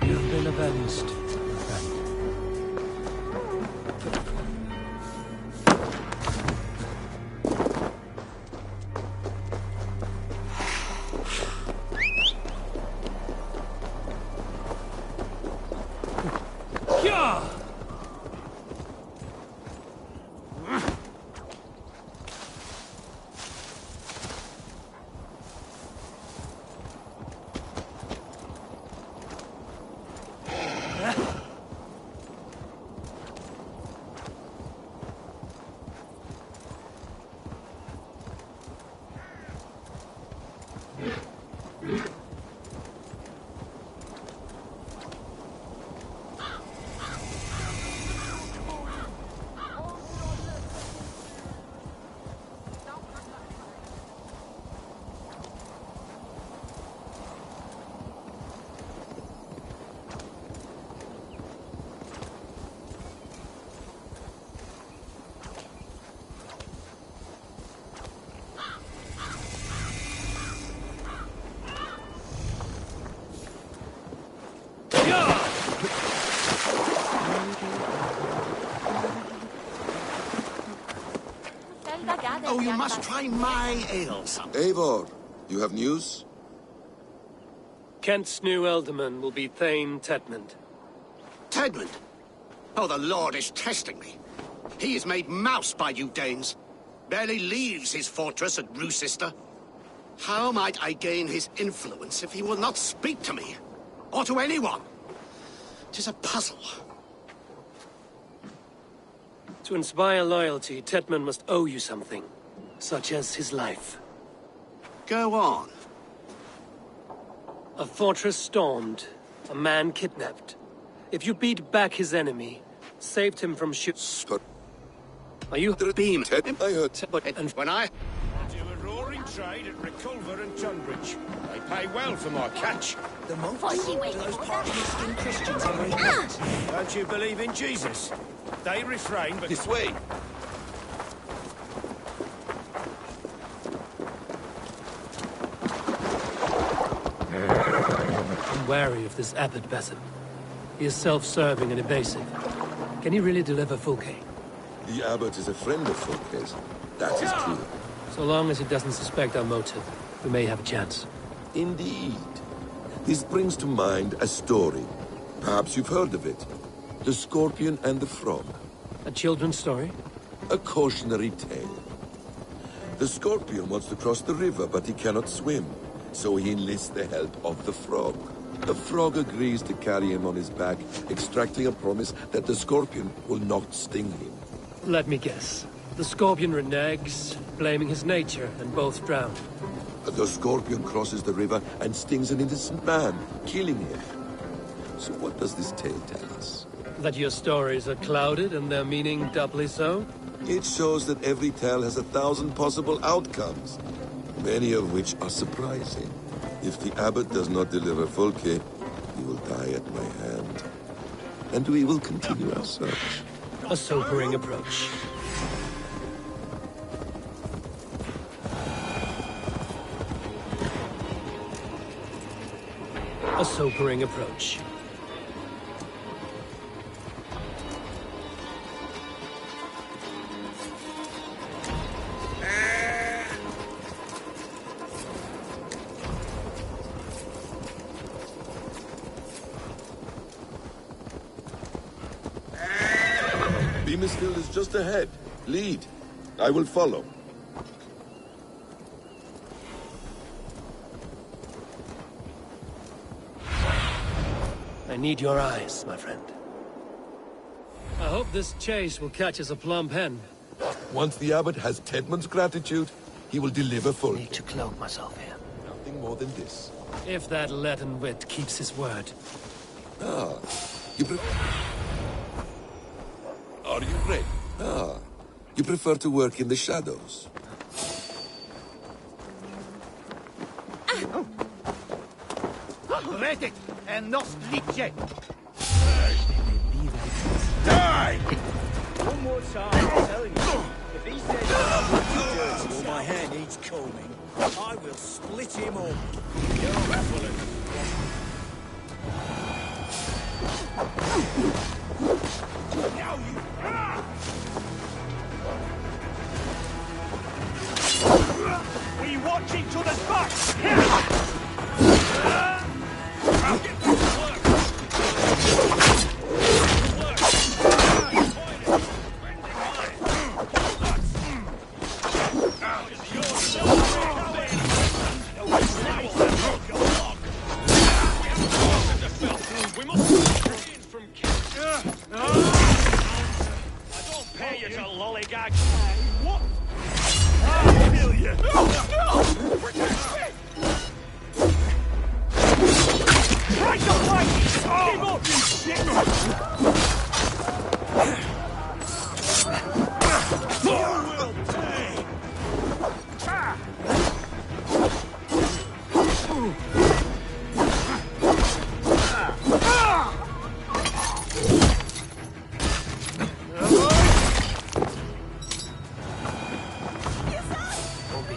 You've been avenged, my friend. Oh, you must try my ale, son. Eivor, You have news? Kent's new ealdorman will be Thane Tedmund. Tedmund? Oh, the Lord is testing me. He is made mouse by you Danes. Barely leaves his fortress at Roosester. How might I gain his influence if he will not speak to me? Or to anyone? 'Tis a puzzle. To inspire loyalty, Tedmund must owe you something. Such as his life. Go on. A fortress stormed. A man kidnapped. If you beat back his enemy, saved him from Are you beam? I heard. And when I do a roaring trade at Reculver and Tunbridge. They pay well for my catch. The monks? Do those parchment-skinned Christians ever repent? Don't you believe in Jesus? They refrain, but... This way! I'm wary of this Abbot Besom. He is self-serving and evasive. Can he really deliver Fulke? The abbot is a friend of Fulke's. That is clear. So long as he doesn't suspect our motive, we may have a chance. Indeed. This brings to mind a story. Perhaps you've heard of it. The Scorpion and the Frog. A children's story? A cautionary tale. The Scorpion wants to cross the river, but he cannot swim. So he enlists the help of the Frog. The Frog agrees to carry him on his back, extracting a promise that the Scorpion will not sting him. Let me guess. The Scorpion reneges, blaming his nature, and both drown. The Scorpion crosses the river and stings an innocent man, killing him. So what does this tale tell us? That your stories are clouded and their meaning doubly so? It shows that every tale has 1,000 possible outcomes, many of which are surprising. If the abbot does not deliver Fulke, he will die at my hand. And we will continue our search. A sobering approach. A sobering approach. Beamisfield is just ahead. Lead. I will follow. I need your eyes, my friend. I hope this chase will catch us a plump hen. Once the abbot has Tedmund's gratitude, he will deliver Fulke. I need to cloak myself here. Nothing more than this. If that leaden wit keeps his word. Ah, Are you ready? Ah, you prefer to work in the shadows. Ready and not leak. Die! One more time, I'm telling you. If he says dirty or my hair needs combing, I will split him up. Now you... We watch each other's backs!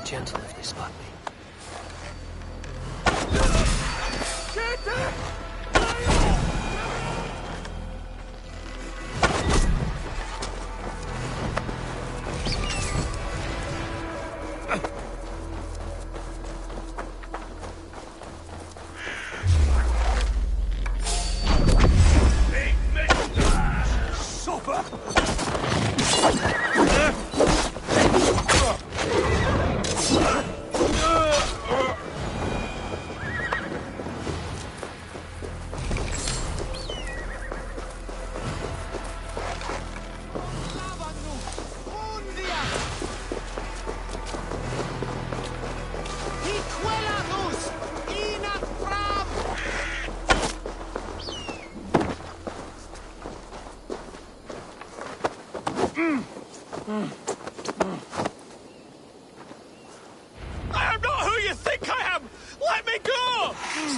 Gentle if they spot me.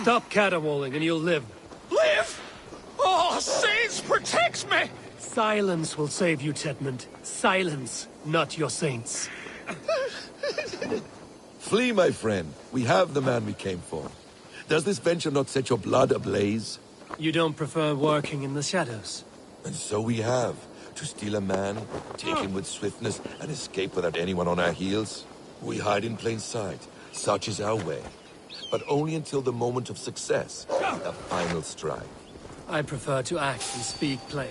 Stop caterwauling and you'll live. Live? Oh, saints, protect me! Silence will save you, Tedmund. Silence, not your saints. Flee, my friend. We have the man we came for. Does this venture not set your blood ablaze? You don't prefer working in the shadows? And so we have. To steal a man, take him with swiftness, and escape without anyone on our heels? We hide in plain sight. Such is our way. But only until the moment of success, the final strike. I prefer to act and speak plain.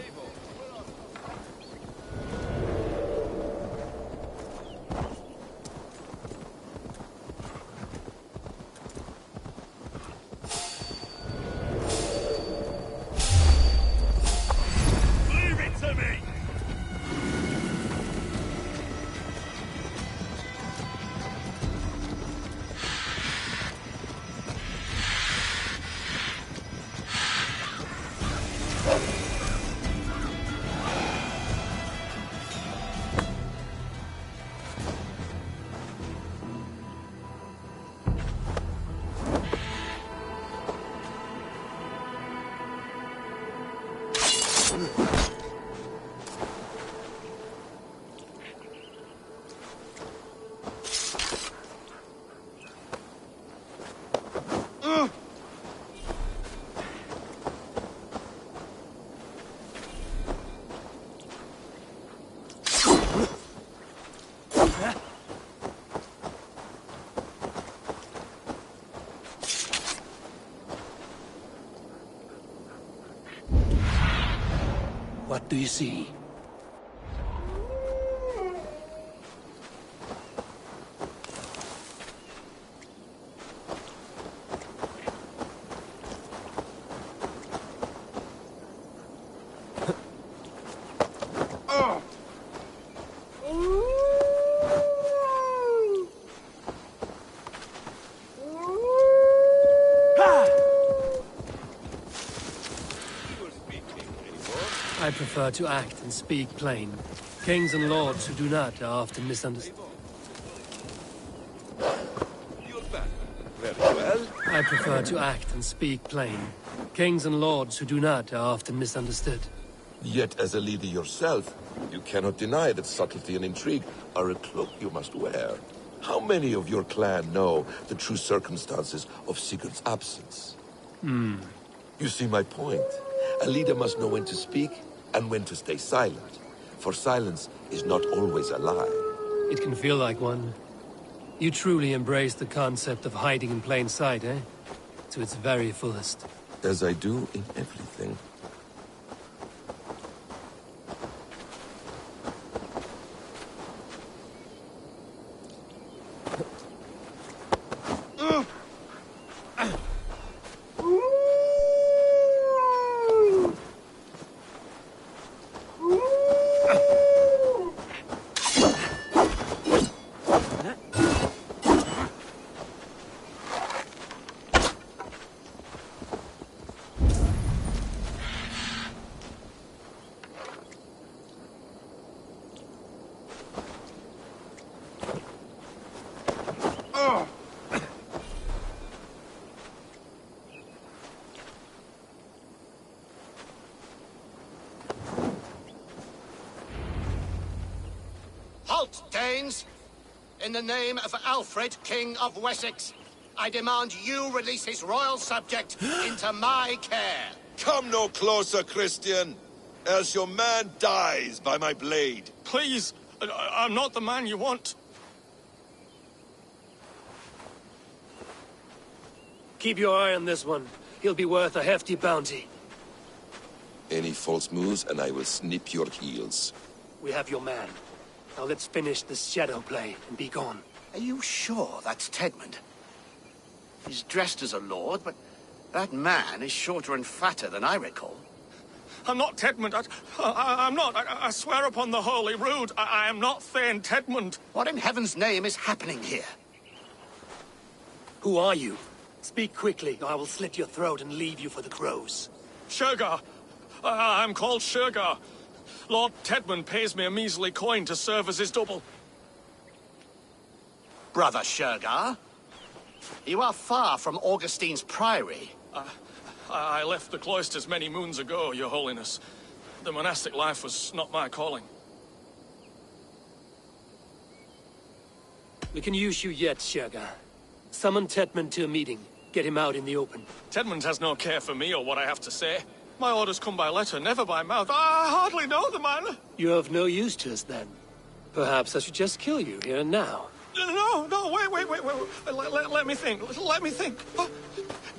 What do you see? I prefer to act and speak plain. Kings and lords who do not are often misunderstood. Very well. I prefer to act and speak plain. Kings and lords who do not are often misunderstood. Yet, as a leader yourself, you cannot deny that subtlety and intrigue are a cloak you must wear. How many of your clan know the true circumstances of Sigurd's absence? You see my point. A leader must know when to speak and when to stay silent, for silence is not always a lie. It can feel like one. You truly embrace the concept of hiding in plain sight, eh? To its very fullest. As I do in everything. Halt, Danes! In the name of Alfred, King of Wessex, I demand you release his royal subject into my care. Come no closer, Christian, else your man dies by my blade. Please, I'm not the man you want. Keep your eye on this one. He'll be worth a hefty bounty. Any false moves and I will snip your heels. We have your man. Now let's finish this shadow play and be gone. Are you sure that's Tedmund? He's dressed as a lord, but that man is shorter and fatter than I recall. I'm not Tedmund. I'm not. I swear upon the Holy Rood, I am not Thane Tedmund. What in heaven's name is happening here? Who are you? Speak quickly, or I will slit your throat and leave you for the crows. Shergar. I'm called Shergar. Lord Tedmund pays me a measly coin to serve as his double. Brother Shergar? You are far from Augustine's priory. I left the cloisters many moons ago, Your Holiness. The monastic life was not my calling. We can use you yet, Shergar. Summon Tedmund to a meeting. Get him out in the open. Tedmund has no care for me or what I have to say. My orders come by letter, never by mouth. I hardly know the man. You're of no use to us, then. Perhaps I should just kill you here and now. No, wait. Let me think. Oh,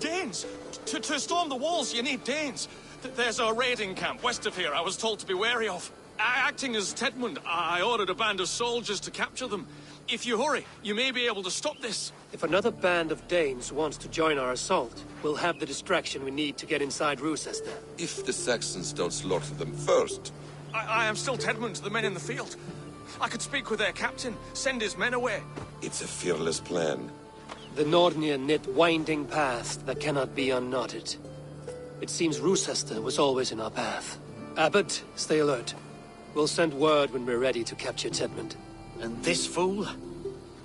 Danes! To storm the walls, you need Danes. There's a raiding camp west of here I was told to be wary of. Acting as Tedmund, I ordered a band of soldiers to capture them. If you hurry, you may be able to stop this. If another band of Danes wants to join our assault, we'll have the distraction we need to get inside Rochester. If the Saxons don't slaughter them first. I am still Tedmund to the men in the field. I could speak with their captain, send his men away. It's a fearless plan. The Nordnir knit winding paths that cannot be unknotted. It seems Rochester was always in our path. Abbot, stay alert. We'll send word when we're ready to capture Tedmund. And this fool?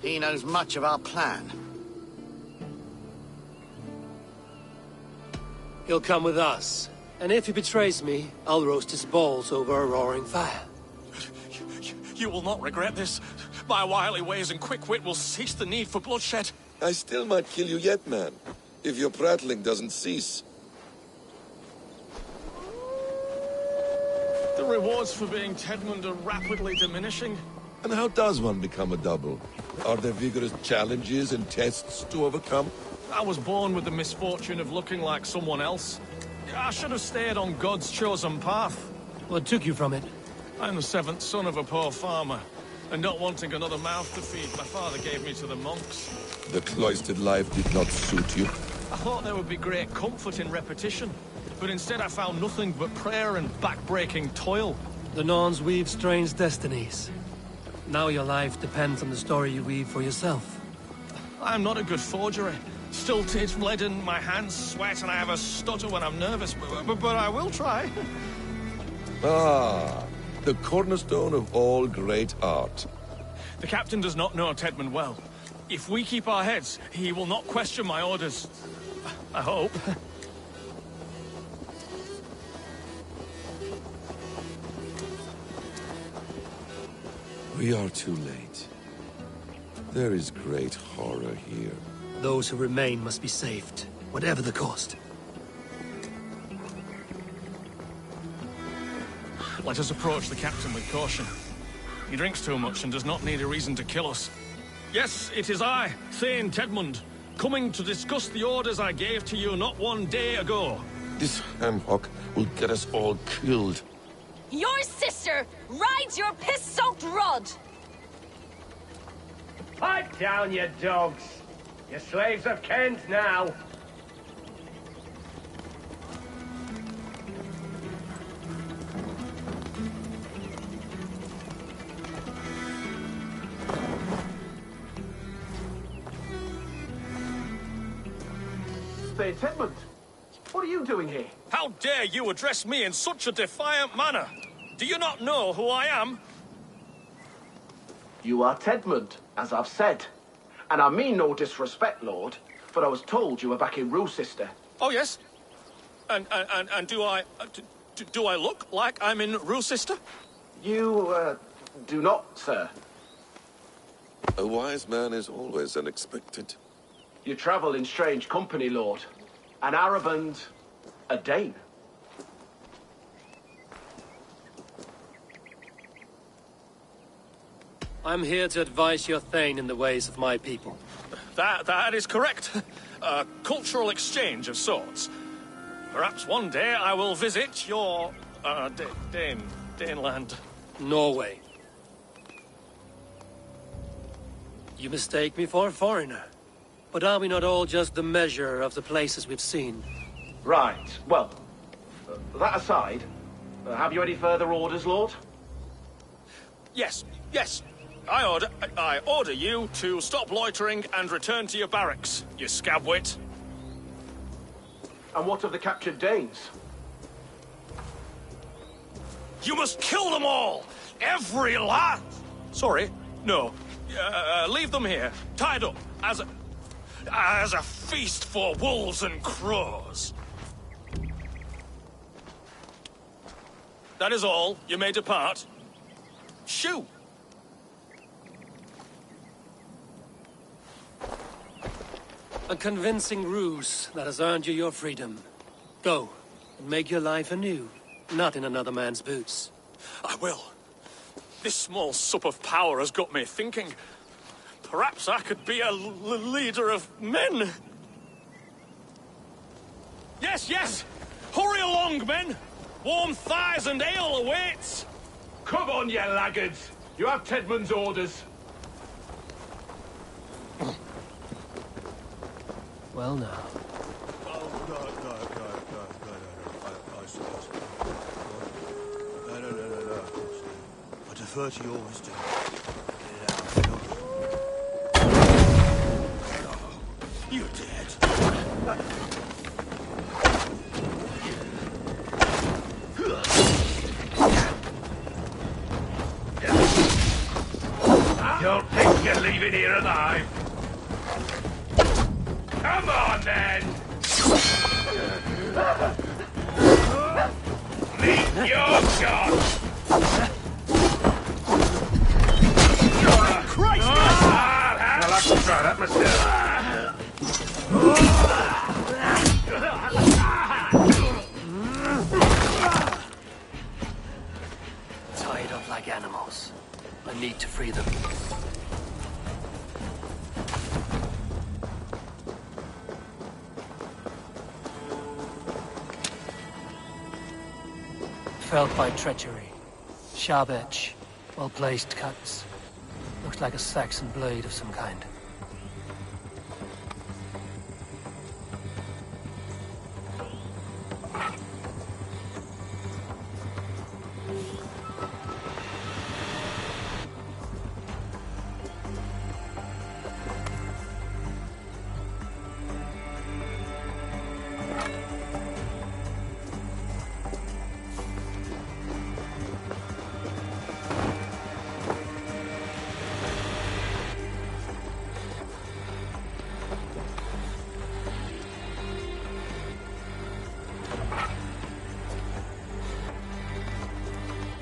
He knows much of our plan. He'll come with us. And if he betrays me, I'll roast his balls over a roaring fire. You will not regret this. My wily ways and quick wit will cease the need for bloodshed. I still might kill you yet, man. If your prattling doesn't cease. The rewards for being Tedmund are rapidly diminishing. And how does one become a double? Are there vigorous challenges and tests to overcome? I was born with the misfortune of looking like someone else. I should have stayed on God's chosen path. What took you from it? I'm the seventh son of a poor farmer, and not wanting another mouth to feed, my father gave me to the monks. The cloistered life did not suit you. I thought there would be great comfort in repetition, but instead I found nothing but prayer and back-breaking toil. The Norns weave strange destinies. Now your life depends on the story you weave for yourself. I'm not a good forger. Stilted, leaden, my hands sweat, and I have a stutter when I'm nervous, but I will try. Ah, the cornerstone of all great art. The captain does not know Tedmund well. If we keep our heads, he will not question my orders. I hope. We are too late. There is great horror here. Those who remain must be saved, whatever the cost. Let us approach the captain with caution. He drinks too much and does not need a reason to kill us. Yes, it is I, Thane Tedmund, coming to discuss the orders I gave to you not one day ago. This ham-hock will get us all killed. Your sister rides your piss-soaked rod! Pipe down, you dogs! Your slaves of Kent now! Thane Tedmund, what are you doing here? How dare you address me in such a defiant manner? Do you not know who I am? You are Tedmund, as I've said. And I mean no disrespect, Lord, but I was told you were back in Rochester. Oh, yes? And do I look like I'm in Rochester? You, do not, sir. A wise man is always unexpected. You travel in strange company, Lord. An Arab and a Dane. I'm here to advise your Thane in the ways of my people. That is correct. A cultural exchange of sorts. Perhaps one day I will visit your, Daneland. Norway. You mistake me for a foreigner. But are we not all just the measure of the places we've seen? Right. Well, that aside, have you any further orders, Lord? Yes. I order you to stop loitering and return to your barracks, you scabwit. And what of the captured Danes? You must kill them all! Every last! Sorry, no. Leave them here, tied up, as as a feast for wolves and crows. That is all. You may depart. Shoo! A convincing ruse that has earned you your freedom. Go, and make your life anew, not in another man's boots. I will. This small sup of power has got me thinking. Perhaps I could be a leader of men. Yes, yes! Hurry along, men! Warm thighs and ale awaits! Come on, you laggards! You have Tedmund's orders. Well now. No. I defer to your wisdom. You're dead. Don't think you'll leave it here alive. Come on, then! Meet your god! Christ! I'll have to try that myself. Tied up like animals. I need to free them. Felled by treachery. Sharp edge. Well-placed cuts. Looks like a Saxon blade of some kind.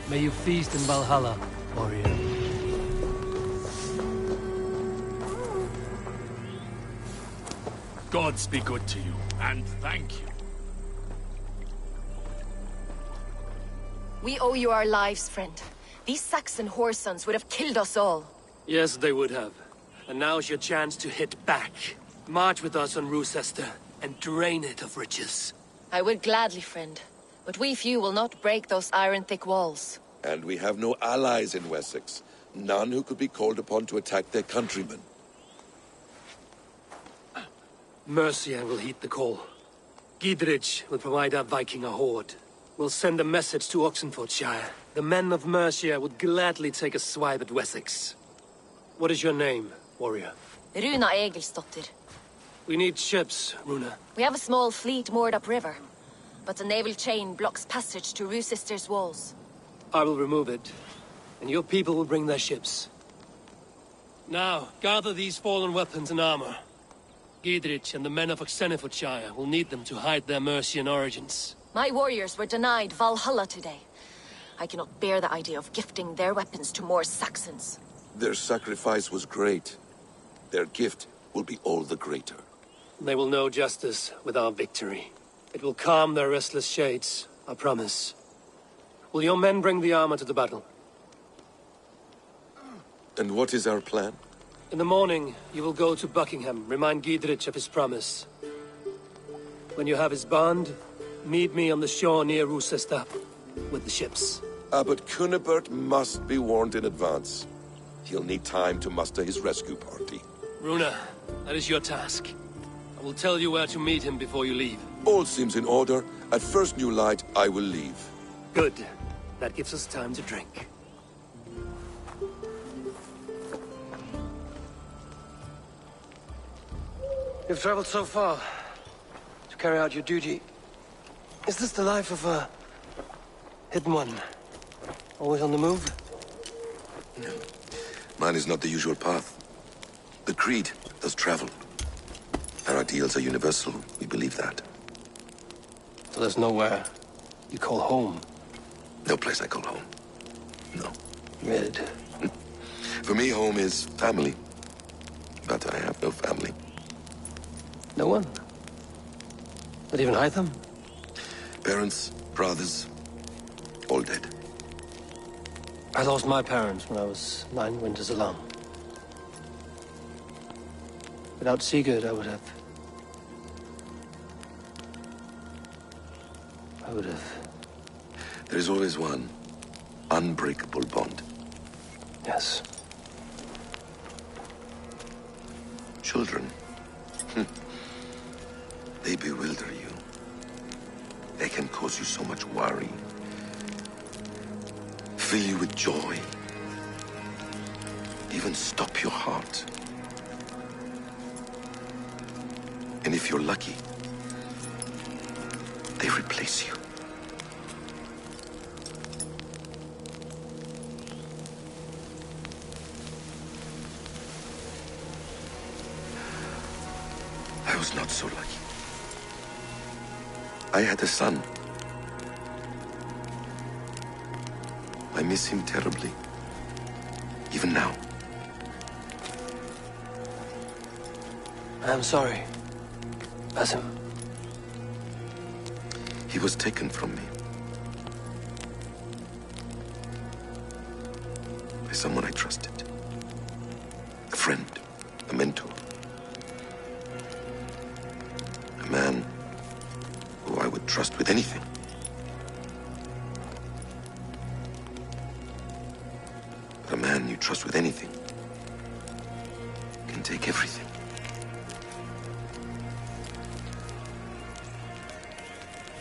May you feast in Valhalla, warrior. Gods be good to you, and thank you. We owe you our lives, friend. These Saxon whoresons would have killed us all. Yes, they would have. And now's your chance to hit back. March with us on Rochester and drain it of riches. I would gladly, friend. But we few will not break those iron-thick walls. And we have no allies in Wessex. None who could be called upon to attack their countrymen. Mercia will heed the call. Gidrich will provide our Viking a horde. We'll send a message to Oxenfordshire. The men of Mercia would gladly take a swipe at Wessex. What is your name, warrior? Runa Egilsdottir. We need ships, Runa. We have a small fleet moored upriver. But the naval chain blocks passage to Rochester's walls. I will remove it, and your people will bring their ships. Now, gather these fallen weapons and armor. Gidrich and the men of Oxenfordshire will need them to hide their Mercian origins. My warriors were denied Valhalla today. I cannot bear the idea of gifting their weapons to more Saxons. Their sacrifice was great. Their gift will be all the greater. They will know justice with our victory. It will calm their restless shades, I promise. Will your men bring the armor to the battle? And what is our plan? In the morning, you will go to Buckingham, remind Gidrich of his promise. When you have his bond, meet me on the shore near Rochester with the ships. But Cunibert must be warned in advance. He'll need time to muster his rescue party. Runa, that is your task. I will tell you where to meet him before you leave. All seems in order. At first new light, I will leave. Good. That gives us time to drink. You've traveled so far to carry out your duty. Is this the life of a hidden one? Always on the move? Mine is not the usual path. The Creed does travel. ideals are universal. We believe that. So there's nowhere you call home? No place I call home. No. Rid. For me, home is family. But I have no family. No one? Not even Hytham? Parents, brothers, all dead. I lost my parents when I was 9 winters alone. Without Sigurd, I would have... There is always one unbreakable bond. Yes. Children. They bewilder you. They can cause you so much worry. Fill you with joy. Even stop your heart. And if you're lucky, they replace you. I was not so lucky. I had a son. I miss him terribly. Even now. I'm sorry, Basim. He was taken from me. By someone I trusted. A friend, a mentor. A man who I would trust with anything. But a man you trust with anything can take everything.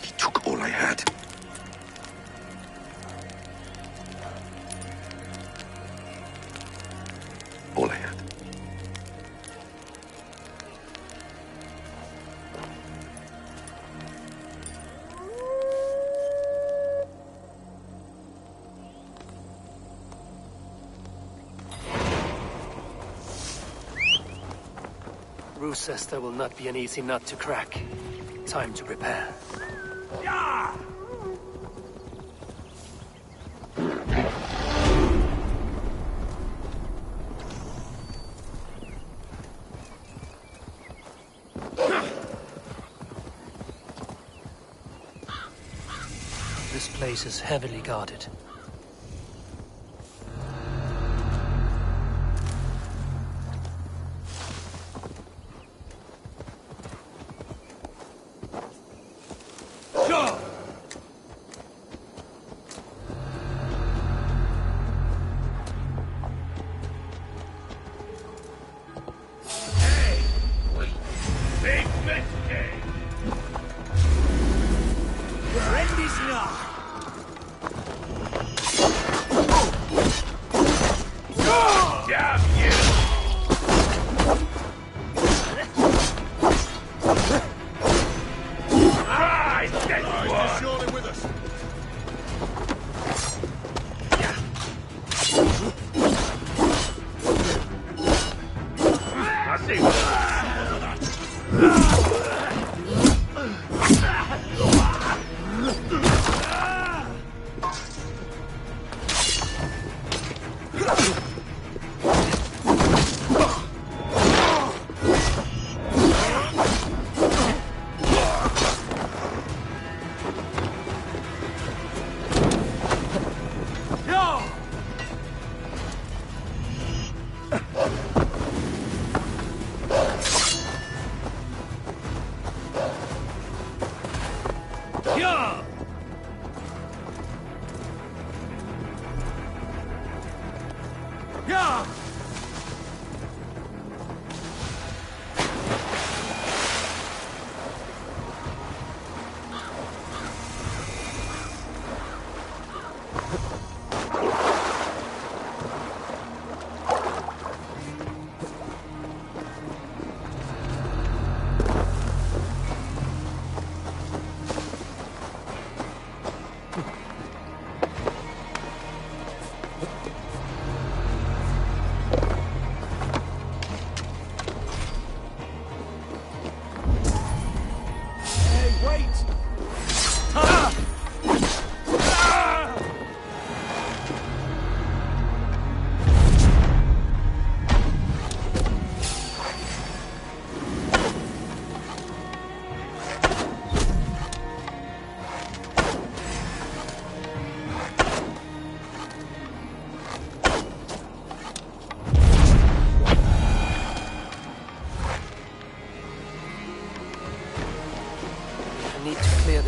He took all I had. All I had. Rochester will not be an easy nut to crack. Time to prepare. This place is heavily guarded.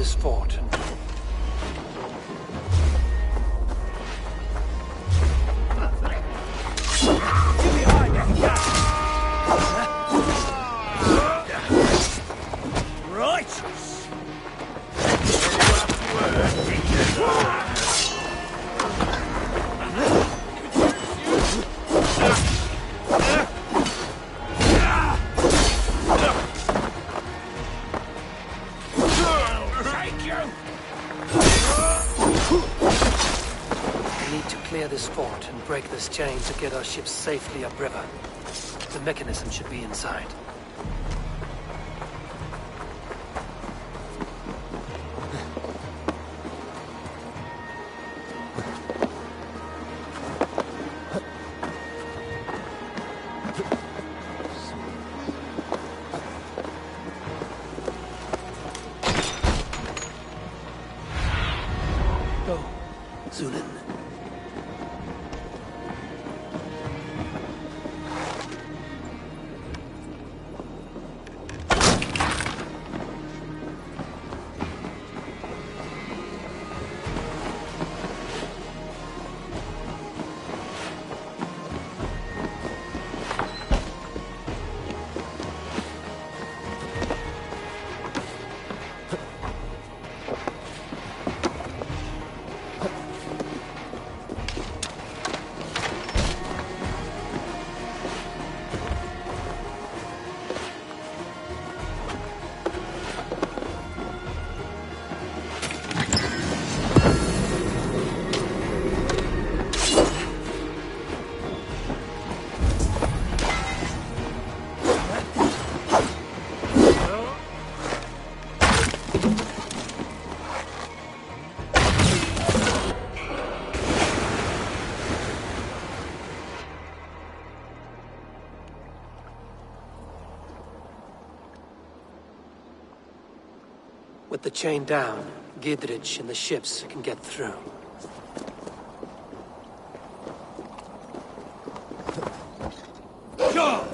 this fort and... Righteous! We need to clear this fort and break this chain to get our ships safely upriver. The mechanism should be inside. Go, Zunin. With the chain down, Gidrich and the ships can get through. Go!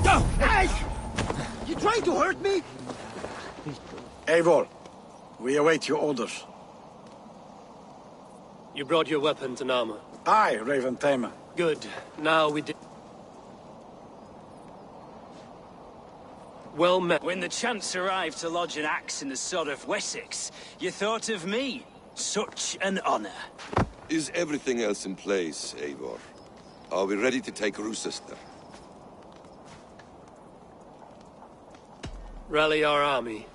Go! Hey! You trying to hurt me? Eivor, we await your orders. You brought your weapons and armor. Aye, Raven Tamer. Good. Now we did... Well met. When the chance arrived to lodge an axe in the sod of Wessex, you thought of me. Such an honor. Is everything else in place, Eivor? Are we ready to take Rochester? Rally our army.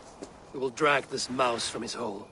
We will drag this mouse from his hole.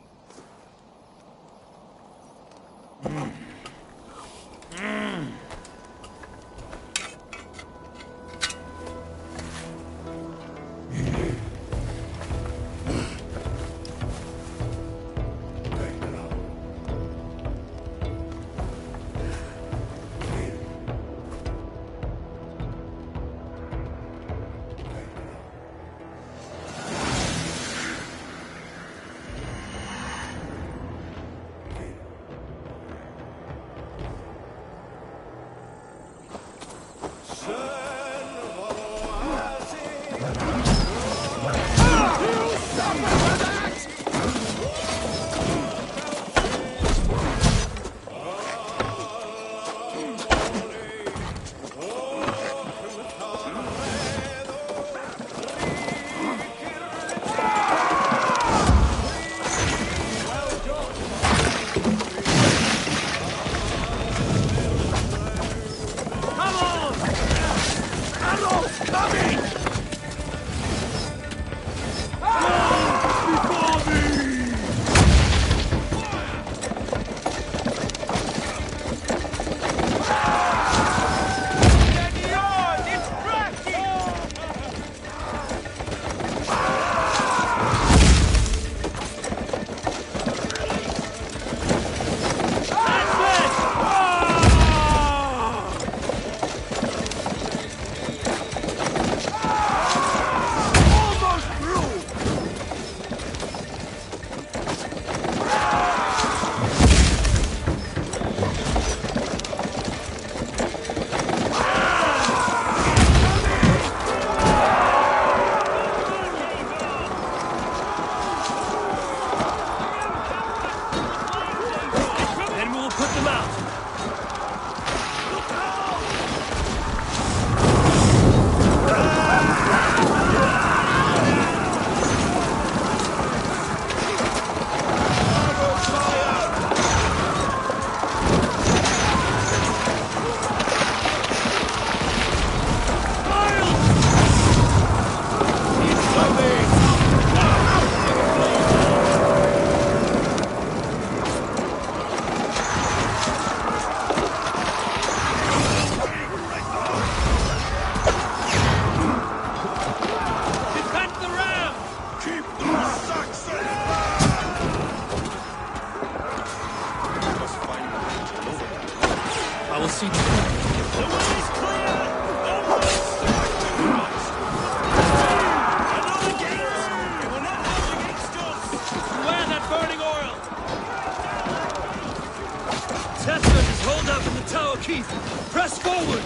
Keith! Press forward!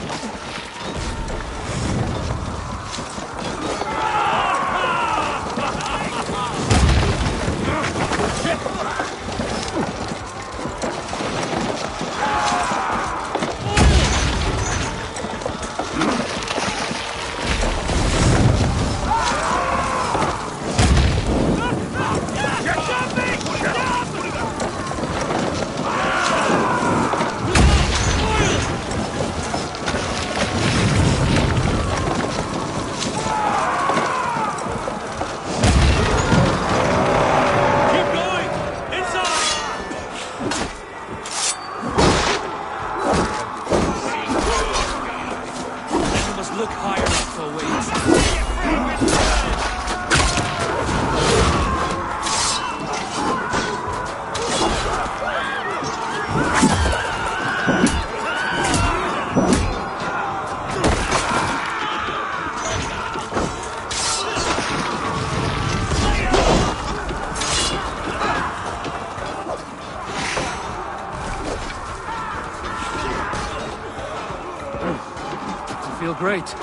Feel great.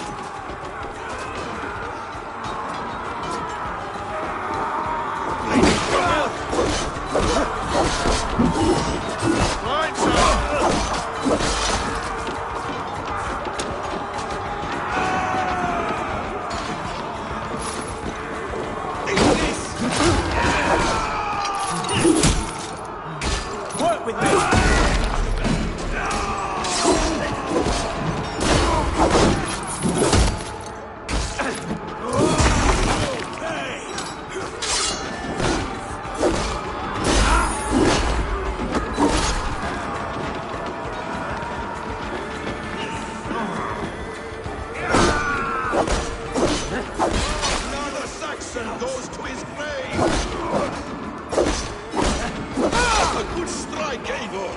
Work with me! Another Saxon goes to his grave! A good strike, Eivor!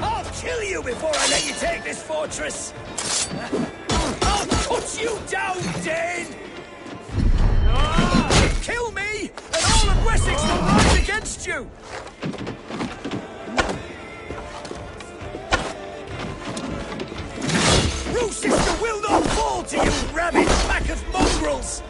I'll kill you before I let you take this fortress! I'll cut you down, Dane! Kill me, and all of Wessex will rise against you! Rochester will not fall to you, rabid pack of mongrels!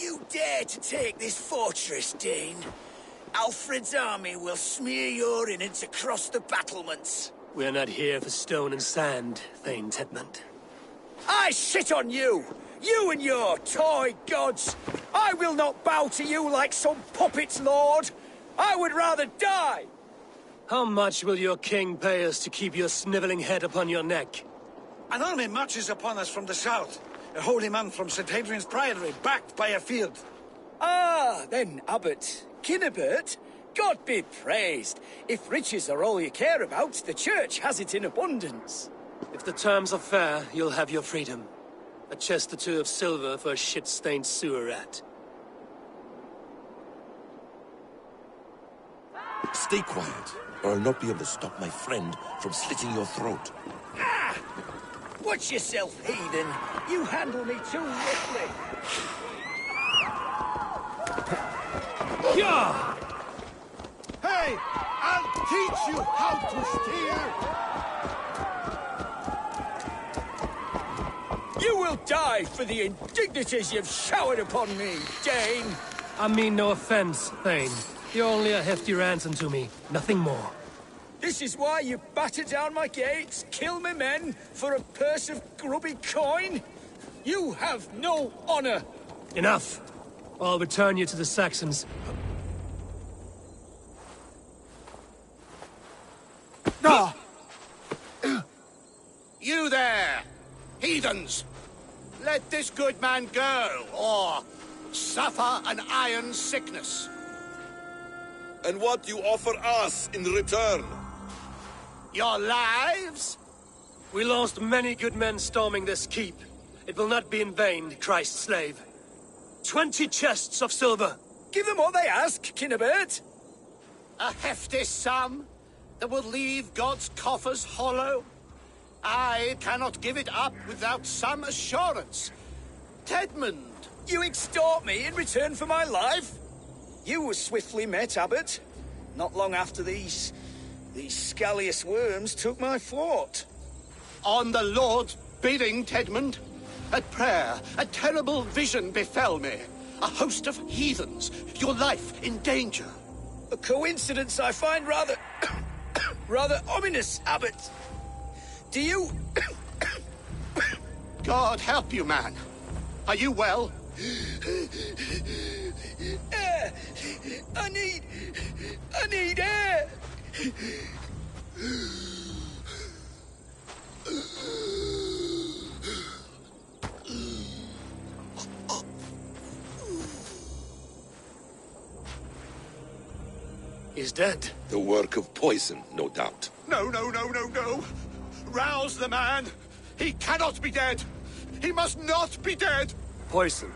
You dare to take this fortress, Dane? Alfred's army will smear your innards across the battlements. We're not here for stone and sand, Thane Tedmund. I shit on you! You and your toy gods! I will not bow to you like some puppet's lord! I would rather die! How much will your king pay us to keep your sniveling head upon your neck? An army marches upon us from the south. A holy man from St. Hadrian's Priory, backed by a field. Ah, then, Abbot Kinnebert, God be praised. If riches are all you care about, the church has it in abundance. If the terms are fair, you'll have your freedom. A chest or two of silver for a shit-stained sewer rat. Stay quiet, or I'll not be able to stop my friend from slitting your throat. Ah! Watch yourself, heathen. You handle me too roughly. Yeah! Hey! I'll teach you how to steer! You will die for the indignities you've showered upon me, Dane! I mean no offense, Thane. You're only a hefty ransom to me, nothing more. This is why you batter down my gates, kill my men for a purse of grubby coin? You have no honor! Enough! I'll return you to the Saxons. No! You there! Heathens! Let this good man go, or suffer an iron sickness. And what you offer us in return? Your lives? We lost many good men storming this keep. It will not be in vain, Christ's slave. 20 chests of silver. Give them what they ask, Kinnebert. A hefty sum that will leave God's coffers hollow. I cannot give it up without some assurance. Tedmund! You extort me in return for my life? You were swiftly met, Abbot. Not long after these scallious worms took my fort. On the Lord's bidding, Tedmund. At prayer, a terrible vision befell me. A host of heathens, your life in danger. A coincidence I find rather... rather ominous, Abbot. Do you... God help you, man. Are you well? Air! I need air! He's dead. The work of poison, no doubt. No. Rouse the man. He cannot be dead. He must not be dead. Poison.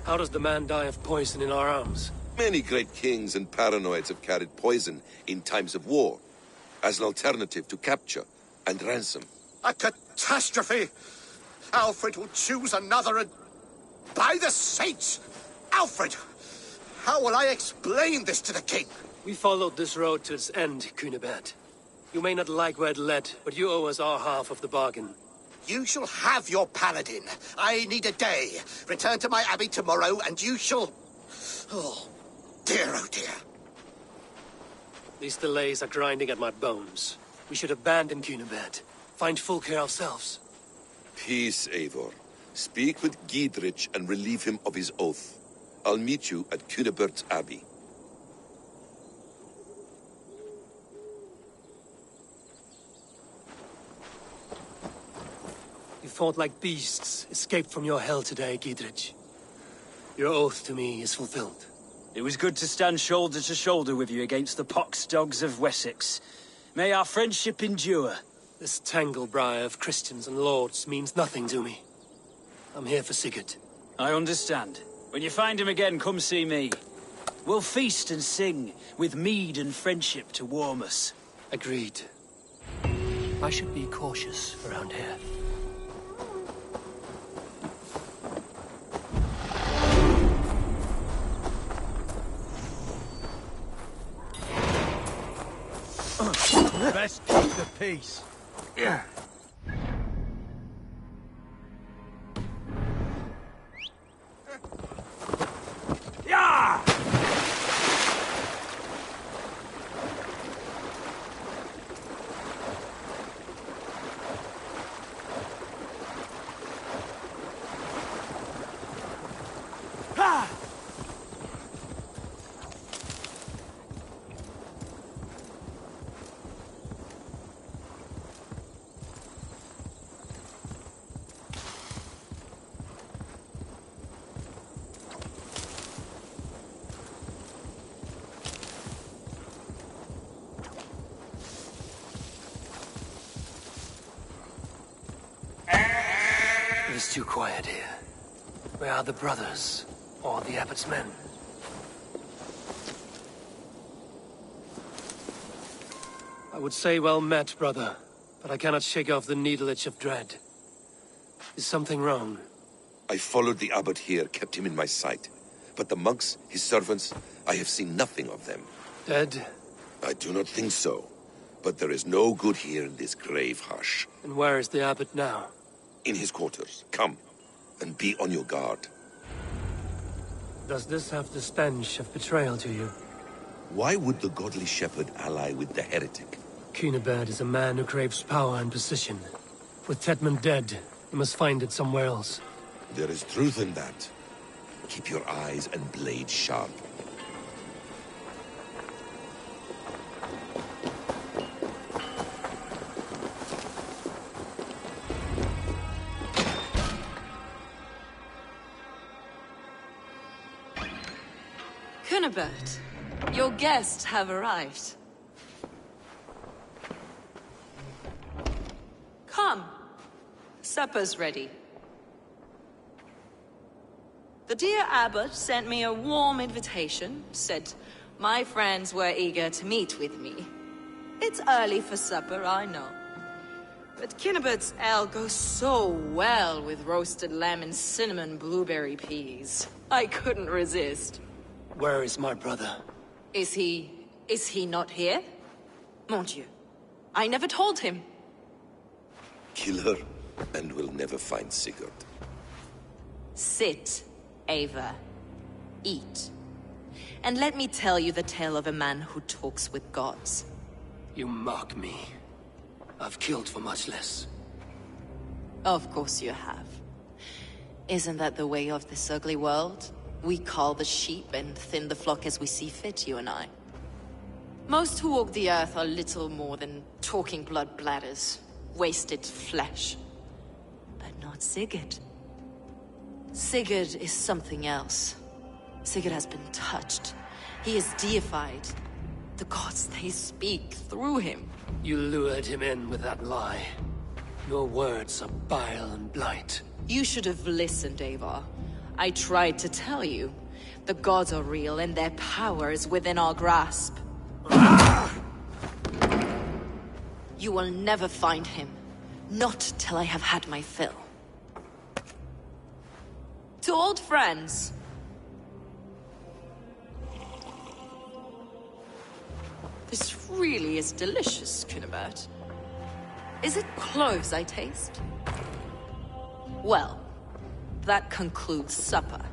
How does the man die of poison in our arms? Many great kings and paranoids have carried poison in times of war, as an alternative to capture and ransom. A catastrophe! Alfred will choose another and... By the saints! Alfred! How will I explain this to the king? We followed this road to its end, Cunibert. You may not like where it led, but you owe us our half of the bargain. You shall have your paladin. I need a day. Return to my abbey tomorrow, and you shall... Oh dear. These delays are grinding at my bones. We should abandon Cunibert. Find Fulke ourselves. Peace, Eivor. Speak with Giedrich and relieve him of his oath. I'll meet you at Cunibert's abbey. You fought like beasts, escaped from your hell today, Giedrich. Your oath to me is fulfilled. It was good to stand shoulder to shoulder with you against the pox dogs of Wessex. May our friendship endure. This tanglebriar of Christians and lords means nothing to me. I'm here for Sigurd. I understand. When you find him again, come see me. We'll feast and sing, with mead and friendship to warm us. Agreed. I should be cautious around here. Best keep the peace. Yeah. Yeah! Ha! It is too quiet here. Where are the brothers? Or the abbot's men? I would say well met, brother, but I cannot shake off the needle itch of dread. Is something wrong? I followed the abbot here, kept him in my sight. But the monks, his servants, I have seen nothing of them. Dead? I do not think so. But there is no good here in this grave hush. And where is the abbot now? In his quarters. Come, and be on your guard. Does this have the stench of betrayal to you? Why would the godly shepherd ally with the heretic? Cunibert is a man who craves power and position. With Tedman dead, he must find it somewhere else. There is truth in that. Keep your eyes and blade sharp. Cunibert, your guests have arrived. Come. Supper's ready. The dear abbot sent me a warm invitation, said my friends were eager to meet with me. It's early for supper, I know. But Cunibert's ale goes so well with roasted lamb and cinnamon blueberry peas. I couldn't resist. Where is my brother? Is he not here? Mon Dieu. I never told him. Kill her, and we'll never find Sigurd. Sit, Ava. Eat. And let me tell you the tale of a man who talks with gods. You mock me. I've killed for much less. Of course you have. Isn't that the way of this ugly world? We cull the sheep and thin the flock as we see fit, you and I. Most who walk the earth are little more than talking blood bladders, wasted flesh. But not Sigurd. Sigurd is something else. Sigurd has been touched. He is deified. The gods, they speak through him. You lured him in with that lie. Your words are bile and blight. You should have listened, Avar. I tried to tell you. The gods are real and their power is within our grasp. You will never find him. Not till I have had my fill. To old friends. This really is delicious, Cunibert. Is it cloves I taste? Well, that concludes supper.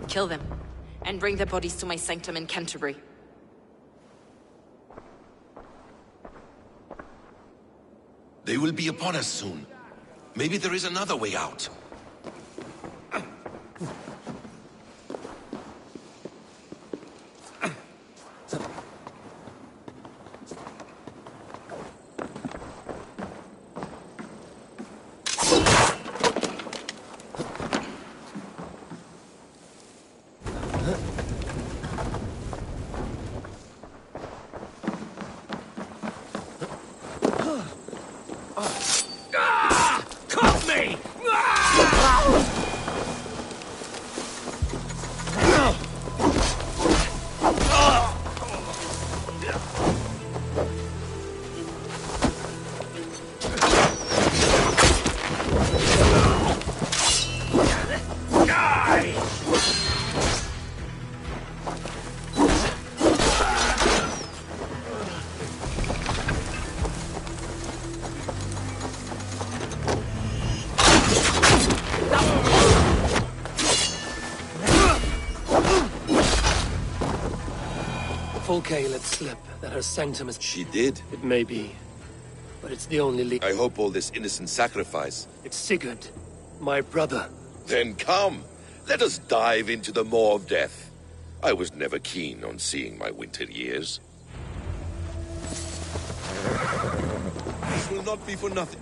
Kill them, and bring their bodies to my sanctum in Canterbury. They will be upon us soon. Maybe there is another way out. Folkay let slip that her sanctum is... She did? It may be. But it's the only lead. I hope all this innocent sacrifice... It's Sigurd, my brother. Then come! Let us dive into the maw of death. I was never keen on seeing my winter years. This will not be for nothing.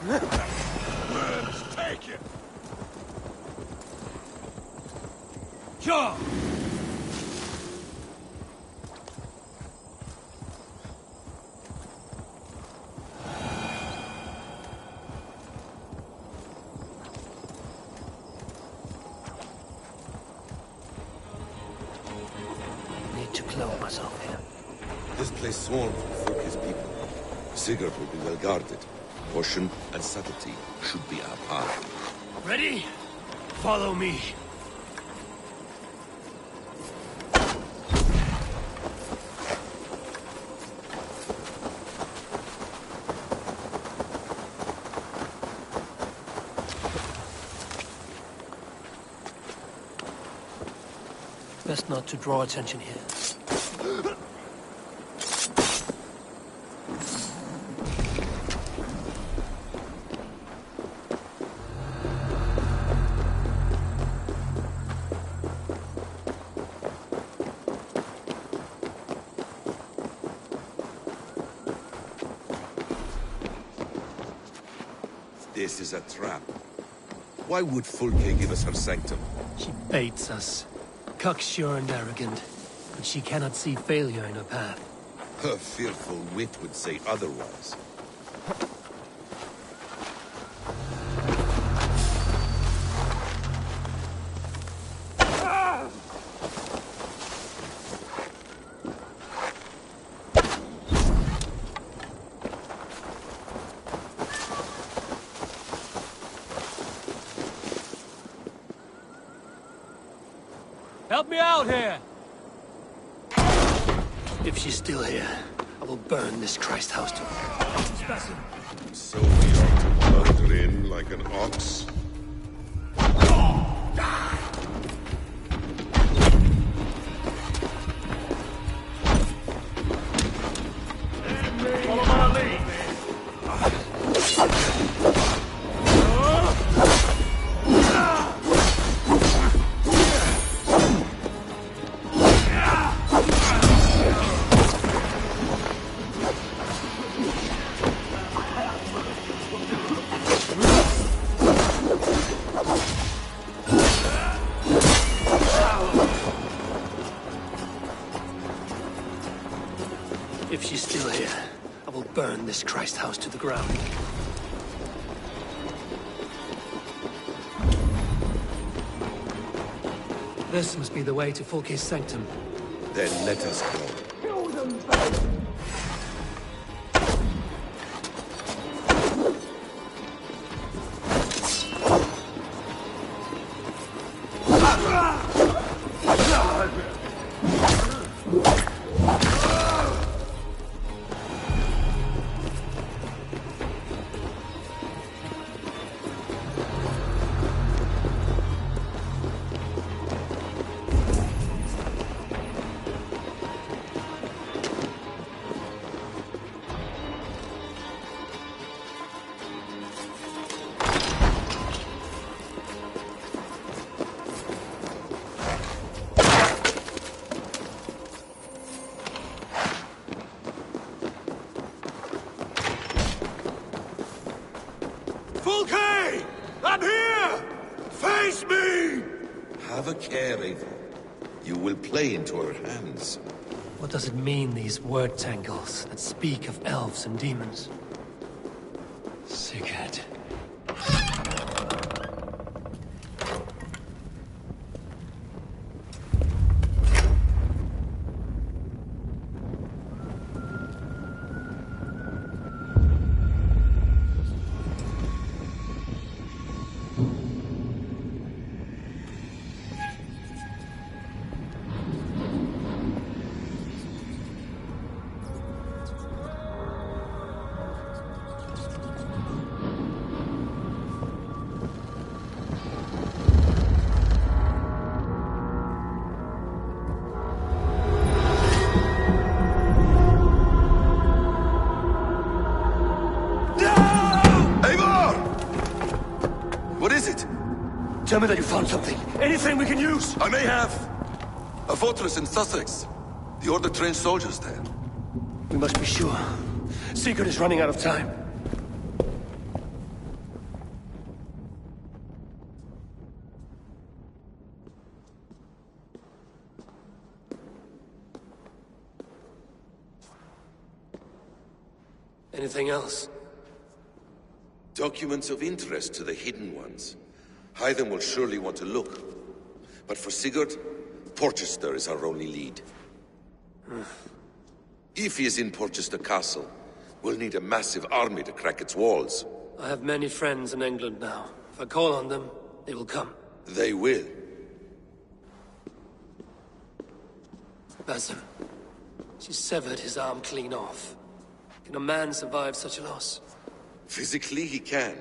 Let's take it. Sure. to clothe myself here. This place swarms with Fulke's people. Sigurd will be well guarded. Caution and subtlety should be our path. Ready? Follow me. Best not to draw attention here. This is a trap. Why would Fulke give us her sanctum? She baits us. Cocksure and arrogant, but she cannot see failure in her path. Her fearful wit would say otherwise. Help me out here! If she's still here, I will burn this Christ house to her. So we are to blunder in like an ox? Follow my lead. If she's still here, I will burn this Christ house to the ground. This must be the way to Fulke's sanctum. Then let us go. Fulke! I'm here! Face me! Have a care, Eivor. You will play into her hands. What does it mean, these word tangles that speak of elves and demons? Sigurd. Tell me that you found something. Anything we can use. I may have. A fortress in Sussex. The Order trained soldiers there. We must be sure. Sigurd is running out of time. Anything else? Documents of interest to the Hidden Ones. Hythen will surely want to look. But for Sigurd, Porchester is our only lead. If he is in Porchester Castle, we'll need a massive army to crack its walls. I have many friends in England now. If I call on them, they will come. They will. Basim. She severed his arm clean off. Can a man survive such a loss? Physically, he can.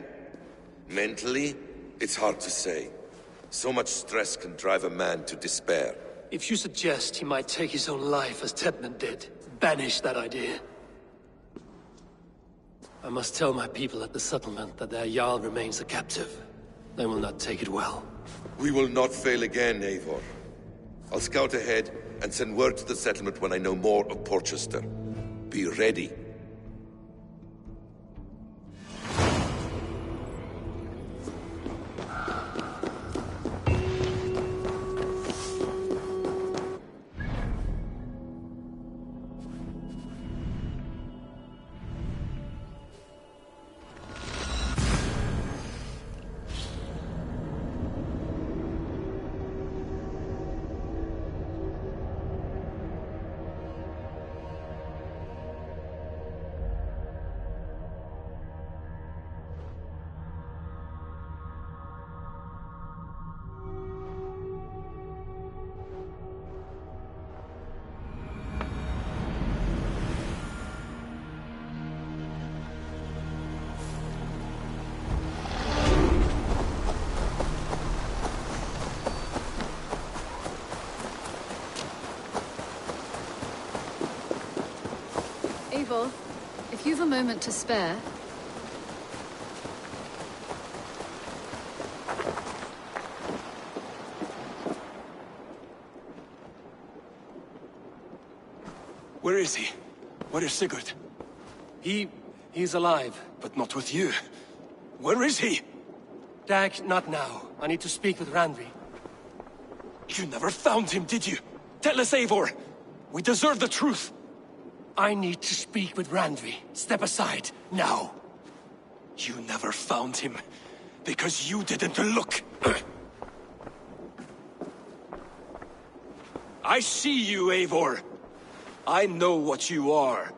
Mentally, it's hard to say. So much stress can drive a man to despair. If you suggest he might take his own life as Tedman did, banish that idea. I must tell my people at the settlement that their Jarl remains a captive. They will not take it well. We will not fail again, Eivor. I'll scout ahead and send word to the settlement when I know more of Porchester. Be ready. Eivor, if you've a moment to spare... Where is he? Where is Sigurd? He's alive. But not with you. Where is he? Dag, not now. I need to speak with Randvi. You never found him, did you? Tell us, Eivor! We deserve the truth! I need to speak with Randvi. Step aside, now. You never found him, because you didn't look. I see you, Eivor. I know what you are.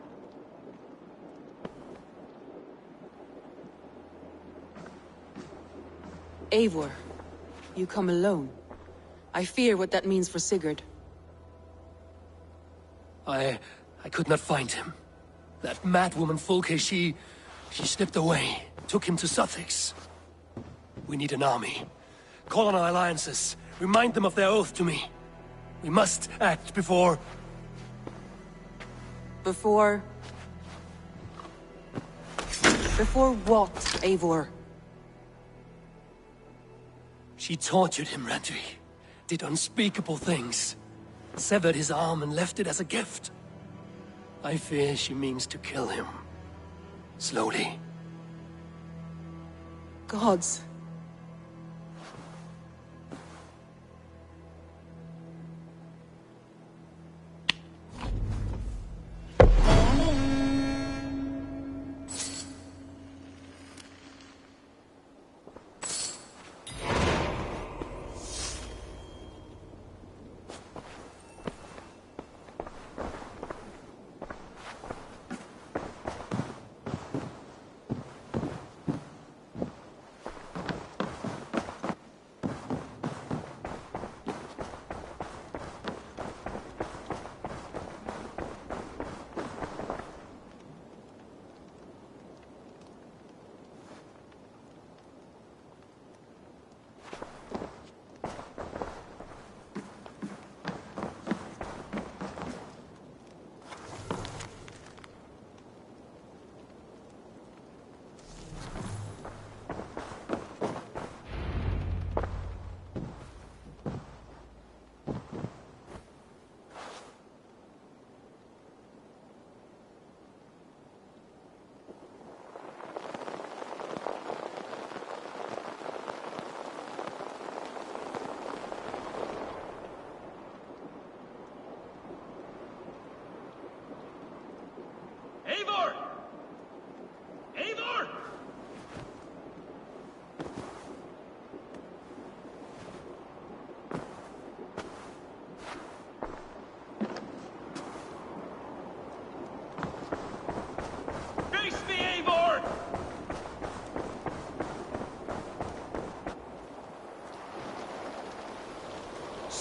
Eivor, you come alone. I fear what that means for Sigurd. I could not find him. That madwoman Fulke, she slipped away, took him to Sussex. We need an army. Call on our alliances. Remind them of their oath to me. We must act before... Before what, Eivor? She tortured him, Randvi. Did unspeakable things. Severed his arm and left it as a gift. I fear she means to kill him. Slowly. Gods.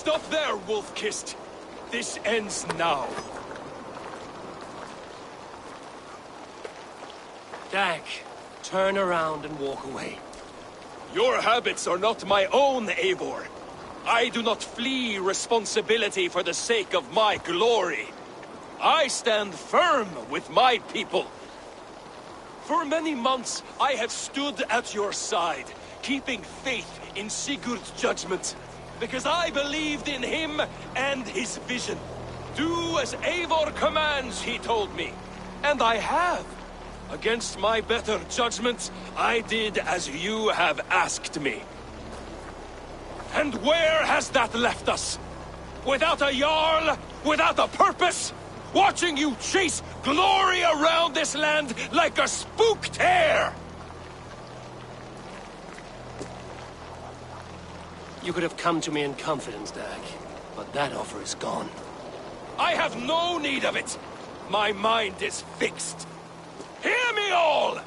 Stop there, wolf-kissed! This ends now. Dag, turn around and walk away. Your habits are not my own, Eivor. I do not flee responsibility for the sake of my glory. I stand firm with my people. For many months, I have stood at your side, keeping faith in Sigurd's judgment, because I believed in him and his vision. Do as Eivor commands, he told me. And I have. Against my better judgment, I did as you have asked me. And where has that left us? Without a Jarl? Without a purpose? Watching you chase glory around this land like a spooked hare! You could have come to me in confidence, Dag, but that offer is gone. I have no need of it! My mind is fixed. Hear me all!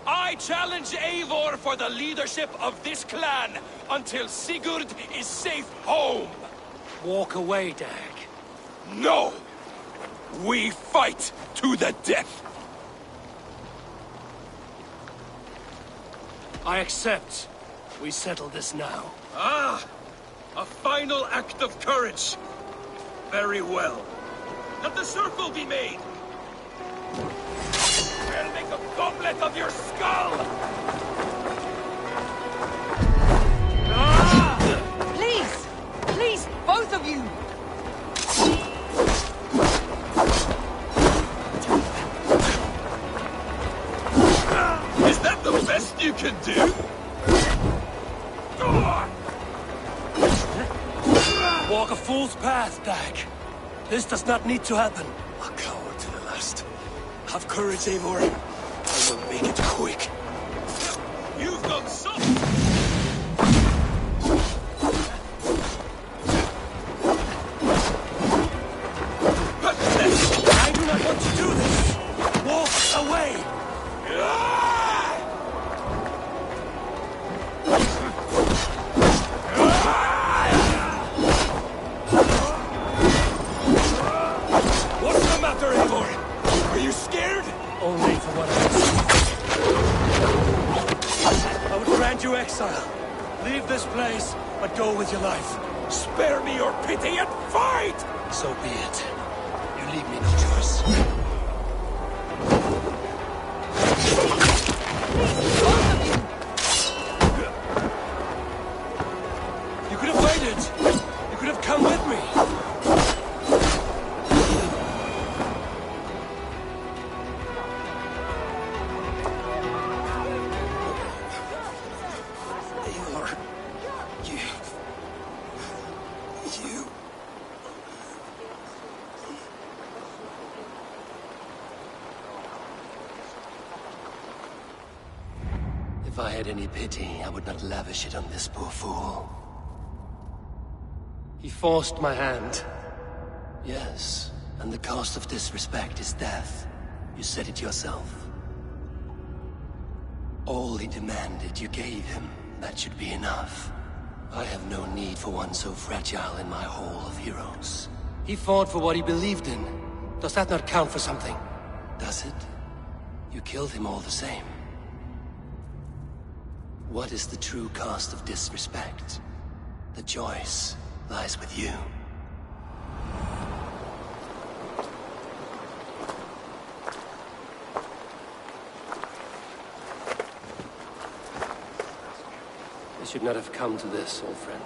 I challenge Eivor for the leadership of this clan until Sigurd is safe home! Walk away, Dag. No! We fight to the death! I accept. We settle this now. Ah! A final act of courage! Very well. Let the circle be made! I'll make a goblet of your skull! Ah! Please! Please, both of you! Is that the best you can do? Walk a fool's path, Dag. This does not need to happen. A coward to the last. Have courage, Eivor. I will make it quick. You've done something! I do not want to do this! Walk away! What's the matter, Eivor? Are you scared? Only for what I would grant you exile. Leave this place, but go with your life. Spare me your pity and fight! So be it. You leave me no choice. You could have waited. You could have come with me. If I had any pity, I would not lavish it on this poor fool. He forced my hand. Yes, and the cost of disrespect is death. You said it yourself. All he demanded, you gave him. That should be enough. I have no need for one so fragile in my hall of heroes. He fought for what he believed in. Does that not count for something? Does it? You killed him all the same. What is the true cost of disrespect? The choice lies with you. You should not have come to this, old friend.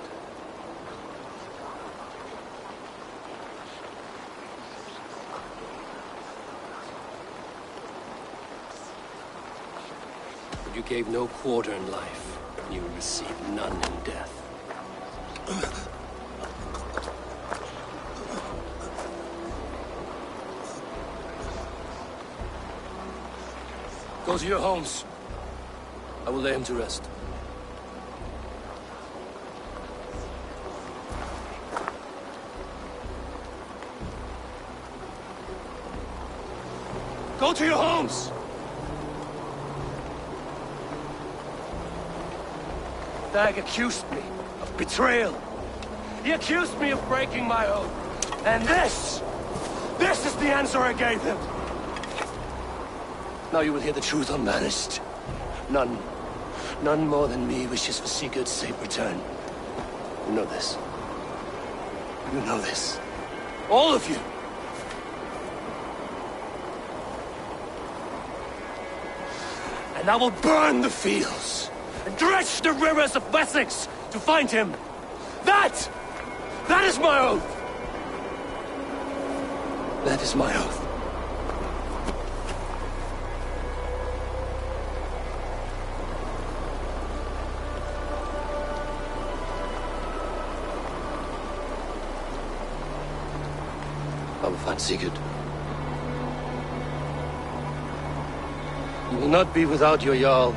But you gave no quarter in life, and you received none in death. Go to your homes. I will lay him to rest. Go to your homes! Dag accused me of betrayal. He accused me of breaking my oath. And this is the answer I gave him. Now you will hear the truth unvarnished. None more than me wishes for Sigurd's safe return. You know this. You know this. All of you. And I will burn the fields and dredge the rivers of Wessex to find him. That is my oath. That is my oath. I will find Sigurd. You will not be without your Jarl,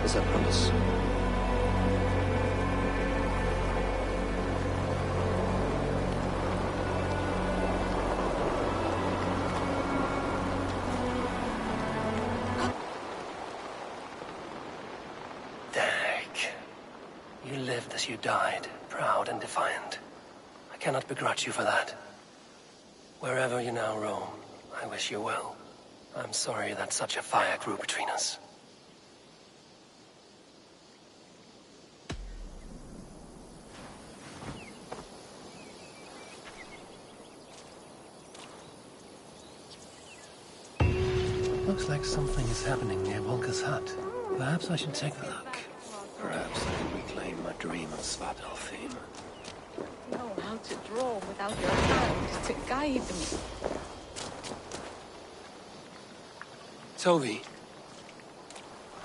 as I promise. You lived as you died, proud and defiant. I cannot begrudge you for that. Wherever you now roam, I wish you well. I'm sorry that such a fire grew between us. Looks like something is happening near Volker's hut. Perhaps I should take a look. Perhaps I can reclaim my dream of Svartalfheim. Know how to draw without your hand to guide me. Tovi.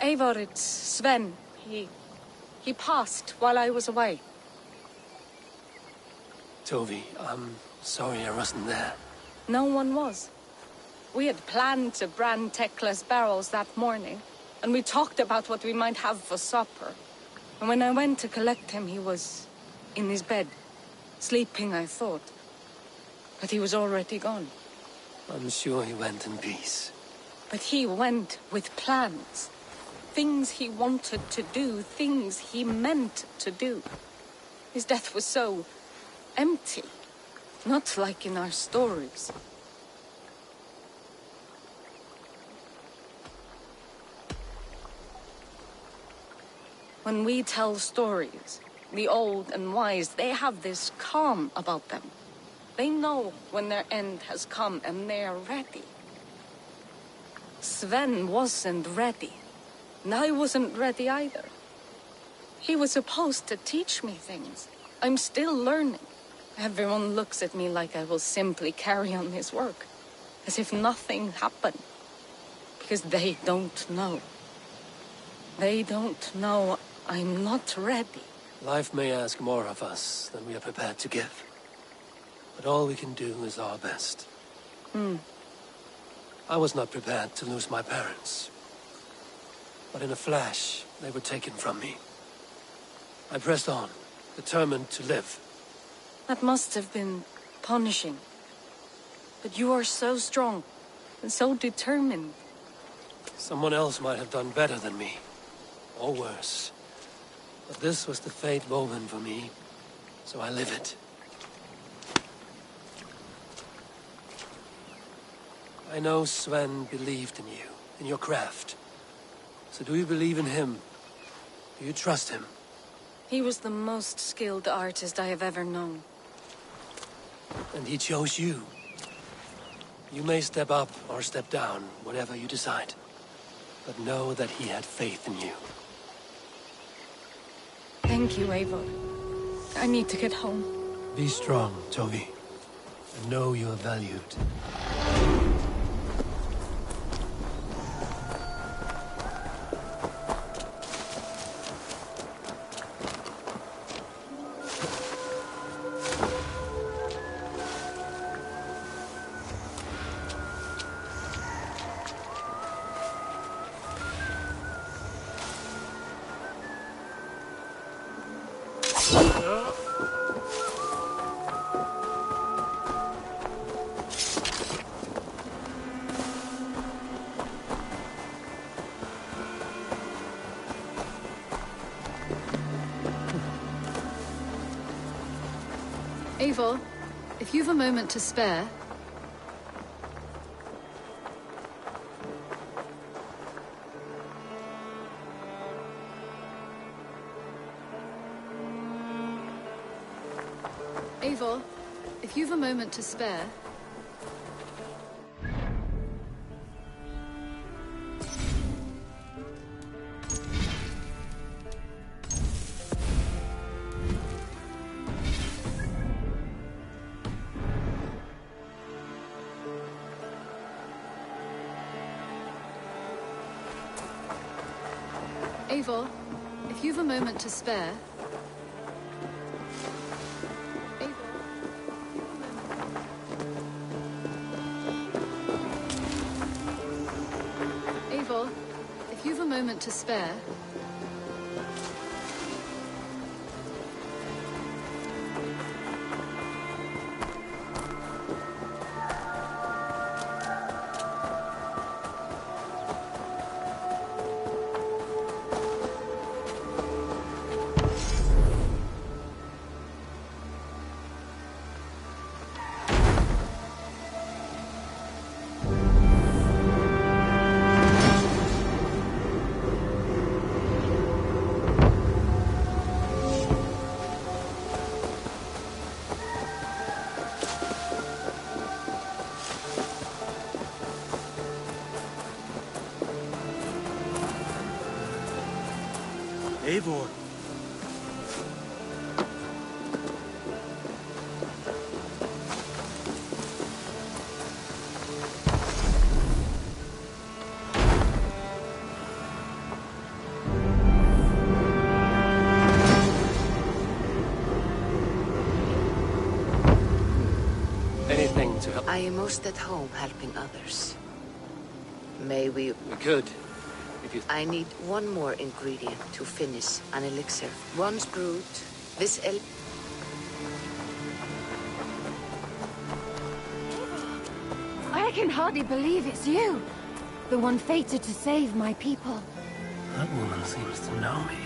Eivor, it's Sven. He passed while I was away. Tovi, I'm sorry I wasn't there. No one was. We had planned to brand Tekla's barrels that morning, and we talked about what we might have for supper. And when I went to collect him, he was in his bed. Sleeping, I thought. But he was already gone. I'm sure he went in peace. But he went with plans. Things he wanted to do, things he meant to do. His death was so empty. Not like in our stories. When we tell stories, the old and wise, they have this calm about them. They know when their end has come and they are ready. Sven wasn't ready, and I wasn't ready either. He was supposed to teach me things. I'm still learning. Everyone looks at me like I will simply carry on his work, as if nothing happened, because they don't know. They don't know I'm not ready. Life may ask more of us than we are prepared to give. But all we can do is our best. I was not prepared to lose my parents. But in a flash, they were taken from me. I pressed on, determined to live. That must have been punishing. But you are so strong, and so determined. Someone else might have done better than me. Or worse. But this was the fate woven for me, so I live it. I know Sven believed in you, in your craft. So do you believe in him? Do you trust him? He was the most skilled artist I have ever known. And he chose you. You may step up or step down, whatever you decide. But know that he had faith in you. Thank you, Eivor. I need to get home. Be strong, Tovi. And know you are valued. Eivor, if you've a moment to spare... Eivor, if you've a moment to spare... Eivor, if you've a moment to spare... Eivor, if you've a moment to spare... Eivor! Anything to help? I am most at home helping others. May we... We could. If you... I need one more ingredient to finish an elixir. Once brewed, this I can hardly believe it's you. The one fated to save my people. That woman seems to know me.